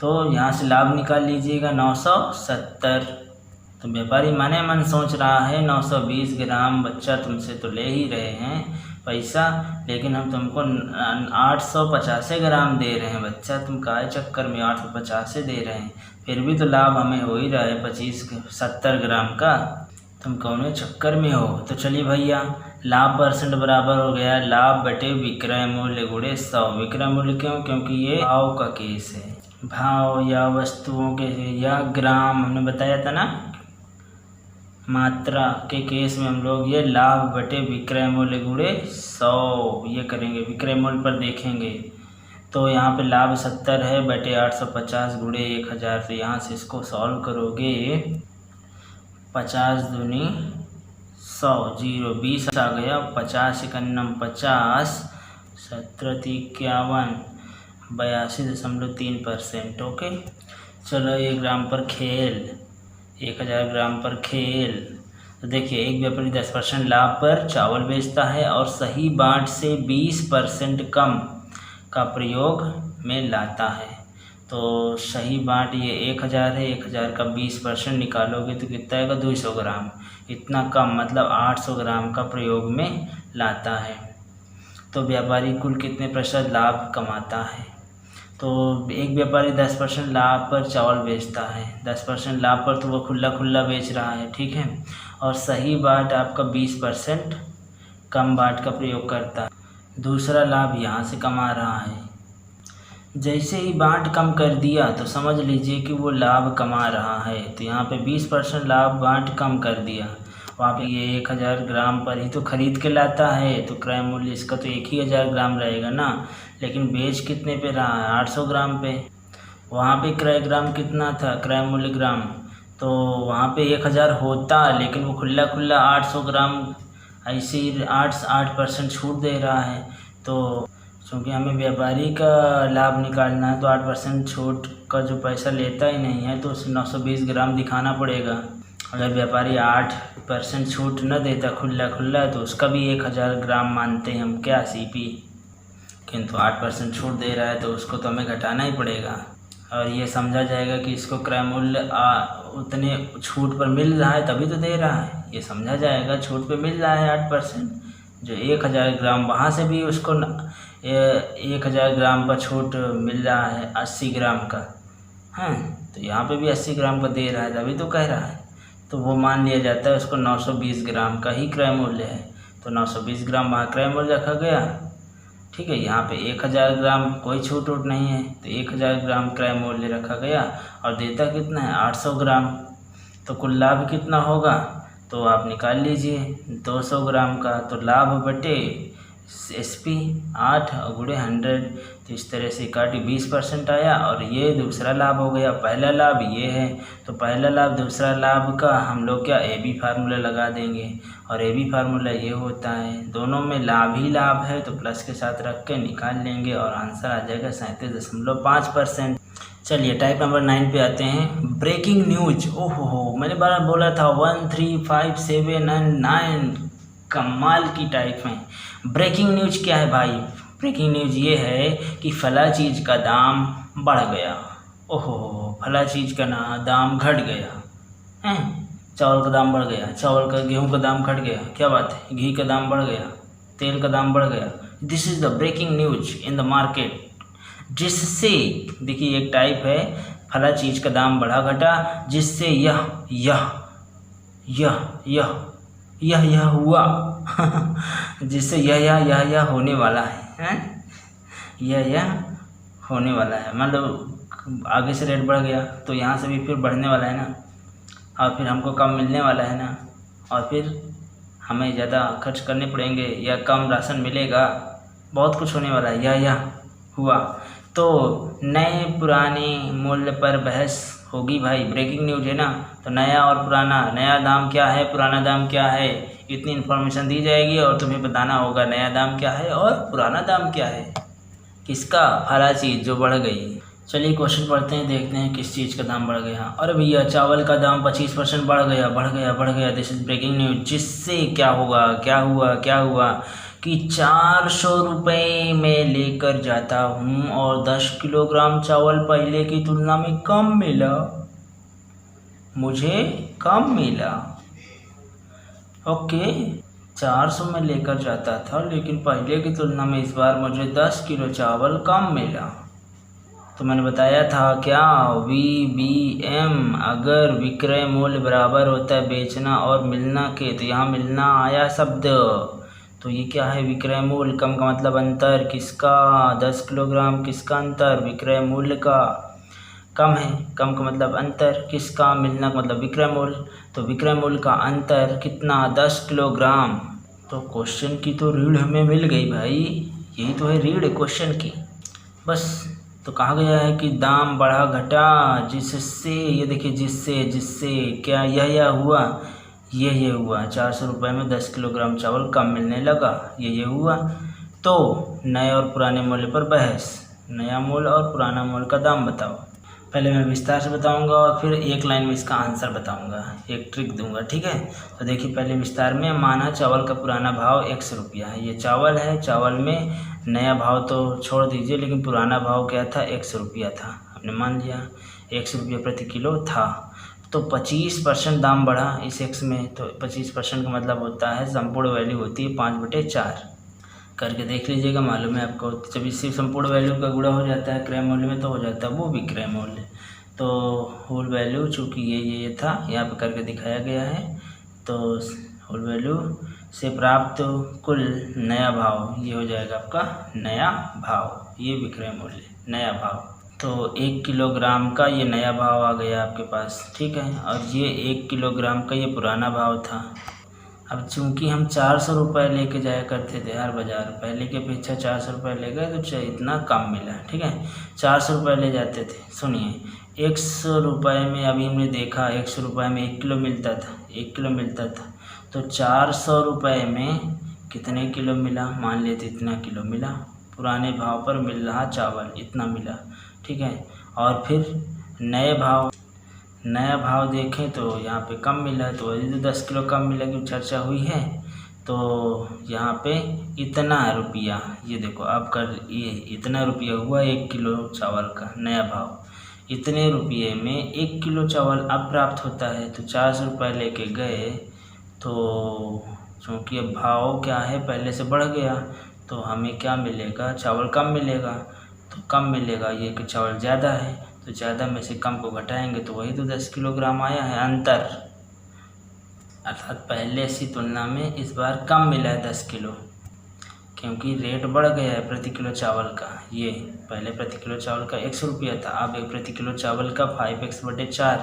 तो यहाँ से लाभ निकाल लीजिएगा 970। तो व्यापारी मने मन सोच रहा है 920 ग्राम बच्चा तुमसे तो ले ही रहे हैं, पैसा, लेकिन हम तुमको 850 ग्राम दे रहे हैं बच्चा, तुम काहे चक्कर में 850 दे रहे हैं, फिर भी तो लाभ हमें हो ही रहा है 70 ग्राम का, तुम कौन चक्कर में हो। तो चलिए भैया, लाभ परसेंट बराबर हो गया लाभ बटे विक्रय मूल्य गुणे 100। विक्रय मूल्य क्यों? क्योंकि ये भाव का केस है, भाव या वस्तुओं के या ग्राम, हमने बताया था ना मात्रा के केस में हम लोग ये लाभ बटे विक्रय मूल्य गुणे 100 ये करेंगे, विक्रय मूल्य पर देखेंगे। तो यहाँ पे लाभ 70 है बटे 850 गुणे 1000, तो यहाँ से इसको सॉल्व करोगे 50 दूनी 100, 0 20 आ गया, 50 51 50, 17 51 82.3%। ओके, चलो 1 ग्राम पर खेल, 1000 ग्राम पर खेल। तो देखिए, एक व्यापारी 10% लाभ पर चावल बेचता है और सही बाट से 20% कम का प्रयोग में लाता है। तो सही बाट ये 1000 है, 1000 का 20% निकालोगे तो कितना आएगा? 200 ग्राम। इतना कम मतलब 800 ग्राम का प्रयोग में लाता है। तो व्यापारी कुल कितने प्रतिशत लाभ कमाता है? तो एक व्यापारी 10% लाभ पर चावल बेचता है, 10% लाभ पर तो वो खुला बेच रहा है, ठीक है, और सही बाट आपका 20% कम बाट का प्रयोग करता है। दूसरा लाभ यहाँ से कमा रहा है, जैसे ही बाट कम कर दिया तो समझ लीजिए कि वो लाभ कमा रहा है। तो यहाँ पे 20% लाभ बाट कम कर दिया, वहाँ पे ये 1000 ग्राम पर ही तो खरीद के लाता है, तो क्रय मूल्य इसका तो 1000 ग्राम रहेगा ना, लेकिन बेच कितने पे रहा है? 800 ग्राम पे। वहाँ पे क्रय ग्राम कितना था, क्रय मूल्य ग्राम, तो वहाँ पे 1000 होता, लेकिन वो खुला 800 ग्राम ऐसे ही 8% छूट दे रहा है। तो क्योंकि हमें व्यापारी का लाभ निकालना है, तो 8% छूट का जो पैसा लेता ही नहीं है, तो उसे 920 ग्राम दिखाना पड़ेगा। अगर व्यापारी 8% छूट न देता खुला तो उसका भी 1000 ग्राम मानते हैं हम, क्या सीपी, किंतु 8% छूट दे रहा है तो उसको तो हमें घटाना ही पड़ेगा। और ये समझा जाएगा कि इसको क्रय मूल्य उतने छूट पर मिल रहा है तभी तो दे रहा है, ये समझा जाएगा। छूट पे मिल रहा है 8%, जो 1000 ग्राम, वहाँ से भी उसको 1000 ग्राम पर छूट मिल रहा है 80 ग्राम का, हाँ, तो यहाँ पे भी 80 ग्राम का दे रहा है तभी तो कह रहा है, तो वो मान लिया जाता है उसको 920 ग्राम का ही क्रय मूल्य है। तो 920 ग्राम वहाँ क्रय मूल्य रखा गया, ठीक है। यहाँ पे 1000 ग्राम कोई छूट वूट नहीं है, तो 1000 ग्राम क्रय मूल्य रखा गया और देता कितना है? 800 ग्राम। तो कुल लाभ कितना होगा तो आप निकाल लीजिए, 200 ग्राम का। तो लाभ बटे SP 8 गुणे 100, तो इस तरह से काटी 20% आया, और ये दूसरा लाभ हो गया। पहला लाभ ये है, तो पहला लाभ दूसरा लाभ का हम लोग क्या AB फार्मूला लगा देंगे, और AB फार्मूला ये होता है, दोनों में लाभ ही लाभ है तो प्लस के साथ रख के निकाल लेंगे और आंसर आ जाएगा 37.5%। चलिए टाइप नंबर 9 पे आते हैं। ब्रेकिंग न्यूज, ओहो मैंने बार बोला था 1 3 5 7 and 9, कमाल की टाइप में। ब्रेकिंग न्यूज क्या है भाई? ब्रेकिंग न्यूज ये है कि फला चीज़ का दाम बढ़ गया, ओहो फला चीज़ का दाम घट गया हैं, चावल का दाम बढ़ गया, चावल का गेहूं का दाम घट गया, क्या बात है, घी का दाम बढ़ गया, तेल का दाम बढ़ गया। This is the breaking news in the market. जिससे देखिए एक टाइप है, फला चीज़ का दाम बढ़ा घटा, जिससे यह हुआ जिससे यह होने वाला है, यह होने वाला है, मतलब आगे से रेट बढ़ गया तो यहाँ से भी फिर बढ़ने वाला है ना, और फिर हमको कम मिलने वाला है ना, और फिर हमें ज़्यादा खर्च करने पड़ेंगे या कम राशन मिलेगा, बहुत कुछ होने वाला है, यह हुआ। तो नए पुराने मूल्य पर बहस होगी भाई, ब्रेकिंग न्यूज है ना, तो नया और पुराना, नया दाम क्या है, पुराना दाम क्या है, इतनी इन्फॉर्मेशन दी जाएगी और तुम्हें बताना होगा नया दाम क्या है और पुराना दाम क्या है, किसका, फला चीज़ जो बढ़ गई। चलिए क्वेश्चन पढ़ते हैं, देखते हैं किस चीज़ का दाम बढ़ गया। अरे भैया चावल का दाम 25% बढ़ गया। This is breaking news. जिससे क्या होगा, क्या हुआ कि 400 रुपये में लेकर जाता हूँ और 10 किलोग्राम चावल पहले की तुलना में कम मिला, मुझे कम मिला। ओके, 400 में लेकर जाता था, लेकिन पहले की तुलना में इस बार मुझे 10 किलो चावल कम मिला। तो मैंने बताया था क्या, VBM, अगर विक्रय मूल्य बराबर होता है बेचना और मिलना के, तो यहाँ मिलना आया शब्द, तो ये क्या है, विक्रय मूल्य। कम का मतलब अंतर, किसका, 10 किलोग्राम, किसका अंतर, विक्रय मूल्य का। कम है, कम का मतलब अंतर, किसका, मिलना का मतलब विक्रय मूल्य, तो विक्रय मूल्य का अंतर कितना, 10 किलोग्राम। तो क्वेश्चन की तो रीढ़ हमें मिल गई भाई, यही तो है रीढ़ क्वेश्चन की बस। तो कहा गया है कि दाम बढ़ा घटा जिससे, ये देखिए जिससे, जिससे क्या यह हुआ, ये हुआ 400 रुपये में 10 किलोग्राम चावल कम मिलने लगा, ये हुआ। तो नए और पुराने मूल्य पर बहस, नया मूल्य और पुराना मूल्य का दाम बताओ। पहले मैं विस्तार से बताऊंगा और फिर एक लाइन में इसका आंसर बताऊंगा, एक ट्रिक दूंगा, ठीक है। तो देखिए पहले विस्तार में, माना चावल का पुराना भाव 100 रुपया है, ये चावल है, चावल में नया भाव तो छोड़ दीजिए, लेकिन पुराना भाव क्या था, 100 रुपया था, आपने मान लिया 100 रुपया प्रति किलो था। तो 25% दाम बढ़ा इस एक्स में, तो 25% का मतलब होता है, संपूर्ण वैल्यू होती है 5/4, करके देख लीजिएगा, मालूम है आपको। जब इससे संपूर्ण वैल्यू का गुणा हो जाता है क्रय मूल्य में, तो हो जाता है वो विक्रय मूल्य। तो होल वैल्यू चूँकि ये था, यहाँ पे करके दिखाया गया है, तो होल वैल्यू से प्राप्त कुल नया भाव, ये हो जाएगा आपका नया भाव, ये विक्रय मूल्य, नया भाव। तो 1 किलोग्राम का ये नया भाव आ गया आपके पास, ठीक है, और ये 1 किलोग्राम का ये पुराना भाव था। अब चूंकि हम 400 रुपये लेके जाया करते थे हर बाज़ार, पहले की अपेक्षा 400 रुपये ले गए तो इतना कम मिला, ठीक है, 400 रुपये ले जाते थे। सुनिए 100 रुपये में, अभी हमने देखा 100 रुपये में 1 किलो मिलता था, 1 किलो मिलता था, तो 400 रुपये में कितने किलो मिला, मान लेते इतना किलो मिला, पुराने भाव पर मिल रहा चावल इतना मिला, ठीक है। और फिर नया भाव देखें तो यहाँ पे कम मिला है, तो वही तो 10 किलो कम मिला की चर्चा हुई है। तो यहाँ पे इतना रुपया, ये देखो आप कर, ये इतना रुपया हुआ 1 किलो चावल का नया भाव, इतने रुपये में 1 किलो चावल अब प्राप्त होता है। तो 400 रुपये लेके गए, तो चूँकि अब भाव क्या है पहले से बढ़ गया, तो हमें क्या मिलेगा, चावल कम मिलेगा, तो कम मिलेगा, ये कि चावल ज़्यादा है, तो ज़्यादा में से कम को घटाएंगे तो वही तो 10 किलोग्राम आया है अंतर, अर्थात पहले से तुलना में इस बार कम मिला है 10 किलो, क्योंकि रेट बढ़ गया है प्रति किलो चावल का। ये पहले प्रति किलो चावल का 100 रुपया था, अब एक प्रति किलो चावल का 5x/4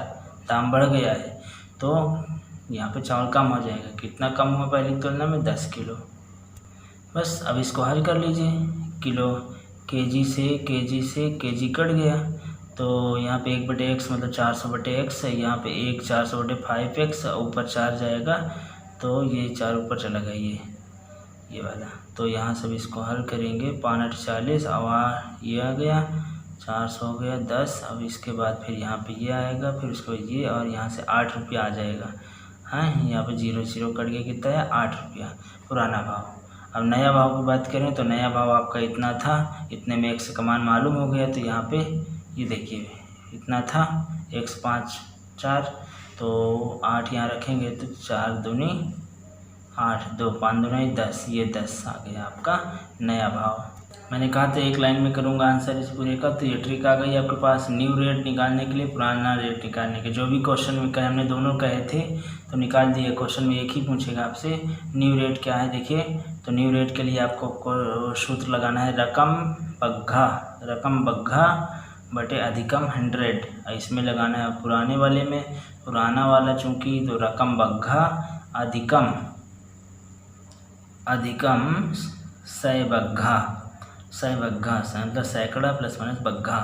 दाम बढ़ गया है, तो यहाँ पे चावल कम हो जाएगा। कितना कम हुआ पहले की तुलना में, 10 किलो। बस अब इसको हल कर लीजिए, किलो केजी से केजी कट गया, तो यहाँ पे 1/x मतलब 400/x है, यहाँ पे 1 400/5x, ऊपर 4 जाएगा, तो ये 4 ऊपर चला गया, ये वाला। तो यहाँ सब इसको हल करेंगे, 5 8 40, अब ये आ गया 400 हो गया 10। अब इसके बाद फिर यहाँ पे ये आएगा, फिर उसको ये, और यहाँ से 8 रुपया आ जाएगा, हाँ, यहाँ पे 0 0 कट गया, कितना है 8 रुपया पुराना भाव। अब नया भाव की बात करें तो नया भाव आपका इतना था, इतने में x का मान मालूम हो गया, तो यहाँ पे ये देखिए इतना था, x 5 4, तो 8 यहाँ रखेंगे, तो 4 दूनी 8, 2 5 दूनी 10, ये 10 आ गया आपका नया भाव। मैंने कहा था एक लाइन में करूँगा आंसर इस पूरे का, तो ये ट्रिक आ गई आपके पास न्यू रेट निकालने के लिए, पुराना रेट निकालने के। जो भी क्वेश्चन में कहे, हमने दोनों कहे थे तो निकाल दिए, क्वेश्चन में एक ही पूछेगा आपसे न्यू रेट क्या है। देखिए तो न्यू रेट के लिए आपको सूत्र लगाना है रकम बग्घा बटे अधिकम 100, इसमें लगाना है पुराने वाले में, पुराना वाला चूँकि, तो रकम बग्घा अधिकम सै बग्घा मतलब सैकड़ा प्लस माइनस बग्घा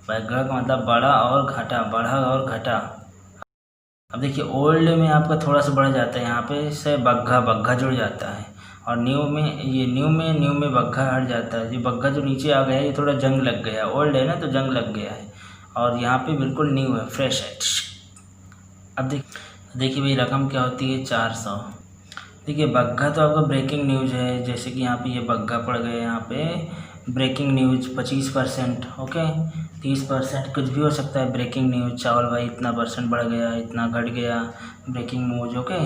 का मतलब बड़ा और घटा। अब देखिए ओल्ड में आपका थोड़ा सा बढ़ जाता है, यहाँ पे सै बग्घा जुड़ जाता है, और न्यू में बग्घा हट जाता है। ये बग्घा जो नीचे आ गया है, ये थोड़ा जंग लग गया है, ओल्ड है ना तो जंग लग गया है, और यहाँ पे बिल्कुल न्यू है, फ्रेश है। अब देखिए भाई रकम क्या होती है 400। देखिए बग्घा तो आपका ब्रेकिंग न्यूज़ है, जैसे कि यहाँ पे ये बग्घा पड़ गया, यहाँ पे ब्रेकिंग न्यूज़ 25%, ओके 30%, कुछ भी हो सकता है ब्रेकिंग न्यूज़, चावल भाई इतना % बढ़ गया, इतना घट गया, ब्रेकिंग न्यूज़, ओके।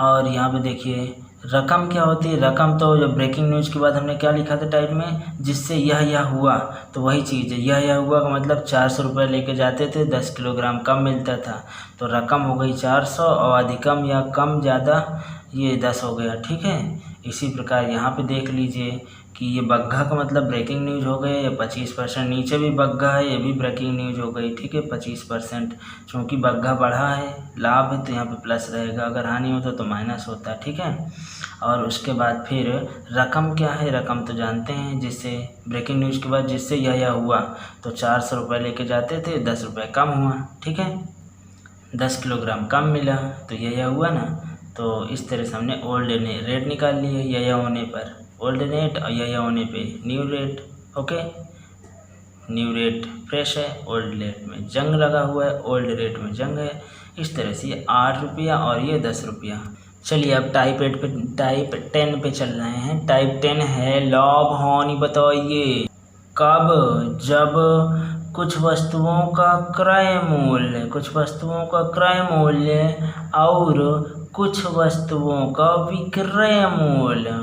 और यहाँ पे देखिए रकम क्या होती है? रकम तो जब ब्रेकिंग न्यूज़ के बाद हमने क्या लिखा था टाइप में, जिससे यह हुआ, तो वही चीज़ है। यह हुआ का मतलब 400 रुपये लेके जाते थे, 10 किलोग्राम कम मिलता था, तो रकम हो गई 400 और अधिकम या कम ज़्यादा ये 10 हो गया। ठीक है, इसी प्रकार यहाँ पे देख लीजिए कि ये बग्घा का मतलब ब्रेकिंग न्यूज़ हो गए, 25%। नीचे भी बग्घा है, ये भी ब्रेकिंग न्यूज़ हो गई। ठीक है, 25%, क्योंकि बग्घा बढ़ा है, लाभ है तो यहाँ पे प्लस रहेगा, अगर हानि होता तो माइनस होता। ठीक है, और उसके बाद फिर रकम क्या है? रकम तो जानते हैं, जिससे ब्रेकिंग न्यूज़ के बाद जिससे यह हुआ, तो 400 रुपये लेके जाते थे, 10 रुपये कम हुआ। ठीक है, 10 किलोग्राम कम मिला, तो यह हुआ ना। तो इस तरह से हमने ओल्ड रेट निकाल लिए, यह होने पर ओल्ड रेट और यह होने पे new rate. Okay, new rate fresh है, ओल्ड रेट में जंग लगा हुआ है, ओल्ड रेट में जंग है। इस तरह से ये 8 रुपया और ये 10 रुपया। चलिए अब टाइप 10 पे चल रहे हैं। टाइप 10 है लाभ हानि बताइए। कब? जब कुछ वस्तुओं का क्रय मूल्य और कुछ वस्तुओं का विक्रय मूल्य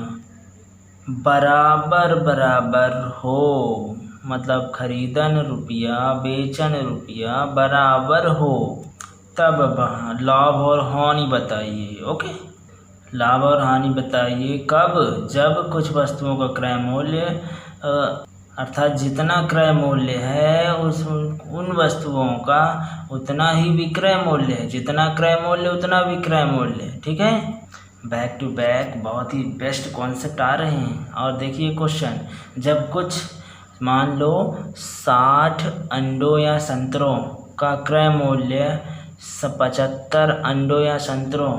बराबर हो, मतलब खरीदन रुपया बेचन रुपया बराबर हो, तब लाभ और हानि बताइए। ओके, लाभ और हानि बताइए। कब? जब कुछ वस्तुओं का क्रय मूल्य अर्थात जितना क्रय मूल्य है उन वस्तुओं का उतना ही विक्रय मूल्य है, जितना क्रय मूल्य उतना विक्रय मूल्य है। ठीक है, बैक टू बैक बहुत ही बेस्ट कॉन्सेप्ट आ रहे हैं। और देखिए क्वेश्चन, जब कुछ मान लो 60 अंडों या संतरों का क्रय मूल्य 75 अंडों या संतरों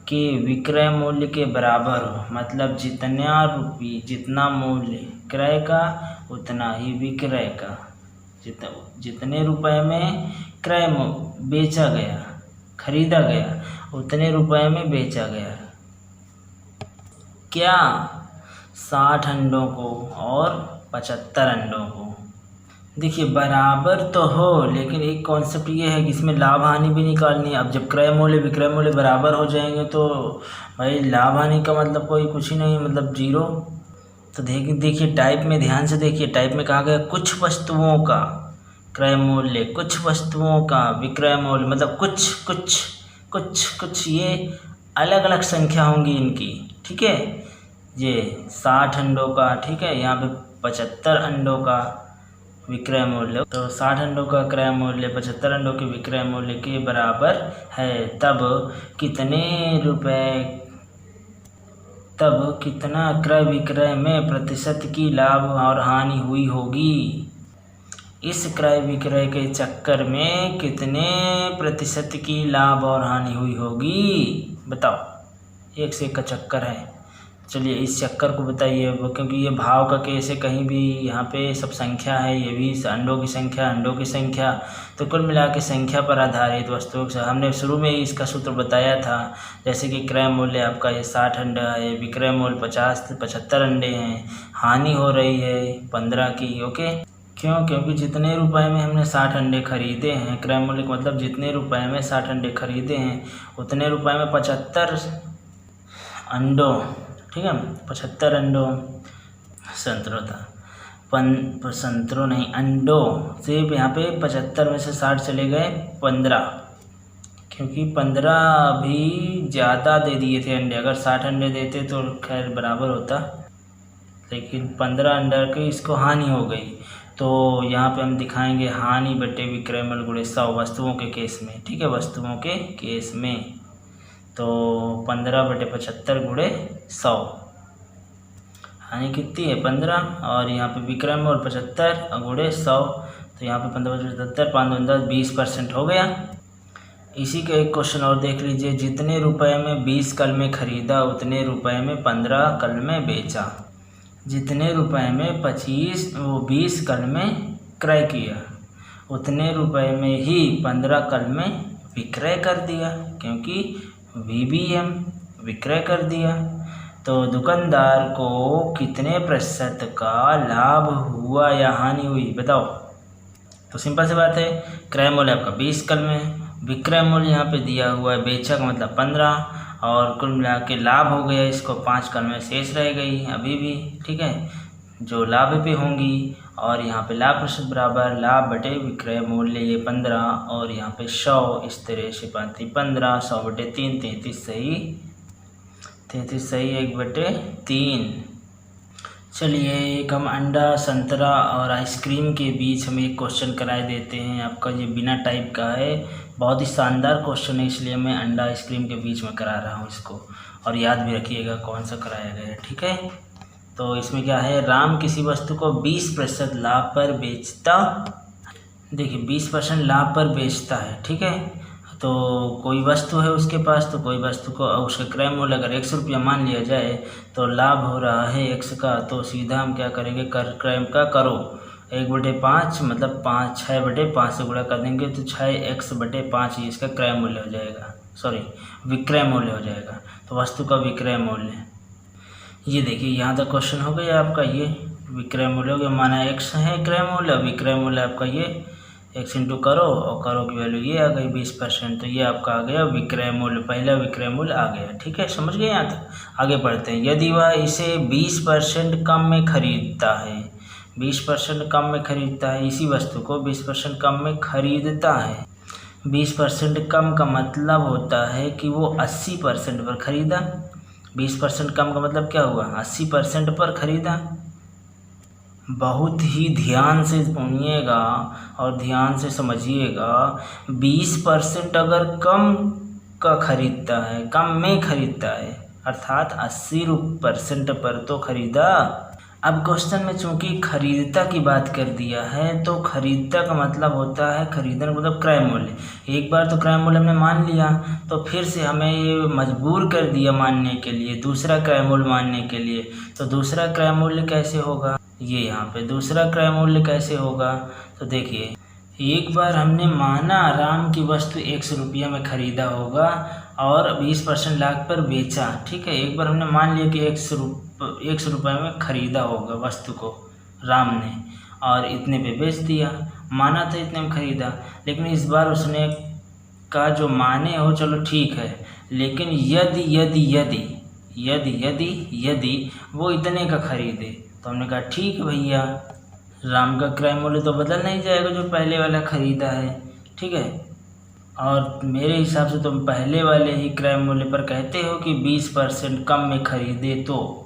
के विक्रय मूल्य के बराबर हो, मतलब जितना मूल्य क्रय का उतना ही विक्रय का, जितने रुपए में क्रय बेचा गया खरीदा गया उतने रुपए में बेचा गया। क्या? 60 अंडों को और 75 अंडों को। देखिए बराबर तो हो, लेकिन एक कॉन्सेप्ट ये है कि इसमें लाभ हानि भी निकालनी है। अब जब क्रय मूल्य विक्रय मूल्य बराबर हो जाएंगे तो भाई लाभ हानि का मतलब कोई कुछ ही नहीं, मतलब जीरो। तो देखिए टाइप में ध्यान से देखिए, टाइप में कहा गया कुछ वस्तुओं का क्रय मूल्य, कुछ वस्तुओं का विक्रय मूल्य, मतलब कुछ ये अलग अलग संख्या होंगी इनकी। ठीक है, ये 60 अंडों का, ठीक है, यहाँ पे 75 अंडों का विक्रय मूल्य, तो 60 अंडों का क्रय मूल्य 75 अंडों के विक्रय मूल्य के बराबर है, तब कितना क्रय विक्रय में प्रतिशत की लाभ और हानि हुई होगी। इस क्रय विक्रय के चक्कर में कितने प्रतिशत की लाभ और हानि हुई होगी बताओ। 1 से 1 का चक्कर है। चलिए इस चक्कर को बताइए, क्योंकि ये भाव का केस है, कहीं भी यहाँ पे सब संख्या है, ये भी अंडों की संख्या, तो कुल मिला के संख्या पर आधारित वस्तुओं से हमने शुरू में ही इसका सूत्र बताया था। जैसे कि क्रय मूल्य आपका ये 60 अंडा है, विक्रय मूल्य 50 से 75 अंडे हैं, हानि हो रही है 15 की। ओके, क्यों? क्योंकि जितने रुपए में हमने 60 अंडे खरीदे हैं, क्रय मूल्य का मतलब जितने रुपए में 60 अंडे खरीदे हैं उतने रुपए में 75 अंडों, ठीक है, 75 अंडों संतरों था, संतरों नहीं अंडों से यहाँ पे 75 में से 60 चले गए 15, क्योंकि 15 भी ज़्यादा दे दिए थे अंडे। अगर 60 अंडे देते तो खैर बराबर होता, लेकिन 15 अंडे की इसको हानि हो गई। तो यहाँ पे हम दिखाएंगे हानि बटे विक्रय मूल्य गुणे 100 वस्तुओं के केस में। ठीक है, वस्तुओं के केस में तो 15 बटे 75 गुणे 100, हानि कितनी है 15, और यहाँ पे विक्रय मूल्य 75 गुणे 100, तो यहाँ पे 15 बटे 75 5 20% हो गया। इसी का एक क्वेश्चन और देख लीजिए, जितने रुपए में 20 कलमें खरीदा उतने रुपए में 15 कलमें बेचा, जितने रुपए में 20 कलमें क्रय किया उतने रुपए में ही 15 कलमें विक्रय कर दिया, क्योंकि VBM विक्रय कर दिया। तो दुकानदार को कितने प्रतिशत का लाभ हुआ या हानि हुई बताओ। तो सिंपल सी बात है, क्रय मूल्य आपका 20 कलमें, विक्रय मूल्य यहाँ पे दिया हुआ है, बेचा का मतलब 15, और कुल मिला के लाभ हो गया, इसको 5 कलमें शेष रह गई अभी भी, ठीक है, जो लाभ पे होंगी। और यहाँ पे लाभ प्रतिशत बराबर लाभ बटे विक्रय मूल्य, ये 15 और यहाँ पे 100, इस तरह से 15, 100 बटे 3, 33 सही, 33 सही, 1/3। चलिए एक हम अंडा, संतरा और आइसक्रीम के बीच हम एक क्वेश्चन कराए देते हैं। आपका ये बिना टाइप का है, बहुत ही शानदार क्वेश्चन है, इसलिए मैं अंडा आइसक्रीम के बीच में करा रहा हूँ इसको, और याद भी रखिएगा कौन सा कराया गया है, ठीक है। तो इसमें क्या है, राम किसी वस्तु को 20% लाभ पर बेचता, देखिए 20% लाभ पर बेचता है, ठीक है। तो कोई वस्तु है उसके पास, तो कोई वस्तु को उसका क्रय मूल्य अगर 100 रुपया मान लिया जाए, तो लाभ हो रहा है 100 का, तो सीधा हम क्या करेंगे, क्रय का करो 1/5 मतलब 6/5 से गुणा कर देंगे, तो 6x/5 ये इसका क्रय मूल्य हो जाएगा, सॉरी विक्रय मूल्य हो जाएगा। तो वस्तु का विक्रय मूल्य, ये देखिए यहाँ तक क्वेश्चन हो गया आपका, ये विक्रय मूल्य हो गया, माना x है क्रय मूल्य, विक्रय मूल्य आपका ये x इंटू करो और करो की वैल्यू ये आ गई 20%, तो ये आपका आ गया विक्रय मूल्य, पहला विक्रय मूल्य आ गया, ठीक है, समझ गए। यहाँ तक आगे बढ़ते हैं। यदि वह इसे 20% कम में खरीदता है, 20% कम में खरीदता है, इसी वस्तु को 20% कम में खरीदता है, 20% कम का मतलब होता है कि वो 80% पर खरीदा, 20% कम का मतलब क्या हुआ, 80% पर खरीदा। बहुत ही ध्यान से सुनिएगा और ध्यान से समझिएगा, 20% अगर कम का खरीदता है, कम में खरीदता है, अर्थात 80% पर तो खरीदा। अब क्वेश्चन में चूंकि खरीदता की बात कर दिया है, तो खरीदता का मतलब होता है, खरीदने का मतलब क्रय मूल्य। एक बार तो क्रय मूल्य हमने मान लिया, तो फिर से हमें ये मजबूर कर दिया मानने के लिए, दूसरा क्रय मूल्य मानने के लिए। तो दूसरा क्रय मूल्य कैसे होगा, ये यहाँ पे दूसरा क्रय मूल्य कैसे होगा, तो देखिए एक बार हमने माना राम की वस्तु 100 रुपया में खरीदा होगा और 20% लाभ पर बेचा, ठीक है। एक बार हमने मान लिया कि 100 रुपये में खरीदा होगा वस्तु को राम ने, और इतने पे बेच दिया, माना था इतने में खरीदा, लेकिन इस बार उसने का जो माने हो चलो ठीक है, लेकिन यदि यदि यदि यदि यदि यदि वो इतने का खरीदे, तो हमने कहा ठीक है भैया, राम का क्रय मूल्य तो बदल नहीं जाएगा जो पहले वाला खरीदा है, ठीक है। और मेरे हिसाब से तुम पहले वाले ही क्रय मूल्य पर कहते हो कि 20% कम में खरीदे, तो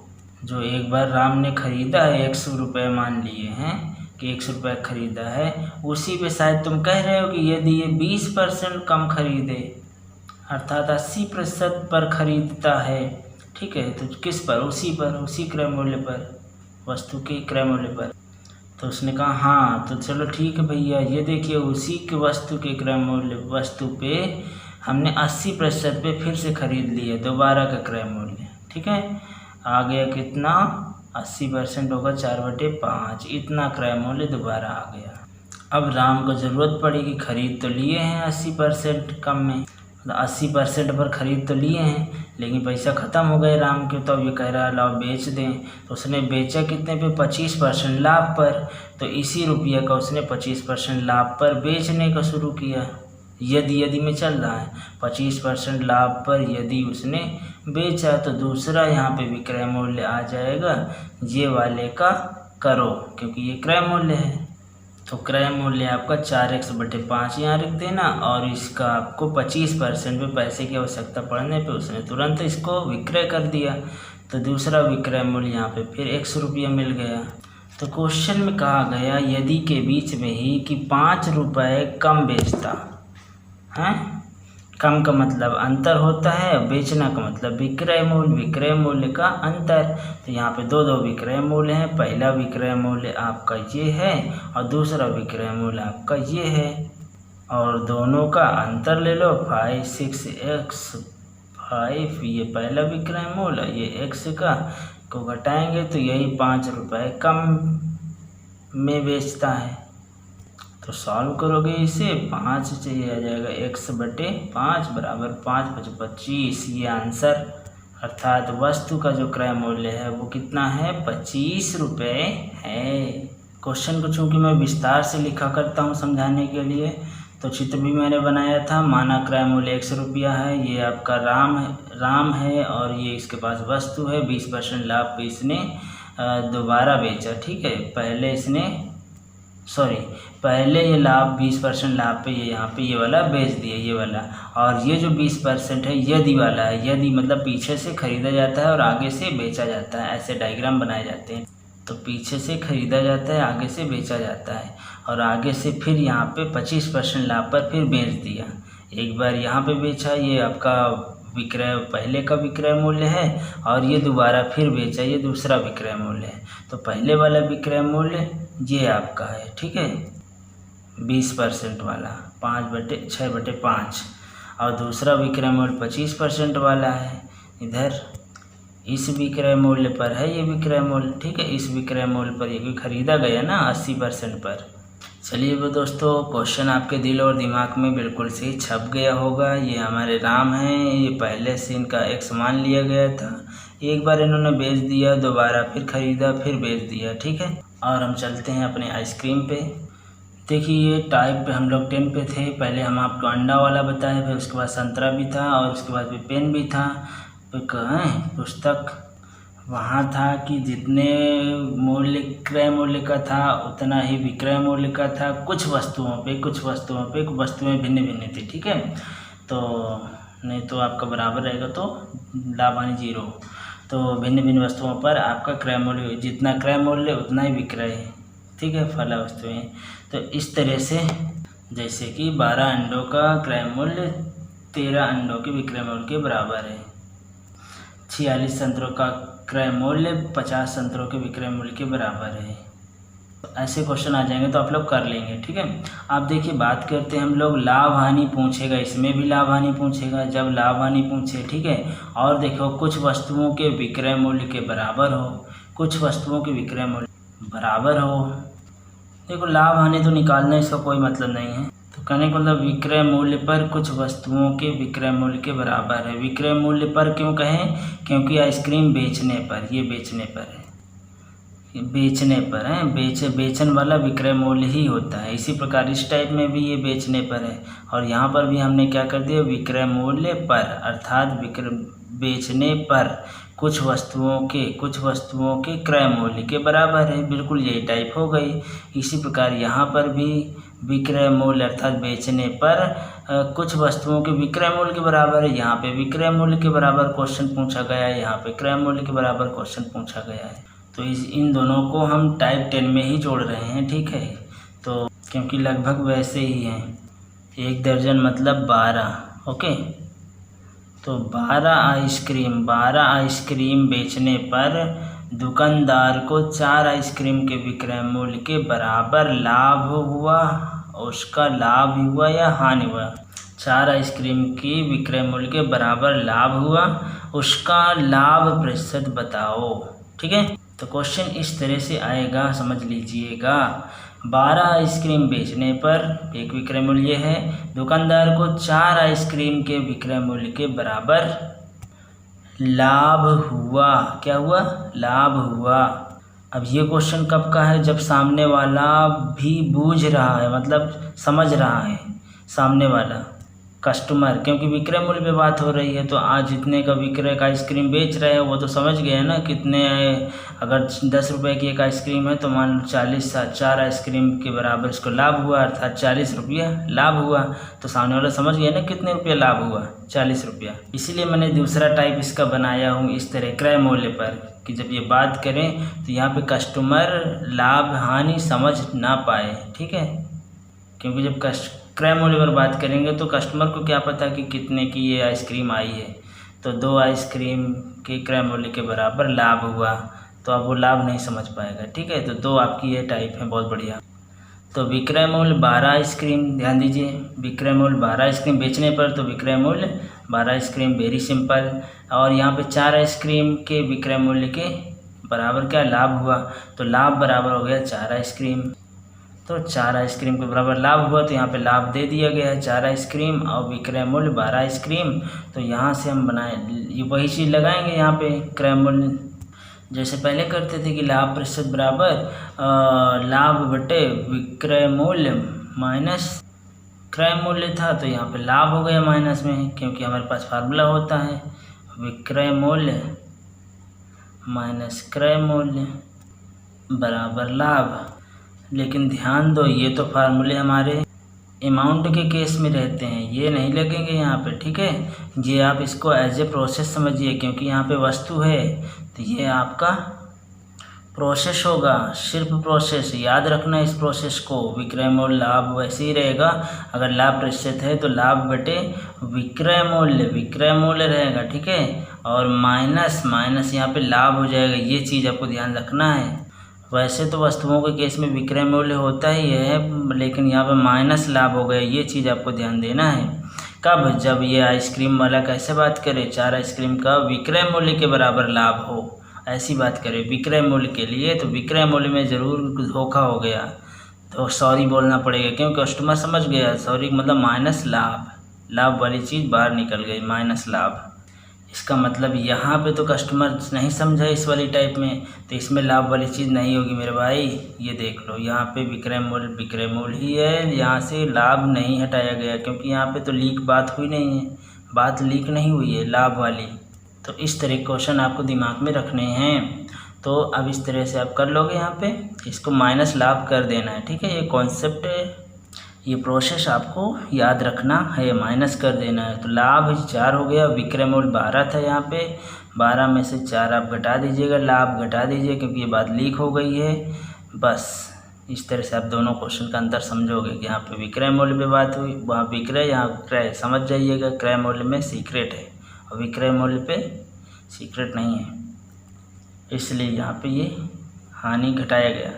जो एक बार राम ने खरीदा है 100 रुपये मान लिए हैं कि 100 रुपये खरीदा है, उसी पे शायद तुम कह रहे हो कि यदि ये 20% कम खरीदे, अर्थात 80% पर खरीदता है, ठीक है, तो किस पर, उसी पर, उसी क्रय मूल्य पर, वस्तु के क्रय मूल्य पर। तो उसने कहा हाँ, तो चलो ठीक है भैया, ये देखिए उसी के वस्तु के क्रय मूल्य, वस्तु पे हमने 80% पे फिर से खरीद लिए, दोबारा का क्रय मूल्य, ठीक है। आ गया कितना, 80% होगा 4/5, इतना क्रय मूल्य दोबारा आ गया। अब राम को ज़रूरत पड़ेगी, खरीद तो लिए हैं 80% कम में, 80% पर खरीद तो लिए हैं, लेकिन पैसा ख़त्म हो गए राम के, तो अब ये कह रहा है लाओ बेच दें। तो उसने बेचा कितने पे, 25% लाभ पर, तो इसी रुपये का उसने 25% लाभ पर बेचने का शुरू किया। यदि में चल रहा है, 25% लाभ पर यदि उसने बेचा, तो दूसरा यहाँ पे विक्रय मूल्य आ जाएगा, ये वाले का करो, क्योंकि ये क्रय मूल्य है। तो क्रय मूल्य आपका 4x/5 यहाँ रख देना, और इसका आपको 25% पे पैसे की आवश्यकता पड़ने पे उसने तुरंत इसको विक्रय कर दिया, तो दूसरा विक्रय मूल्य यहाँ पे फिर 100 रुपया मिल गया। तो क्वेश्चन में कहा गया यदि के बीच में ही कि 5 रुपये कम बेचता है, कम का मतलब अंतर होता है, बेचना का मतलब विक्रय मूल्य का अंतर। तो यहाँ पे दो विक्रय मूल्य हैं, पहला विक्रय मूल्य आपका ये है और दूसरा विक्रय मूल्य आपका ये है, और दोनों का अंतर ले लो 5, 6x 5, ये पहला विक्रय मूल्य, ये x का को घटाएंगे तो यही 5 रुपये कम में बेचता है। तो सॉल्व करोगे इसे, 5 चाहिए आ जाएगा x/5 बराबर 5×5 = 25, ये आंसर, अर्थात वस्तु का जो क्रय मूल्य है वो कितना है, 25 रुपये है। क्वेश्चन को चूँकि मैं विस्तार से लिखा करता हूँ समझाने के लिए, तो चित्र भी मैंने बनाया था। माना क्रय मूल्य 100 रुपया है, ये आपका राम है और ये इसके पास वस्तु है। 20% लाभ पे इसने दोबारा बेचा, ठीक है। पहले ये लाभ 20% लाभ पे ये यहाँ पे ये वाला बेच दिया, ये वाला। और ये जो 20% है यदि वाला है, यदि मतलब पीछे से खरीदा जाता है और आगे से बेचा जाता है, ऐसे डायग्राम बनाए जाते हैं। तो पीछे से खरीदा जाता है, आगे से बेचा जाता है, और आगे से फिर यहाँ पे 25% लाभ पर फिर बेच दिया। एक बार यहाँ पे बेचा, ये आपका विक्रय पहले का विक्रय मूल्य है, और ये दोबारा फिर बेचा, ये दूसरा विक्रय मूल्य है। तो पहले वाला विक्रय मूल्य ये आपका है, ठीक है, 20% वाला 5/6/5, और दूसरा विक्रय मूल्य 25% वाला है। इधर इस विक्रय मूल्य पर है ये विक्रय मूल्य, ठीक है। इस विक्रय मूल्य पर ये खरीदा गया ना 80% पर। चलिए वो दोस्तों, क्वेश्चन आपके दिल और दिमाग में बिल्कुल सही छप गया होगा। ये हमारे राम हैं, ये पहले से इनका एक सामान लिया गया था, एक बार इन्होंने बेच दिया, दोबारा फिर खरीदा, फिर बेच दिया, ठीक है। और हम चलते हैं अपने आइसक्रीम पे। देखिए ये टाइप पे हम लोग 10 पे थे। पहले हम आपको अंडा वाला बताए, फिर उसके बाद संतरा भी था, और उसके बाद फिर पेन भी था। पुस्तक वहाँ था कि जितने मूल्य क्रय मूल्य का था उतना ही विक्रय मूल्य का था। कुछ वस्तुओं पे वस्तुएं भिन्न भिन्न थी, ठीक है। तो नहीं तो आपका बराबर रहेगा तो लाभ हानि 0। तो भिन्न भिन्न वस्तुओं पर आपका क्रय मूल्य, जितना क्रय मूल्य उतना ही विक्रय, ठीक है, फल वस्तुएं। तो इस तरह से जैसे कि 12 अंडों का क्रय मूल्य 13 अंडों के विक्रय मूल्य के बराबर है। 46 संतरों का क्रय मूल्य 50 संतरों के विक्रय मूल्य के बराबर है। तो ऐसे क्वेश्चन आ जाएंगे तो आप लोग कर लेंगे, ठीक है। आप देखिए बात करते हैं हम लोग, लाभ हानि पूछेगा, इसमें भी लाभ हानि पूछेगा। जब लाभ हानि पूछे, ठीक है, और देखो कुछ वस्तुओं के विक्रय मूल्य के बराबर हो, कुछ वस्तुओं के विक्रय मूल्य बराबर हो। देखो लाभ हानि तो निकालना इसका कोई मतलब नहीं है। तो कहने का मतलब विक्रय मूल्य पर कुछ वस्तुओं के विक्रय मूल्य के बराबर है। विक्रय मूल्य पर क्यों कहें? क्योंकि आइसक्रीम बेचने पर, ये बेचने पर है, बेचने पर है, बेचन वाला विक्रय मूल्य ही होता है। इसी प्रकार इस टाइप में भी ये बेचने पर है, और यहाँ पर भी हमने क्या कर दिया, विक्रय मूल्य पर, अर्थात बेचने पर कुछ वस्तुओं के क्रय मूल्य के बराबर है। बिल्कुल यही टाइप हो गई। इसी प्रकार यहाँ पर भी विक्रय मूल्य अर्थात बेचने पर कुछ वस्तुओं के विक्रय मूल्य के बराबर है। यहाँ पे विक्रय मूल्य के बराबर क्वेश्चन पूछा गया है, यहाँ पे क्रय मूल्य के बराबर क्वेश्चन पूछा गया है। तो इन दोनों को हम टाइप 10 में ही जोड़ रहे हैं, ठीक है। तो क्योंकि लगभग वैसे ही हैं, 1 दर्जन मतलब 12, ओके। तो 12 आइसक्रीम बेचने पर दुकानदार को 4 आइसक्रीम के विक्रय मूल्य के बराबर लाभ हुआ। उसका लाभ हुआ या हानि हुआ? 4 आइसक्रीम की विक्रय मूल्य के बराबर लाभ हुआ, उसका लाभ प्रतिशत बताओ, ठीक है। तो क्वेश्चन इस तरह से आएगा, समझ लीजिएगा। 12 आइसक्रीम बेचने पर एक विक्रय मूल्य है, दुकानदार को 4 आइसक्रीम के विक्रय मूल्य के बराबर लाभ हुआ। क्या हुआ? लाभ हुआ। अब ये क्वेश्चन कब का है? जब सामने वाला भी बूझ रहा है, मतलब समझ रहा है सामने वाला कस्टमर, क्योंकि विक्रय मूल्य पे बात हो रही है। तो आज जितने का विक्रय का आइसक्रीम बेच रहे हैं वो तो समझ गए ना कितने। अगर 10 रुपये की एक आइसक्रीम है तो मान लो 4 आइसक्रीम के बराबर इसको लाभ हुआ, अर्थात 40 रुपया लाभ हुआ। तो सामने वाला समझ गया ना कितने रुपये लाभ हुआ, 40 रुपया। इसीलिए मैंने दूसरा टाइप इसका बनाया हूँ इस तरह क्रय मूल्य पर, कि जब ये बात करें तो यहाँ पे कस्टमर लाभ हानि समझ ना पाए, ठीक है। क्योंकि जब क्रय मूल्य पर बात करेंगे तो कस्टमर को क्या पता कि कितने की ये आइसक्रीम आई है। तो 2 आइसक्रीम के क्रय मूल्य के बराबर लाभ हुआ, तो अब वो लाभ नहीं समझ पाएगा, ठीक है। तो 2 आपकी ये टाइप है, बहुत बढ़िया। तो विक्रय मूल्य 12 आइसक्रीम, ध्यान दीजिए, विक्रय मूल्य 12 आइसक्रीम बेचने पर, तो विक्रय मूल्य 12 आइसक्रीम, वेरी सिंपल। और यहाँ पे 4 आइसक्रीम के विक्रय मूल्य के बराबर क्या लाभ हुआ, तो लाभ बराबर हो गया 4 आइसक्रीम। तो 4 आइसक्रीम के बराबर लाभ हुआ, तो यहाँ पे लाभ दे दिया गया है 4 आइसक्रीम, और विक्रय मूल्य 12 आइसक्रीम। तो यहाँ से हम बनाए वही चीज़ लगाएंगे यहाँ पे, क्रय मूल्य जैसे पहले करते थे कि लाभ प्रतिशत बराबर लाभ बटे विक्रय मूल्य माइनस क्रय मूल्य था तो यहाँ पे लाभ हो गया माइनस में, क्योंकि हमारे पास फार्मूला होता है विक्रय मूल्य माइनस क्रय मूल्य बराबर लाभ। लेकिन ध्यान दो, ये तो फार्मूले हमारे अमाउंट के केस में रहते हैं, ये नहीं लगेंगे यहाँ पे, ठीक है। ये आप इसको एज ए प्रोसेस समझिए, क्योंकि यहाँ पे वस्तु है तो ये आपका प्रोसेस होगा, सिर्फ प्रोसेस। याद रखना इस प्रोसेस को, विक्रय मूल्य लाभ वैसे ही रहेगा। अगर लाभ प्रतिशत है तो लाभ बटे विक्रय मूल्य रहेगा, ठीक है। और माइनस यहाँ पे लाभ हो जाएगा, ये चीज़ आपको ध्यान रखना है। वैसे तो वस्तुओं के केस में विक्रय मूल्य होता ही है, लेकिन यहाँ पे माइनस लाभ हो गया, ये चीज़ आपको ध्यान देना है। कब? जब ये आइसक्रीम वाला कैसे बात करे, 4 आइसक्रीम का विक्रय मूल्य के बराबर लाभ हो, ऐसी बात करें विक्रय मूल्य के लिए। तो विक्रय मूल्य में ज़रूर धोखा हो गया तो सॉरी बोलना पड़ेगा, क्योंकि कस्टमर समझ गया सॉरी मतलब माइनस लाभ वाली चीज़ बाहर निकल गई, माइनस लाभ। इसका मतलब यहाँ पे तो कस्टमर नहीं समझा इस वाली टाइप में, तो इसमें लाभ वाली चीज़ नहीं होगी मेरे भाई। ये देख लो, यहाँ पे विक्रय मूल्य ही है, यहाँ से लाभ नहीं हटाया गया, क्योंकि यहाँ पे तो लीक बात हुई नहीं है, बात लीक नहीं हुई है लाभ वाली। तो इस तरह के क्वेश्चन आपको दिमाग में रखने हैं। तो अब इस तरह से आप कर लोगे, यहाँ पे इसको माइनस लाभ कर देना है, ठीक है। ये कॉन्सेप्ट है, ये प्रोसेस आपको याद रखना है, माइनस कर देना है। तो लाभ 4 हो गया, विक्रय मूल्य 12 था, यहाँ पे 12 में से 4 आप घटा दीजिएगा, लाभ घटा दीजिए, क्योंकि ये बात लीक हो गई है। बस इस तरह से आप दोनों क्वेश्चन का अंतर समझोगे कि यहाँ पे विक्रय मूल्य पे बात हुई, वहाँ विक्रय, यहाँ क्रय। समझ जाइएगा, क्रय मूल्य में सीक्रेट है और विक्रय मूल्य पे सीक्रेट नहीं है, इसलिए यहाँ पे ये हानि घटाया गया।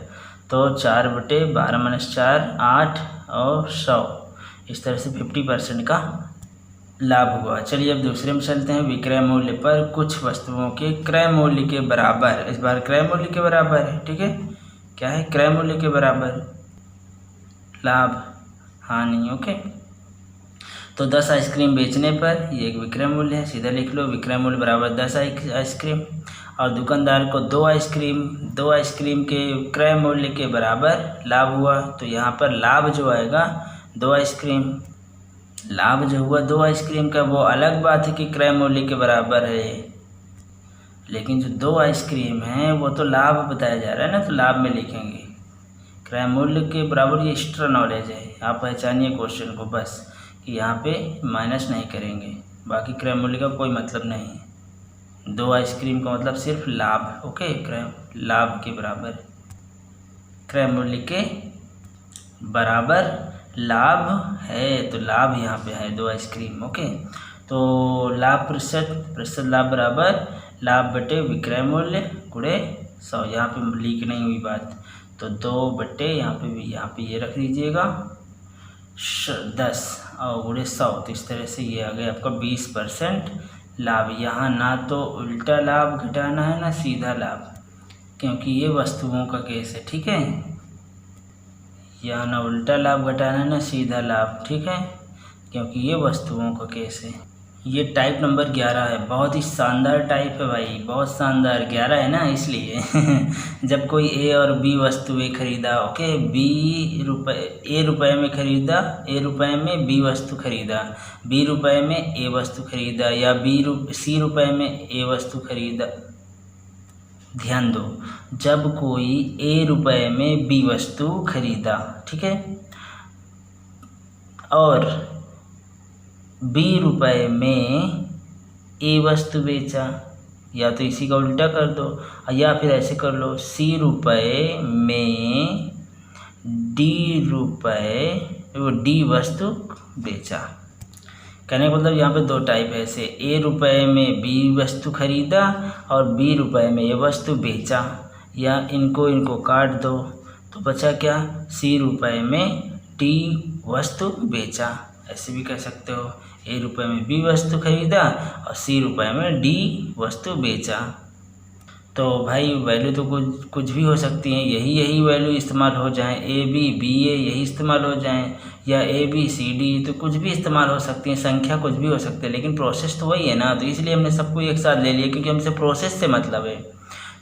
तो 4/12 - 4 8 और 100, इस तरह से 50% का लाभ हुआ। चलिए अब दूसरे में चलते हैं। विक्रय मूल्य पर कुछ वस्तुओं के क्रय मूल्य के बराबर, इस बार क्रय मूल्य के बराबर है, ठीक है। क्या है? क्रय मूल्य के बराबर लाभ हानि, ओके। तो 10 आइसक्रीम बेचने पर ये एक विक्रय मूल्य है, सीधा लिख लो, विक्रय मूल्य बराबर 10 आइसक्रीम। और दुकानदार को 2 आइसक्रीम के क्रय मूल्य के बराबर लाभ हुआ, तो यहाँ पर लाभ जो आएगा 2 आइसक्रीम, लाभ जो हुआ 2 आइसक्रीम का, वो अलग बात है कि क्रय मूल्य के बराबर है, लेकिन जो 2 आइसक्रीम हैं वो तो लाभ बताया जा रहा है ना, तो लाभ में लिखेंगे क्रय मूल्य के बराबर। ये एक्स्ट्रा नॉलेज है, आप पहचानिए क्वेश्चन को बस, कि यहाँ पे माइनस नहीं करेंगे, बाकी क्रय मूल्य का कोई मतलब नहीं है। 2 आइसक्रीम का मतलब सिर्फ लाभ, ओके, क्रय लाभ के बराबर, क्रय मूल्य के बराबर लाभ है, तो लाभ यहाँ पे है 2 आइसक्रीम, ओके। तो लाभ प्रतिशत लाभ बराबर लाभ बटे विक्रय मूल्य गुणे 100, यहाँ पे लीक नहीं हुई बात, तो 2 बटे यहाँ पे ये रख दीजिएगा 10 और गुणे 100, तो इस तरह से ये आ गया आपका 20% लाभ। यहाँ ना तो उल्टा लाभ घटाना है ना सीधा लाभ, क्योंकि ये वस्तुओं का केस है, ठीक है। यहाँ ना उल्टा लाभ घटाना है ना सीधा लाभ, ठीक है, क्योंकि ये वस्तुओं का केस है। ये टाइप नंबर 11 है, बहुत ही शानदार टाइप है भाई, बहुत शानदार। 11 है ना इसलिए जब कोई ए और बी वस्तुएं खरीदा, ओके, ए रुपये में खरीदा, ए रुपये में बी वस्तु खरीदा, बी रुपये में ए वस्तु खरीदा, या सी रुपये में ए वस्तु खरीदा। ध्यान दो, जब कोई ए रुपये में बी वस्तु खरीदा, ठीक है, और बी रुपये में ए वस्तु बेचा, या तो इसी का उल्टा कर दो, या फिर ऐसे कर लो, सी रुपये में डी वस्तु बेचा। कहने का मतलब यहाँ पे 2 टाइप है, ऐसे ए रुपये में बी वस्तु खरीदा और बी रुपये में ए वस्तु बेचा, या इनको काट दो तो बचा क्या, सी रुपये में डी वस्तु बेचा, ऐसे भी कह सकते हो। ए रुपये में बी वस्तु खरीदा और सी रुपये में डी वस्तु बेचा। तो भाई वैल्यू तो कुछ भी हो सकती हैं, यही वैल्यू इस्तेमाल हो जाए, ए बी बी ए यही इस्तेमाल हो जाए, या ए बी सी डी, तो कुछ भी इस्तेमाल हो सकती है, संख्या कुछ भी हो सकती है, लेकिन प्रोसेस तो वही है ना, तो इसलिए हमने सबको एक साथ ले लिया, क्योंकि हमसे प्रोसेस से मतलब है।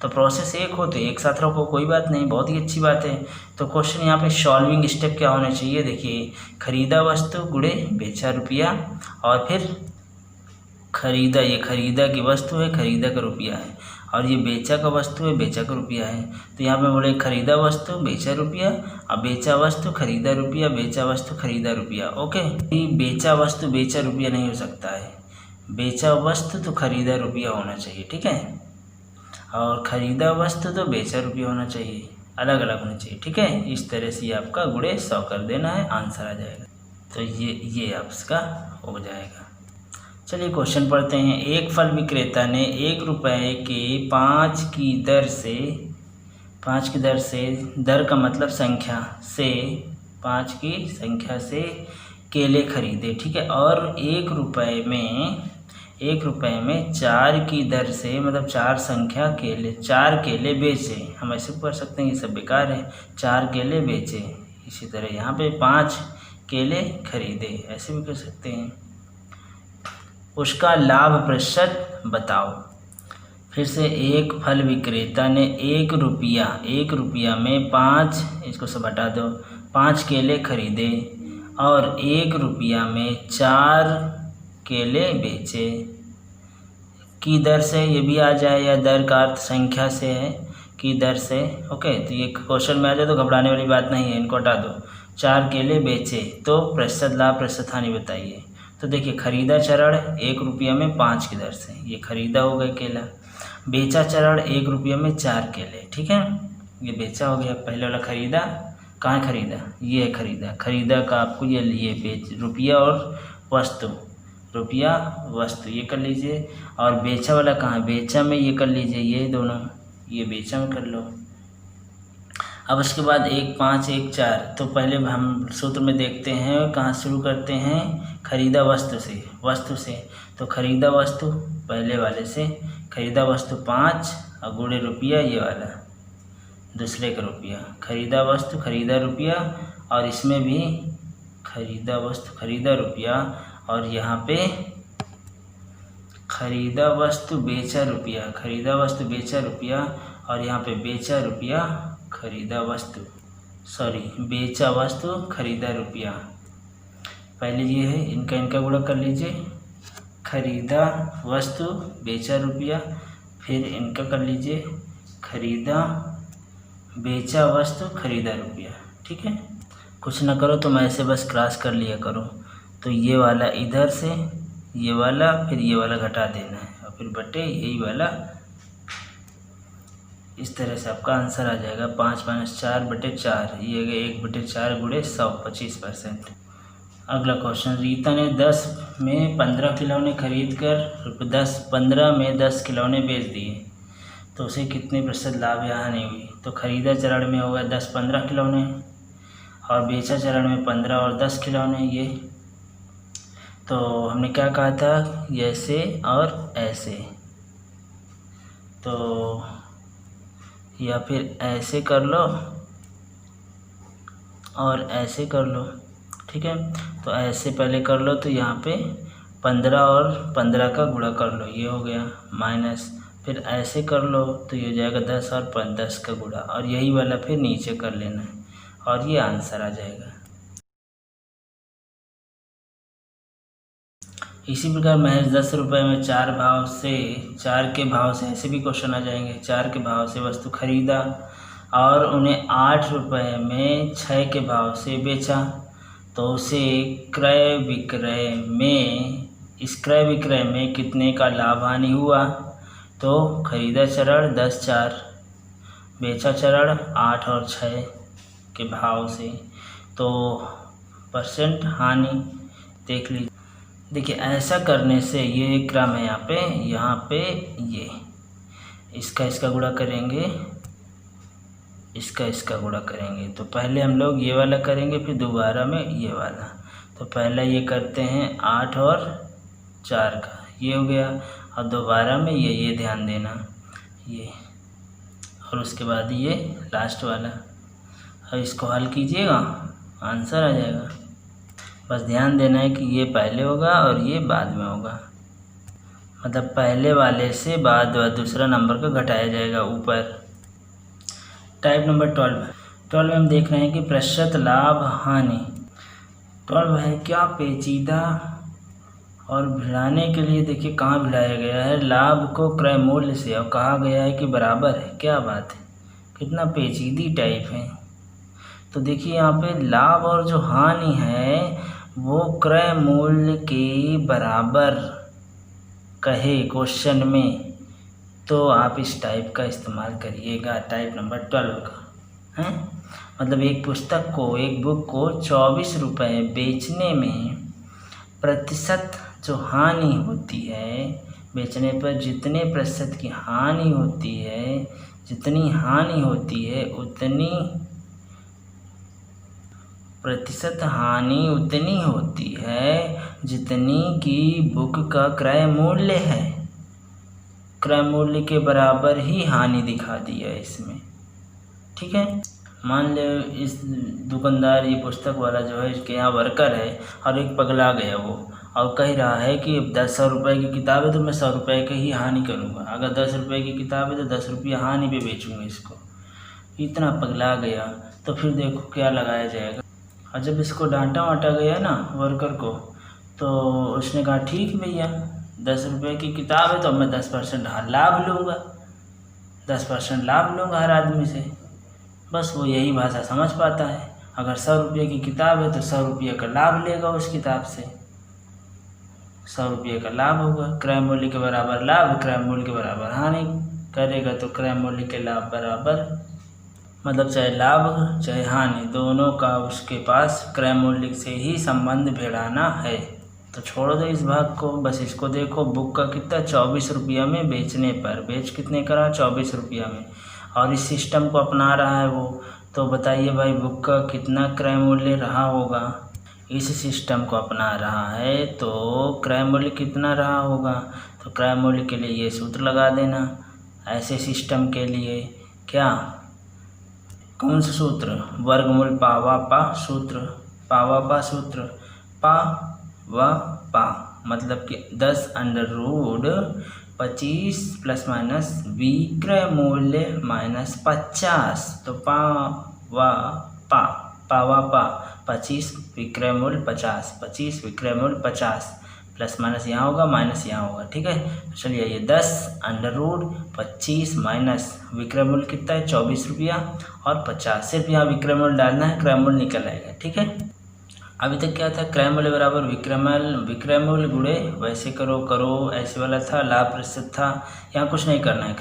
तो प्रोसेस एक हो तो एक साथ रखो, कोई बात नहीं, बहुत ही अच्छी बात है। तो क्वेश्चन यहाँ पे सॉल्विंग स्टेप क्या होना चाहिए, देखिए खरीदा वस्तु गुणे बेचा रुपया, और फिर खरीदा, ये खरीदा की वस्तु है, खरीदा का रुपया है, और ये बेचा का वस्तु है, बेचा का रुपया है। तो यहाँ पे बोले खरीदा वस्तु बेचा रुपया, अब बेचा वस्तु खरीदा रुपया, बेचा वस्तु खरीदा रुपया। ओके, बेचा वस्तु बेचा रुपया नहीं हो सकता है, बेचा वस्तु तो खरीदा रुपया होना चाहिए, ठीक है, और खरीदा वस्तु तो बेचा रुपया होना चाहिए, अलग अलग होना चाहिए, ठीक है। इस तरह से आपका गुणे 100 कर देना है, आंसर आ जाएगा। तो ये आपका हो जाएगा। चलिए क्वेश्चन पढ़ते हैं। एक फल विक्रेता ने 1 रुपये के 5 की दर से, दर का मतलब संख्या से, 5 की संख्या से केले खरीदे, ठीक है, और 1 रुपये में 4 की दर से, मतलब 4 केले बेचे। हम ऐसे पढ़ सकते हैं, ये सब बेकार है, 4 केले बेचे। इसी तरह यहाँ पे 5 केले खरीदे, ऐसे भी कर सकते हैं। उसका लाभ प्रतिशत बताओ। फिर से, एक फल विक्रेता ने 1 रुपया में 5, इसको सब हटा दो, 5 केले खरीदे और 1 रुपया में 4 केले बेचे। की दर से ये भी आ जाए, या दर का अर्थ संख्या से है, की दर से। ओके, तो ये क्वेश्चन में आ जाए तो घबराने वाली बात नहीं है, इनको हटा दो। 4 केले बेचे, तो प्रतिशत लाभ प्रतिशत हानि बताइए। तो देखिए खरीदा चरण 1 रुपया में 5 की दर से, ये खरीदा हो गया केला। बेचा चरण 1 रुपया में 4 केले, ठीक है, ये बेचा हो गया। पहले वाला खरीदा, कहाँ खरीदा, ये है खरीदा। खरीदा का आपको ये बेच, रुपया और वस्तु, रुपया वस्तु, ये कर लीजिए। और बेचा वाला कहाँ, बेचा में ये कर लीजिए, ये दोनों, ये बेचा में कर लो। अब उसके बाद 1 5 1 4, तो पहले हम सूत्र में देखते हैं, कहाँ शुरू करते हैं, खरीदा वस्तु से। तो खरीदा वस्तु पहले वाले से, खरीदा वस्तु 5 और गुणे रुपया, ये वाला दूसरे का रुपया, खरीदा वस्तु खरीदा रुपया, और इसमें भी खरीदा वस्तु खरीदा रुपया, और यहाँ पे खरीदा वस्तु बेचा रुपया, खरीदा वस्तु बेचा रुपया, और यहाँ पे बेचा रुपया खरीदा वस्तु, बेचा वस्तु खरीदा रुपया। पहले ये है, इनका गुणा कर लीजिए, खरीदा वस्तु बेचा रुपया, फिर इनका कर लीजिए खरीदा बेचा वस्तु खरीदा रुपया, ठीक है। कुछ ना करो तो मैं ऐसे बस क्रॉस कर लिया करो। तो ये वाला इधर से, ये वाला, फिर ये वाला घटा देना है, और फिर बटे यही वाला, इस तरह से आपका आंसर आ जाएगा 5 - 4/4, ये 1/4 गुणे 100, 25%। अगला क्वेश्चन, रीता ने 10 में 15 खिलौने खरीद कर 15 में 10 खिलौने बेच दिए, तो उसे कितने प्रतिशत लाभ या हानि हुई। तो खरीदा चरण में होगा 10-15 खिलौने, और बेचा चरण में 15 और 10 खिलौने। ये तो हमने क्या कहा था, ऐसे और ऐसे, तो या फिर ऐसे कर लो और ऐसे कर लो, ठीक है। तो ऐसे पहले कर लो, तो यहाँ पे 15 और 15 का गुणा कर लो, ये हो गया माइनस, फिर ऐसे कर लो तो ये हो जाएगा 10 और 10 का गुणा, और यही वाला फिर नीचे कर लेना है, और ये आंसर आ जाएगा। इसी प्रकार महज 10 रुपये में 4 के भाव से ऐसे भी क्वेश्चन आ जाएंगे। 4 के भाव से वस्तु खरीदा और उन्हें 8 रुपये में 6 के भाव से बेचा, तो उसे क्रय विक्रय में कितने का लाभ हानि हुआ। तो खरीदा चरण 10/4, बेचा चरण 8 और 6 के भाव से, तो परसेंट हानि देख लीजिए। देखिए ऐसा करने से ये क्रम है, यहाँ पे ये इसका गुणा करेंगे, इसका गुणा करेंगे। तो पहले हम लोग ये वाला करेंगे, फिर दोबारा में ये वाला। तो पहला ये करते हैं 8 और 4 का, ये हो गया, और दोबारा में ये ध्यान देना ये, और उसके बाद ये लास्ट वाला। अब इसको हल कीजिएगा, आंसर आ जाएगा। बस ध्यान देना है कि ये पहले होगा और ये बाद में होगा। मतलब पहले वाले से बाद दूसरा नंबर का घटाया जाएगा ऊपर। टाइप नंबर 12 में हम देख रहे हैं कि प्रतिशत लाभ हानि। 12 है क्या पेचीदा और भिड़ाने के लिए देखिए कहाँ भिड़ाया गया है, लाभ को क्रय मूल्य से, और कहा गया है कि बराबर है। क्या बात है, कितना पेचीदी टाइप है। तो देखिए यहाँ पे लाभ और जो हानि है वो क्रय मूल्य के बराबर कहे क्वेश्चन में, तो आप इस टाइप का इस्तेमाल करिएगा, टाइप नंबर 12 का है। मतलब एक पुस्तक को, एक बुक को 24 रुपये बेचने में प्रतिशत जो हानि होती है, बेचने पर जितने प्रतिशत की हानि होती है, जितनी हानि होती है उतनी प्रतिशत हानि उतनी होती है जितनी की बुक का क्रय मूल्य है। क्रय मूल्य के बराबर ही हानि दिखा दी है इसमें, ठीक है। मान ले इस दुकानदार, ये पुस्तक वाला जो है, इसके यहाँ वर्कर है और एक पगला गया वो, और कह रहा है कि 100 रुपये की किताब है तो मैं 100 रुपये की ही हानि करूँगा, अगर 10 रुपये की किताब है तो 10 रुपये हानि पे बेचूँगा इसको। इतना पगला गया तो फिर देखो क्या लगाया जाएगा। और जब इसको डांटा वाटा गया ना वर्कर को, तो उसने कहा ठीक भैया 10 रुपये की किताब है तो मैं 10% लाभ लूँगा, 10% लाभ लूँगा हर आदमी से। बस वो यही भाषा समझ पाता है। अगर 100 रुपये की किताब है तो 100 रुपये का लाभ लेगा उस किताब से, 100 रुपये का लाभ होगा। क्रय मूल्य के बराबर लाभ, क्रय मूल्य के बराबर हानि करेगा तो क्रय मूल्य के लाभ बराबर, मतलब चाहे लाभ चाहे हानि दोनों का उसके पास क्रय मूल्य से ही संबंध भिड़ाना है। तो छोड़ दो इस भाग को, बस इसको देखो। बुक का कितना 24 रुपया में बेचने पर, बेच कितने करा 24 रुपया में, और इस सिस्टम को अपना रहा है वो। तो बताइए भाई बुक का कितना क्रय मूल्य रहा होगा। इस सिस्टम को अपना रहा है तो क्रय मूल्य कितना रहा होगा। तो क्रय मूल्य के लिए ये सूत्र लगा देना। ऐसे सिस्टम के लिए क्या, कौन सा सूत्र, वर्गमूल पावा पा सूत्र, पावा पा सूत्र, पा व पा मतलब कि 10√25 प्लस माइनस विक्रय मूल्य माइनस 50। तो पा व पा 25 विक्रय मूल्य 50, 25 विक्रय मूल्य 50, प्लस माइनस यहाँ होगा माइनस यहाँ होगा, ठीक है। तो चलिए ये 10√25 माइनस विक्रय मूल्य कितना है 24 रुपया और 50, सिर्फ यहाँ विक्रय मूल्य डालना है, क्रय मूल्य निकल आएगा, ठीक है। अभी तक क्या था, क्रय मूल्य बराबर विक्रय मूल्य गुणे वैसे करो ऐसे वाला था, लाभ प्रतिशत था। यहाँ कुछ नहीं करना है,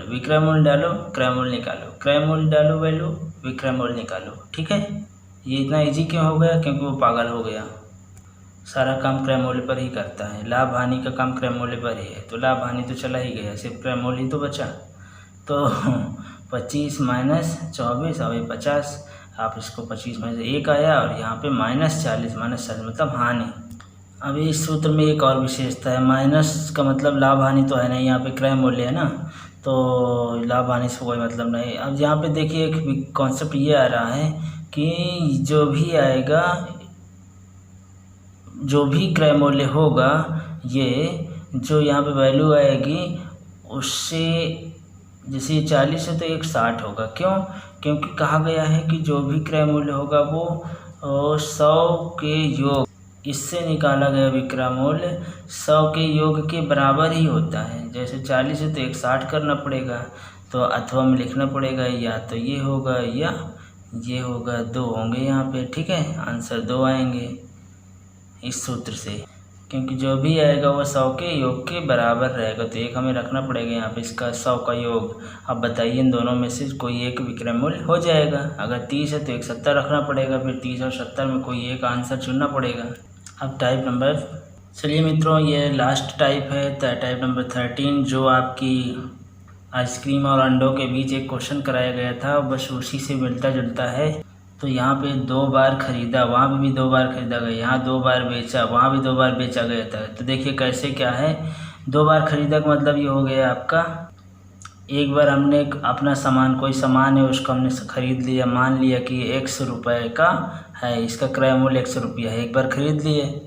विक्रय मूल्य डालो क्रय मूल्य निकालो, क्रय मूल्य डालो वैल्यू विक्रय मूल्य निकालो, ठीक है। ये इतना इजी क्यों हो गया, क्योंकि वो पागल हो गया, सारा काम क्रय मूल्य पर ही करता है, लाभ हानि का काम क्रय मूल्य पर ही है। तो लाभ हानि तो चला ही गया, सिर्फ क्रय मूल्य ही तो बचा। तो 25 माइनस 24 और 50, आप इसको 25 में से 1 आया और यहाँ पे -40 मतलब हानि। अभी इस सूत्र में एक और विशेषता है, माइनस का मतलब लाभ हानि तो है नहीं, यहाँ पे क्रय मूल्य है ना, तो लाभ हानि से कोई मतलब नहीं। अब यहाँ पे देखिए एक कॉन्सेप्ट ये आ रहा है कि जो भी आएगा, जो भी क्रय मूल्य होगा, ये जो यहाँ पे वैल्यू आएगी उससे, जैसे 40 है तो 160 होगा। क्यों, क्योंकि कहा गया है कि जो भी क्रय मूल्य होगा वो 100 के योग, इससे निकाला गया विक्रय मूल्य 100 के योग के बराबर ही होता है। जैसे 40 है तो 160 करना पड़ेगा, तो अथवा में लिखना पड़ेगा, या तो ये होगा या ये होगा, 2 होंगे यहाँ पे, ठीक है। आंसर 2 आएंगे इस सूत्र से, क्योंकि जो भी आएगा वो 100 के योग के बराबर रहेगा। तो एक हमें रखना पड़ेगा यहाँ पे, इसका 100 का योग। अब बताइए इन दोनों में से कोई एक विक्रय मूल्य हो जाएगा। अगर 30 है तो 170 रखना पड़ेगा, फिर 30 और 70 में कोई एक आंसर चुनना पड़ेगा। अब टाइप नंबर, चलिए मित्रों ये लास्ट टाइप है, टाइप नंबर 13, जो आपकी आइसक्रीम और अंडों के बीच एक क्वेश्चन कराया गया था, बस उसी से मिलता जुलता है। तो यहाँ पे 2 बार खरीदा, वहाँ पे भी 2 बार खरीदा गया, यहाँ 2 बार बेचा, वहाँ भी 2 बार बेचा गया था। तो देखिए कैसे क्या है, 2 बार खरीदा का मतलब ये हो गया आपका, एक बार हमने अपना सामान, कोई सामान है उसको हमने खरीद लिया, मान लिया कि 100 रुपये का है, इसका क्रय मूल्य 100 रुपया है, एक बार खरीद लिए।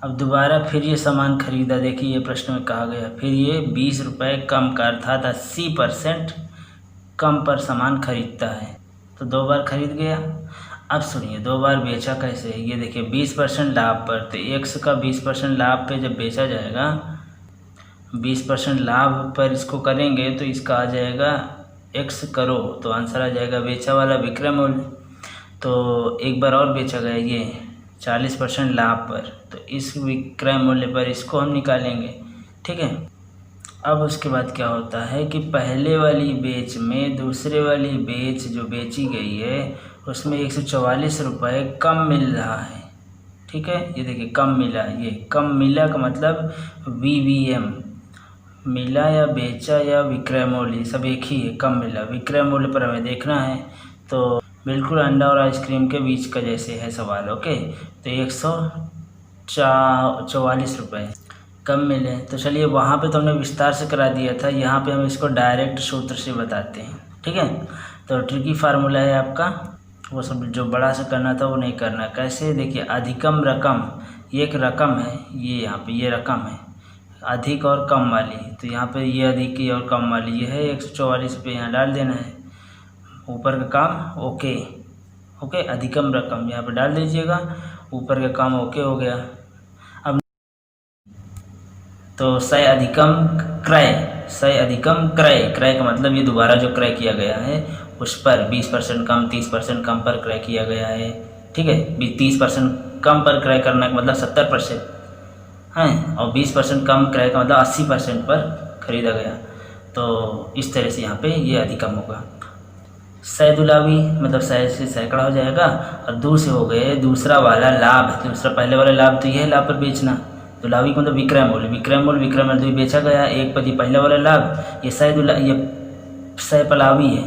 अब दोबारा फिर ये सामान खरीदा, देखिए ये प्रश्न में कहा गया, फिर ये 20 रुपये कम का अर्थात 80% कम पर सामान खरीदता है। तो 2 बार खरीद गया। अब सुनिए 2 बार बेचा कैसे, ये देखिए 20% लाभ पर, तो x का 20% लाभ पे जब बेचा जाएगा, 20% लाभ पर इसको करेंगे तो इसका आ जाएगा x करो, तो आंसर आ जाएगा बेचा वाला विक्रय मूल्य। तो एक बार और बेचा गया ये 40% लाभ पर, तो इस विक्रय मूल्य पर इसको हम निकालेंगे, ठीक है। अब उसके बाद क्या होता है कि पहले वाली बेच में दूसरे वाली बेच जो बेची गई है उसमें 144 रुपये कम मिल रहा है, ठीक है। ये देखिए कम मिला, ये कम मिला का मतलब VVM, मिला या बेचा या विक्रय मूल्य सब एक ही है, कम मिला। विक्रय मूल्य पर हमें देखना है, तो बिल्कुल अंडा और आइसक्रीम के बीच का जैसे है सवाल, ओके। तो 144 रुपये कम मिले। तो चलिए वहाँ पे तो हमने विस्तार से करा दिया था, यहाँ पे हम इसको डायरेक्ट सूत्र से बताते हैं, ठीक है। तो ट्रिकी फार्मूला है आपका, वो सब जो बड़ा से करना था वो नहीं करना। कैसे, देखिए अधिकम रकम, ये एक रकम है, ये यहाँ पे ये रकम है अधिक और कम वाली, तो यहाँ पे ये अधिक की और कम वाली ये है 144 रुपये, यहाँ डाल देना है। ऊपर का काम ओके, ओके, अधिकम रकम यहाँ पे डाल दीजिएगा, ऊपर का काम ओके हो गया। अब तो सय अधिकम क्रय, सय अधिकम क्रय, क्रय का मतलब ये दोबारा जो क्रय किया गया है उस पर 20% कम, 30% कम पर क्रय किया गया है, ठीक है। 30% कम पर क्रय करने का मतलब 70% है, और 20% कम क्रय का मतलब 80% पर खरीदा गया। तो इस तरह से यहाँ पे ये अधिकम होगा। सैदुलावी मतलब सै से सैकड़ा हो जाएगा, और दू से हो गए दूसरा वाला लाभ, दूसरा पहले वाला लाभ तो ये है लाभ पर बेचना, दुलावी को मतलब विक्रय मूल्य, विक्रय मूल्य बेचा गया एक पद, ये पहला वाला लाभ, ये ये सैपलावी है,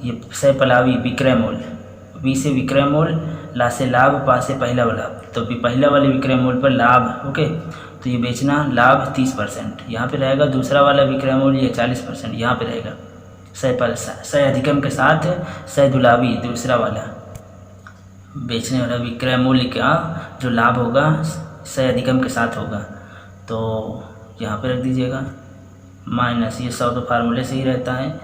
ये सैपलावी विक्रय मूल्य, वी से विक्रय मूल्य, ला से लाभ, पा से पहला वाला, तो पहला वाले विक्रय मूल्य पर लाभ, ओके। तो ये बेचना लाभ 30%, यहाँ पे रहेगा दूसरा वाला विक्रय मूल्य ये 40%, यहाँ पे रहेगा सय अधिकम के साथ सैदुलावी दूसरा वाला बेचने वाला विक्रय मूल्य का जो लाभ होगा सय अधिकम के साथ होगा, तो यहाँ पे रख दीजिएगा माइनस, ये 100 तो फार्मूले से ही रहता है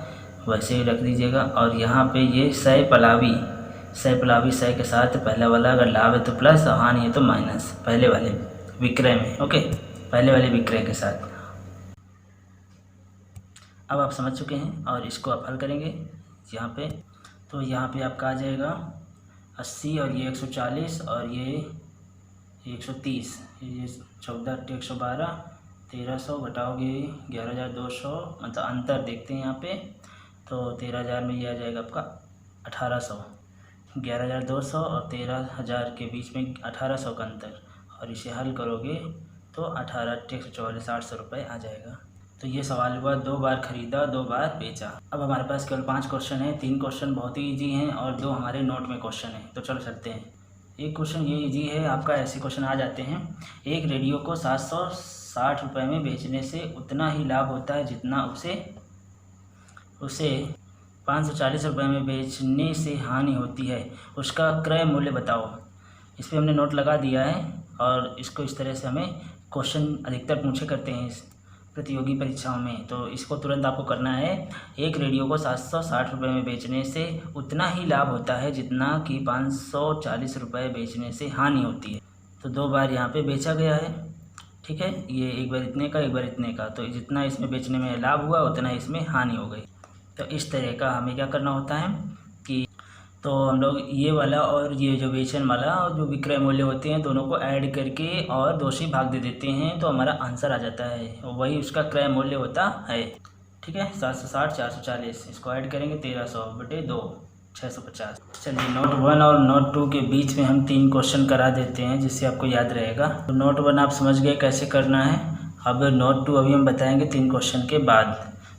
वैसे ही रख दीजिएगा। और यहाँ पे ये सय पलावी सय के साथ पहला वाला अगर लाभ है तो प्लस और हानि है तो माइनस, पहले वाले विक्रय में, ओके, पहले वाले विक्रय के साथ। अब आप समझ चुके हैं और इसको आप हल करेंगे यहाँ पे, तो यहाँ पे आपका आ जाएगा 80 और ये 140 और ये 130, ये 14 112, 1300 घटाओगे 11,200, मतलब अंतर देखते हैं यहाँ पे, तो 13,000 में ये आ जाएगा आपका 1,800, 11,200 और 13,000 के बीच में 1,800 का अंतर, और इसे हल करोगे तो 18 144 800 रुपये आ जाएगा। तो ये सवाल हुआ 2 बार खरीदा 2 बार बेचा। अब हमारे पास केवल 5 क्वेश्चन हैं, 3 क्वेश्चन बहुत ही ईजी हैं और 2 हमारे नोट में क्वेश्चन हैं। तो चलो चलते हैं। एक क्वेश्चन ये ईजी है आपका, ऐसे क्वेश्चन आ जाते हैं। एक रेडियो को 760 रुपये में बेचने से उतना ही लाभ होता है जितना उसे 540 रुपये में बेचने से हानि होती है, उसका क्रय मूल्य बताओ। इस पर हमने नोट लगा दिया है और इसको इस तरह से हमें क्वेश्चन अधिकतर पूछे करते हैं प्रतियोगी परीक्षाओं में, तो इसको तुरंत आपको करना है। एक रेडियो को 760 रुपये में बेचने से उतना ही लाभ होता है जितना कि 540 रुपये बेचने से हानि होती है। तो 2 बार यहाँ पे बेचा गया है, ठीक है, ये एक बार इतने का एक बार इतने का, तो जितना इसमें बेचने में लाभ हुआ उतना इसमें हानि हो गई। तो इस तरह का हमें क्या करना होता है कि तो हम लोग ये वाला और ये जो बेचने वाला और जो विक्रय मूल्य होते हैं दोनों को ऐड करके और 2 से भाग दे देते हैं, तो हमारा आंसर आ जाता है, वही उसका क्रय मूल्य होता है, ठीक है। 760 440, इसको ऐड करेंगे 1300/2 650। चलिए नोट 1 और नोट 2 के बीच में हम 3 क्वेश्चन करा देते हैं जिससे आपको याद रहेगा। तो नोट 1 आप समझ गए कैसे करना है। अब नोट 2 अभी हम बताएंगे 3 क्वेश्चन के बाद।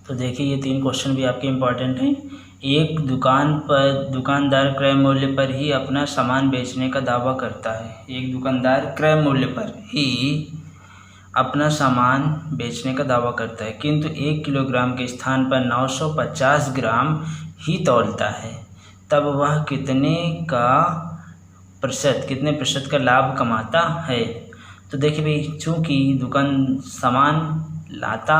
तो देखिए ये 3 क्वेश्चन भी आपके इम्पॉर्टेंट हैं। एक दुकानदार क्रय मूल्य पर ही अपना सामान बेचने का दावा करता है। एक दुकानदार क्रय मूल्य पर ही अपना सामान बेचने का दावा करता है, किंतु 1 किलोग्राम के स्थान पर 950 ग्राम ही तौलता है, तब वह कितने प्रतिशत का लाभ कमाता है। तो देखिए भाई, चूँकि दुकान सामान लाता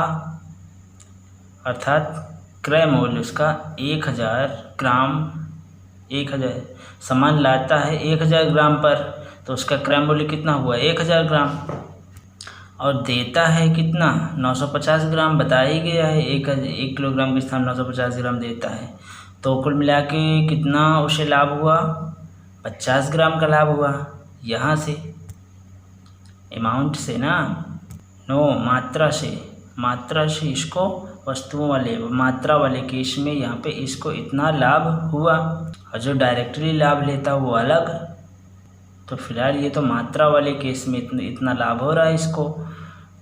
अर्थात क्रय मूल्य उसका 1000 ग्राम, 1000 सामान लाता है 1000 ग्राम पर, तो उसका क्रय मूल्य कितना हुआ 1000 ग्राम, और देता है कितना 950 ग्राम, बताया ही गया है 1 किलोग्राम के स्थान 950 ग्राम देता है। तो कुल मिला के कितना उसे लाभ हुआ 50 ग्राम का लाभ हुआ। यहाँ से अमाउंट से ना, नो मात्रा से इसको वस्तुओं वाले मात्रा वाले केस में यहाँ पे इसको इतना लाभ हुआ, और जो डायरेक्टली लाभ लेता वो अलग। तो फिलहाल ये तो मात्रा वाले केस में इतना लाभ हो रहा है इसको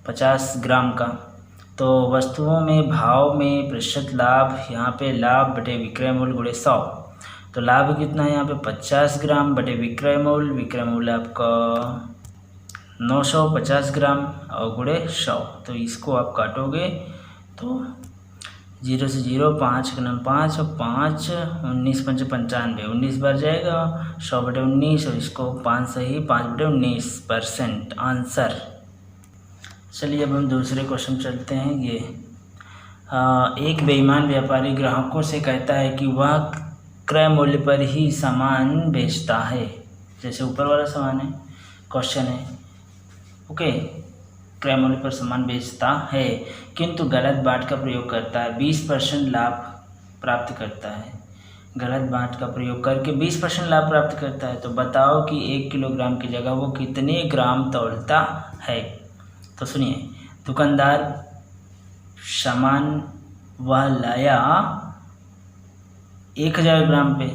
50 ग्राम का। तो वस्तुओं में भाव में प्रतिशत लाभ, यहाँ पे लाभ बटे विक्रय मूल्य गुणे 100, तो लाभ कितना है यहाँ पे 50 ग्राम बटे विक्रय मूल्य आपका 950 ग्राम और गुणे 100। तो इसको आप काटोगे तो 0 से 0 5 5 और 5 19 5 95, 19 बार जाएगा 100 बटे 19, और इसको 5 सही 5 बटे 19% आंसर। चलिए अब हम दूसरे क्वेश्चन चलते हैं। ये एक बेईमान व्यापारी ग्राहकों से कहता है कि वह क्रय मूल्य पर ही सामान बेचता है, जैसे ऊपर वाला सामान है क्वेश्चन है, ओके, क्रय मूल्य पर सामान बेचता है किंतु गलत बाट का प्रयोग करता है, 20% लाभ प्राप्त करता है, गलत बाट का प्रयोग करके 20% लाभ प्राप्त करता है। तो बताओ कि 1 किलोग्राम की जगह वो कितने ग्राम तौलता है। तो सुनिए, दुकानदार सामान वह लाया 1000 ग्राम पे,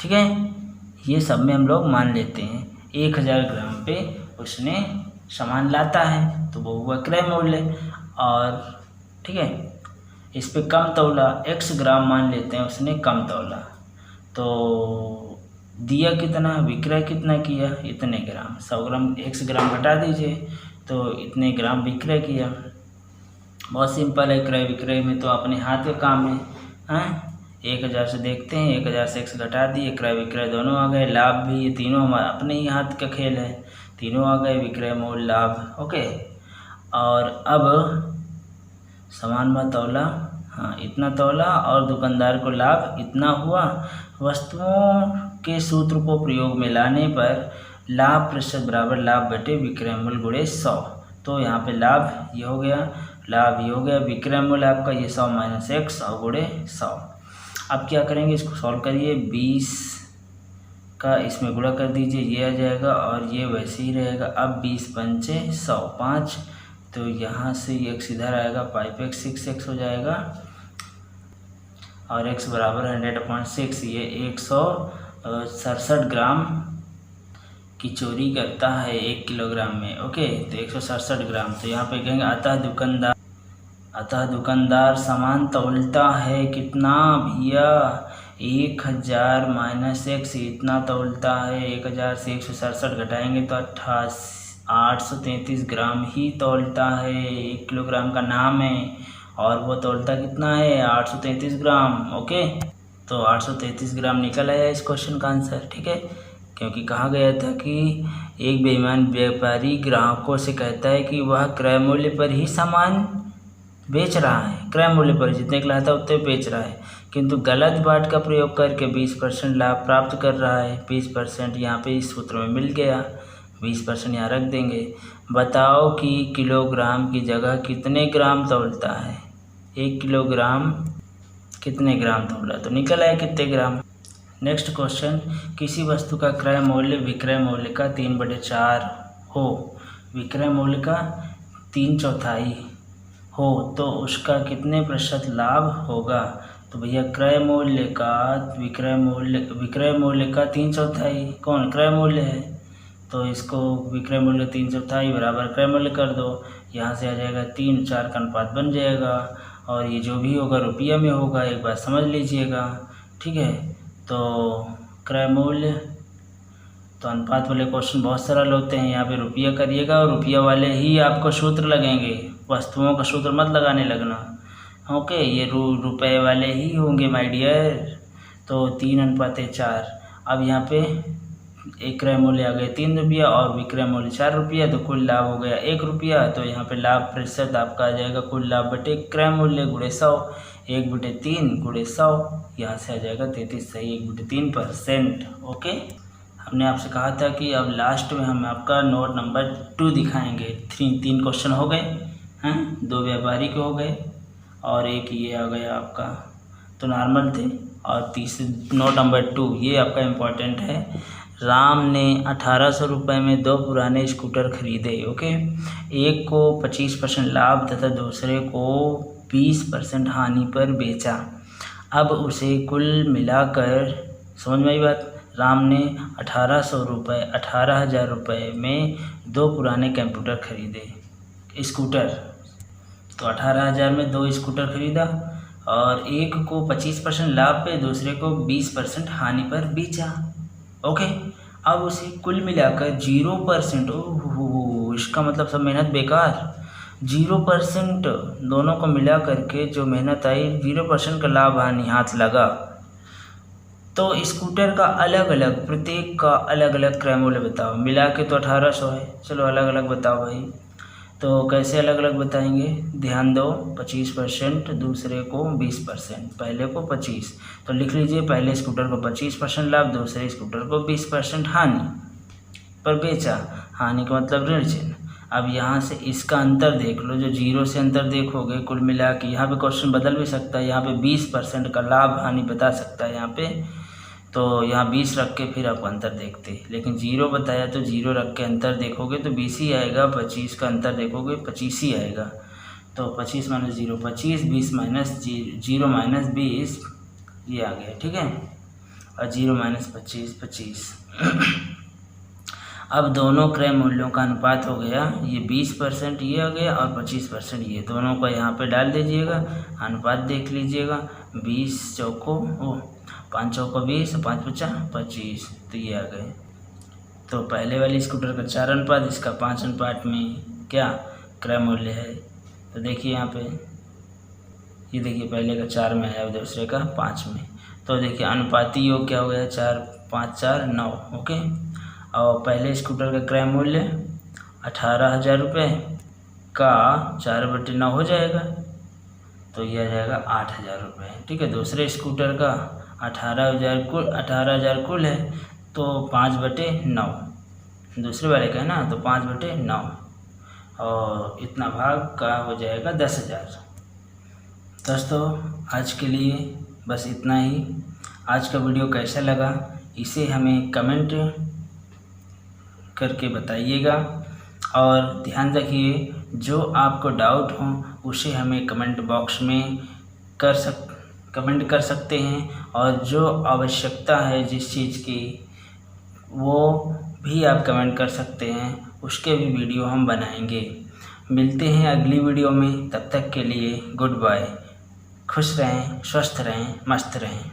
ठीक है, ये सब में हम लोग मान लेते हैं 1000 ग्राम पे उसने सामान लाता है, तो वो हुआ क्रय मूल्य। और ठीक है, इस पे कम तौला x ग्राम मान लेते हैं, उसने कम तौला, तो दिया कितना, विक्रय कितना किया, इतने ग्राम, 100 ग्राम x ग्राम घटा दीजिए तो इतने ग्राम विक्रय किया। बहुत सिंपल है, क्रय विक्रय में तो अपने हाथ का काम है। 1000 से देखते हैं, 1000 से x घटा दिए, क्रय विक्रय दोनों आ गए, लाभ भी, ये तीनों हमारे अपने ही हाथ का खेल है, तीनों आ गए, विक्रय मूल्य लाभ, ओके। और अब सामान में तौला, इतना तौला और दुकानदार को लाभ इतना हुआ। वस्तुओं के सूत्र को प्रयोग में लाने पर लाभ प्रतिशत बराबर लाभ बटे विक्रय मूल्य गुणे 100। तो यहाँ पे लाभ ये हो गया, लाभ ये हो गया, विक्रय मूल्य आपका ये 100 माइनस x और गुणे 100। अब क्या करेंगे, इसको सॉल्व करिए, 20 का इसमें गुणा कर दीजिए, ये आ जाएगा और ये वैसे ही रहेगा। अब 20 पंचे 100, 5, तो यहाँ से x इधर आएगा, 5x 6x हो जाएगा और x बराबर 100/6, ये 167 ग्राम की चोरी करता है 1 किलोग्राम में, ओके। तो 167 ग्राम, तो यहाँ पे कहेंगे अतः दुकानदार सामान तौलता है कितना भैया, 1000 माइनस x, इतना तौलता है, 1000 से 167 घटाएंगे तो 833 ग्राम ही तौलता है। 1 किलोग्राम का नाम है और वो तौलता कितना है 833 ग्राम, ओके। तो 833 ग्राम निकल आया इस क्वेश्चन का आंसर, ठीक है, क्योंकि कहा गया था कि एक बेईमान व्यापारी ग्राहकों से कहता है कि वह क्रय मूल्य पर ही सामान बेच रहा है, क्रय मूल्य पर जितने का लाता उतने बेच रहा है, किंतु गलत बाट का प्रयोग करके 20% लाभ प्राप्त कर रहा है। 20% यहाँ पे इस सूत्र में मिल गया, 20% यहाँ रख देंगे। बताओ कि किलोग्राम की जगह कितने ग्राम तौलता है, 1 किलोग्राम कितने ग्राम तौला, तो निकल आया कितने ग्राम। नेक्स्ट क्वेश्चन, किसी वस्तु का क्रय मूल्य विक्रय मूल्य का 3/4 हो, विक्रय मूल्य का 3/4 हो तो उसका कितने प्रतिशत लाभ होगा। तो भैया क्रय मूल्य का विक्रय मूल्य का 3/4 कौन क्रय मूल्य है, तो इसको विक्रय मूल्य 3/4 बराबर क्रय मूल्य कर दो, यहाँ से आ जाएगा 3/4 का अनुपात बन जाएगा, और ये जो भी होगा रुपया में होगा, एक बार समझ लीजिएगा, ठीक है। तो क्रय मूल्य, तो अनुपात वाले क्वेश्चन बहुत सरल होते हैं, यहाँ पे रुपया करिएगा और रुपया वाले ही आपको सूत्र लगेंगे, वस्तुओं का सूत्र मत लगाने लगना, ओके। ये रुपए वाले ही होंगे माय डियर। तो 3/4। अब यहाँ पे एक क्रय मूल्य आ गया 3 रुपया और विक्रय मूल्य 4 रुपया, तो कुल लाभ हो गया 1 रुपया। तो यहाँ पे लाभ प्रतिशत आपका आ जाएगा कुल लाभ बटे क्रय मूल्य गुणे 100, 1/3 गुणे 100, यहाँ से आ जाएगा 33 सही 1/3%। ओके, हमने आपसे कहा था कि अब लास्ट में हम आपका नोट नंबर 2 दिखाएंगे। 3 क्वेश्चन हो गए हैं, 2 व्यापारी के हो गए और एक ये आ गया आपका, तो नॉर्मल थे। और तीसरे नोट नंबर 2 ये आपका इम्पोर्टेंट है। राम ने 1800 रुपये में 2 पुराने स्कूटर खरीदे। ओके, एक को 25% लाभ तथा दूसरे को 20% हानि पर बेचा। अब उसे कुल मिलाकर, समझ में आई बात, राम ने 18,000 रुपये में 2 पुराने कंप्यूटर खरीदे स्कूटर। तो 18,000 में 2 स्कूटर खरीदा और एक को 25% लाभ पे, दूसरे को 20% हानि पर बेचा। ओके, अब उसे कुल मिलाकर 0%, ओह इसका मतलब सब मेहनत बेकार। 0% दोनों को मिला करके जो मेहनत आई 0% का लाभ हानि हाथ लगा। तो स्कूटर का अलग अलग, प्रत्येक का अलग अलग क्रय मूल्य बताओ। मिला के तो 1800 है, चलो अलग अलग बताओ भाई। तो कैसे अलग अलग बताएंगे, ध्यान दो। 25%, दूसरे को 20%, पहले को 25, तो लिख लीजिए पहले स्कूटर को 25% लाभ, दूसरे स्कूटर को 20% हानि पर बेचा। हानि का मतलब ऋण चिन्ह। अब यहाँ से इसका अंतर देख लो, जो 0 से अंतर देखोगे कुल मिला के, यहाँ पे क्वेश्चन बदल भी सकता है, यहाँ पे 20% का लाभ हानि बता सकता है यहाँ पे, तो यहाँ 20 रख के फिर आप अंतर देखते। लेकिन 0 बताया तो 0 रख के अंतर देखोगे तो 20 ही आएगा, 25 का अंतर देखोगे 25 ही आएगा। तो 25 - 0 25, 20 - 0 - 20 ये आ गया, ठीक है। और 0 - 25 25। अब दोनों क्रय मूल्यों का अनुपात हो गया, ये 20% ये आ गया और 25% ये, दोनों को यहाँ पे डाल दीजिएगा, अनुपात देख लीजिएगा। 20 चौको 5 चौको 20, 5 × 5 = 25, तो ये आ गए। तो पहले वाली स्कूटर का 4 अनुपात, इसका 5 अनुपात में क्या क्रय मूल्य है। तो देखिए यहाँ पे, ये देखिए पहले का 4 में आया, दूसरे का 5 में। तो देखिए अनुपाती योग क्या हो गया, 4 5 4 9। ओके, और पहले स्कूटर का क्रय मूल्य 18,000 रुपये का 4/9 हो जाएगा, तो ये आ जाएगा 8,000 रुपये, ठीक है। दूसरे स्कूटर का 18,000 कुल है, तो 5/9, दूसरे वाले का है ना, तो 5/9 और इतना भाग का हो जाएगा 10,000। दोस्तों आज के लिए बस इतना ही। आज का वीडियो कैसा लगा इसे हमें कमेंट करके बताइएगा, और ध्यान रखिए जो आपको डाउट हो उसे हमें कमेंट बॉक्स में कमेंट कर सकते हैं, और जो आवश्यकता है जिस चीज़ की वो भी आप कमेंट कर सकते हैं, उसके भी वीडियो हम बनाएंगे। मिलते हैं अगली वीडियो में, तब तक के लिए गुड बाय। खुश रहें, स्वस्थ रहें, मस्त रहें।